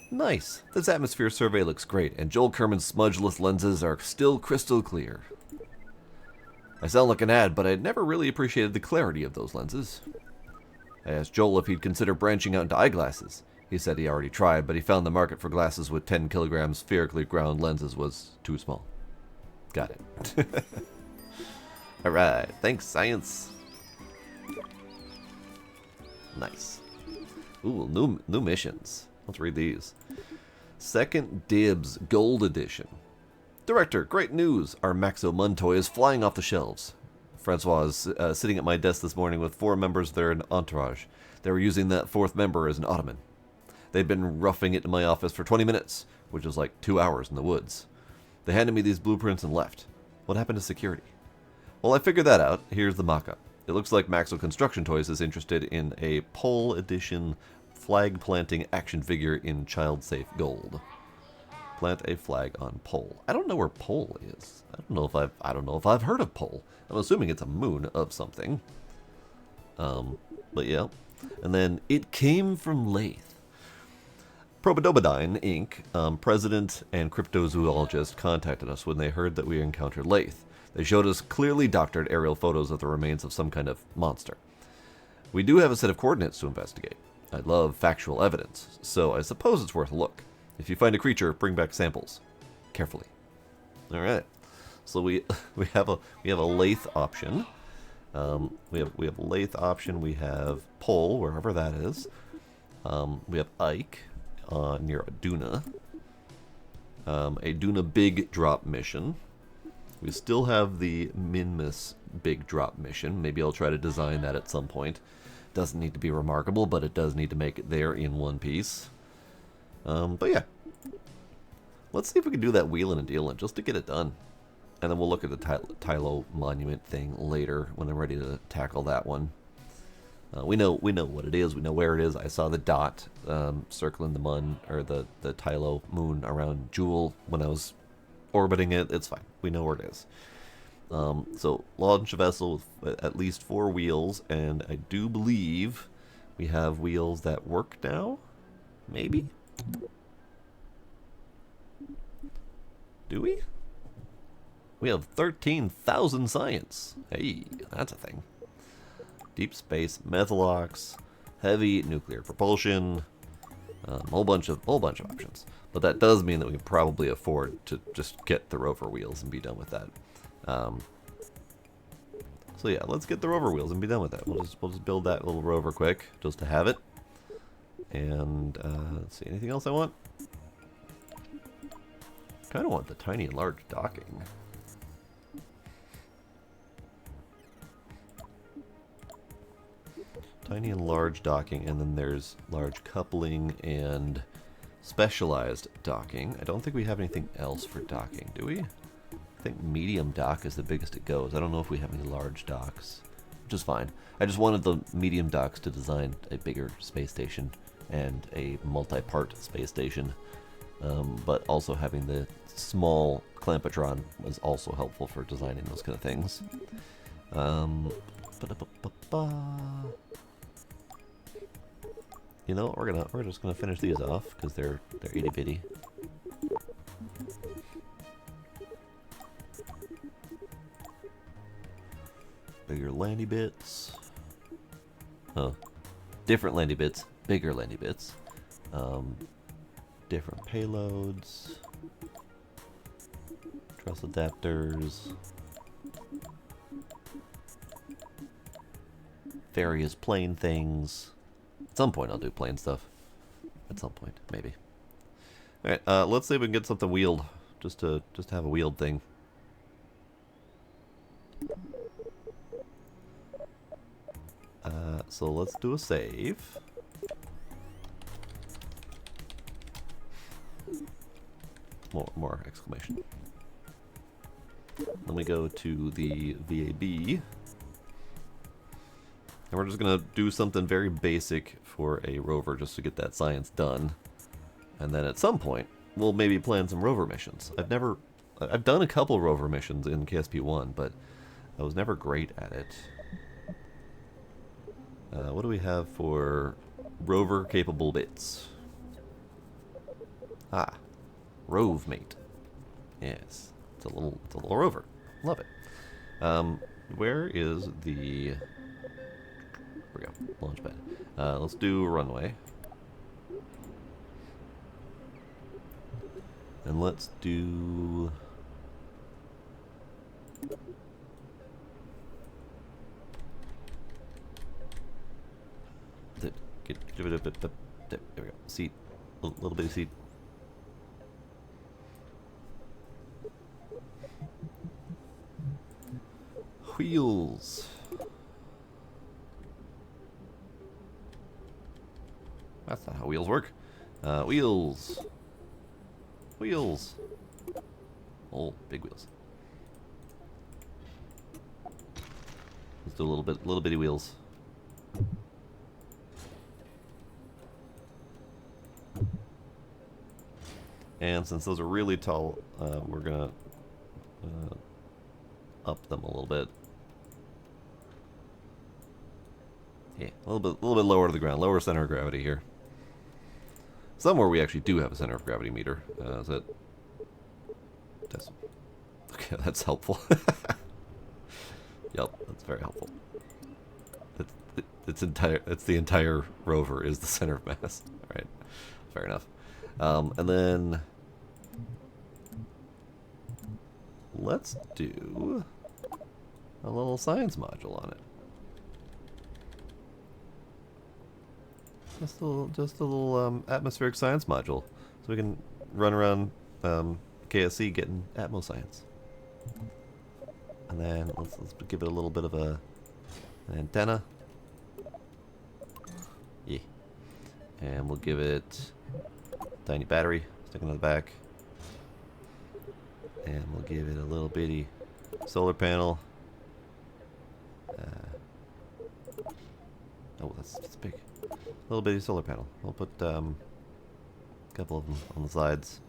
Nice. This atmosphere survey looks great, and Joel Kerman's smudgeless lenses are still crystal clear. I sound like an ad, but I never really appreciated the clarity of those lenses. I asked Joel if he'd consider branching out into eyeglasses. He said he already tried, but he found the market for glasses with 10 kilogram spherically ground lenses was too small. Got it. Alright, thanks, science. Nice. Ooh, new missions. Let's read these. Second Dibs Gold Edition. Director, great news! Our Maxo Mun toy is flying off the shelves. Francois is sitting at my desk this morning with 4 members of their entourage. They were using that 4th member as an ottoman. They'd been roughing it in my office for 20 minutes, which was like 2 hours in the woods. They handed me these blueprints and left. What happened to security? Well, I figured that out. Here's the mock-up. It looks like Maxo Construction Toys is interested in a Pole Edition flag-planting action figure in child-safe gold. Plant a flag on Pole. I don't know where Pole is. I don't know if I've heard of Pole. I'm assuming it's a moon of something. But yeah. And then it came from Lathe. Probodobodine, Inc., president and cryptozoologist, contacted us when they heard that we encountered Lathe. They showed us clearly doctored aerial photos of the remains of some kind of monster. We do have a set of coordinates to investigate. I love factual evidence, so I suppose it's worth a look. If you find a creature, bring back samples. Carefully. Alright. So we have a lathe option. We have a lathe option. We have Pole, wherever that is. We have Ike near Aduna. A Duna big drop mission. We still have the Minmus big drop mission. Maybe I'll try to design that at some point. Doesn't need to be remarkable, but it does need to make it there in one piece. But yeah. Let's see if we can do that wheeling and dealing just to get it done. And then we'll look at the Tylo Monument thing later when I'm ready to tackle that one. We know what it is. We know where it is. I saw the dot circling the the Tylo moon around Jool when I was orbiting it. It's fine. We know where it is. So launch a vessel with at least 4 wheels, and I do believe we have wheels that work now. Maybe. Do we? We have 13,000 science. Hey, that's a thing. Deep space methalox, heavy nuclear propulsion, whole bunch of options. But that does mean that we can probably afford to just get the rover wheels and be done with that. So yeah, let's get the rover wheels and be done with that. We'll just build that little rover quick, just to have it. And let's see, anything else I want? Kind of want the tiny and large docking. Tiny and large docking, and then there's large coupling and specialized docking. I don't think we have anything else for docking, do we? I think medium dock is the biggest it goes. I don't know if we have any large docks, which is fine. I just wanted the medium docks to design a bigger space station and a multi-part space station. But also having the small clampatron was also helpful for designing those kind of things. You know, we're just gonna finish these off because they're itty bitty. Bigger landy bits. Oh, different landy bits, bigger landy bits. Different payloads. Truss adapters. Various plane things. At some point I'll do plane stuff. At some point, maybe. Alright, let's see if we can get something wheeled. Just to have a wheeled thing. So let's do a save. More exclamation. Then we go to the VAB. And we're just going to do something very basic for a rover just to get that science done. And then at some point, we'll maybe plan some rover missions. I've done a couple rover missions in KSP1, but I was never great at it. What do we have for rover capable bits? Ah, Rove Mate. Yes, it's a little rover. Love it. Where is the? Here we go. Launch pad. Let's do runway. And let's do. Give it a bit. There we go. Seat. A little bit of seat. Wheels. That's not how wheels work. Wheels. Wheels. Oh, big wheels. Let's do little bitty wheels. And since those are really tall, we're gonna up them a little bit. Yeah, a little bit lower to the ground, lower center of gravity here. Somewhere we actually do have a center of gravity meter. Is that? Okay, that's helpful. Yep, that's very helpful. It's the entire rover is the center of mass. All right, fair enough. And then let's do a little science module on it. Just a little atmospheric science module, so we can run around KSC getting atmo science. And then let's give it a little bit of an antenna. Yeah. And we'll give it tiny battery sticking on the back. And we'll give it a little bitty solar panel. Oh, that's big. A little bitty solar panel. We'll put a couple of them on the sides.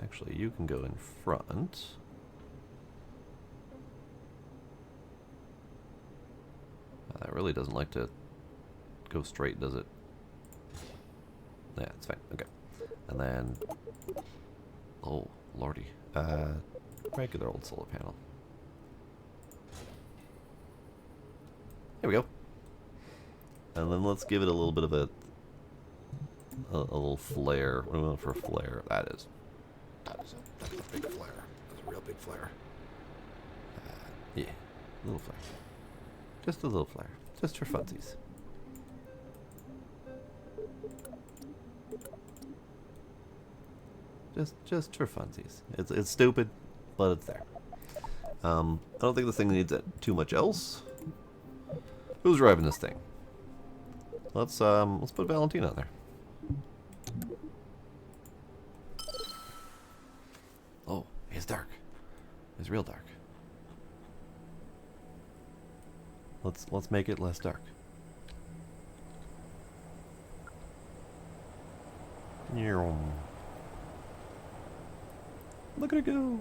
Actually, you can go in front. That really doesn't like to go straight, does it? Yeah, it's fine. Okay. And then... Oh, lordy. Regular old solar panel. There we go. And then let's give it a little bit of a little flare. What do we want for a flare? That's a big flare. That's a real big flare. Yeah, a little flare. Just a little flare. Just for funsies. Just for funsies. It's stupid, but it's there. I don't think this thing needs too much else. Who's driving this thing? Let's put Valentina on there. Oh, it's dark. It's real dark. Let's make it less dark. Look at her go.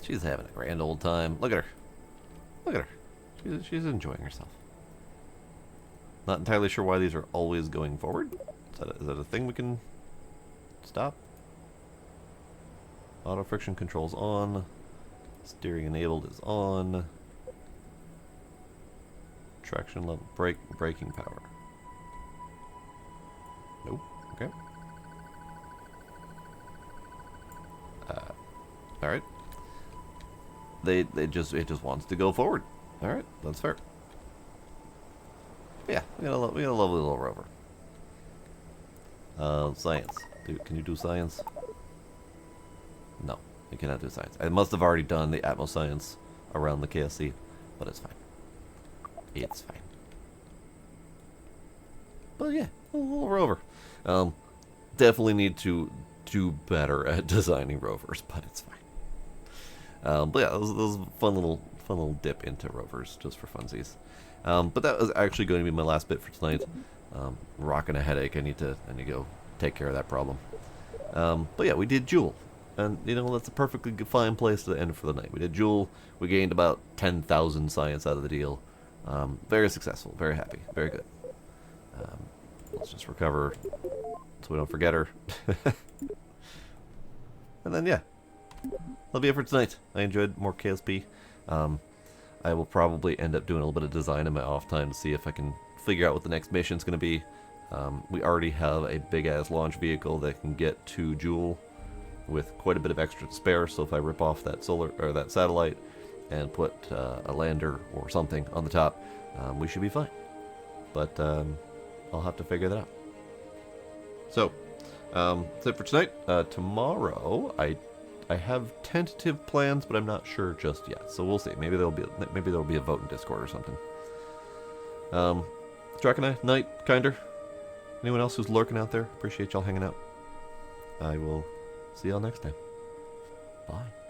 She's having a grand old time. Look at her. Look at her. She's enjoying herself. Not entirely sure why these are always going forward. Is that a thing we can stop? Auto friction controls on. Steering enabled is on. Traction level, braking power. Nope. Okay. All right. It just wants to go forward. All right, that's fair. Yeah, we got a lovely little rover. Science. Can you do science? No, you cannot do science. I must have already done the Atmos science around the KSC, but it's fine. It's fine. But yeah, a little rover. Definitely need to do better at designing rovers, but it's fine. But yeah, it was a fun little dip into rovers just for funsies. But that was actually going to be my last bit for tonight. Rocking a headache. I need to go take care of that problem. But yeah, we did Jool, and you know that's a perfectly fine place to end for the night. We did Jool. We gained about 10,000 science out of the deal. Very successful. Very happy. Very good. Let's just recover so we don't forget her. And then yeah, that'll be it for tonight. I enjoyed more KSP. I will probably end up doing a little bit of design in my off time to see if I can figure out what the next mission's going to be. We already have a big-ass launch vehicle that can get to Jool with quite a bit of extra to spare, so if I rip off that that satellite and put a lander or something on the top, we should be fine. But I'll have to figure that out. So, that's it for tonight. Tomorrow, I have tentative plans, but I'm not sure just yet. So we'll see. Maybe there'll be a vote in Discord or something. Draconite, Night, Kinder. Anyone else who's lurking out there? Appreciate y'all hanging out. I will see y'all next time. Bye.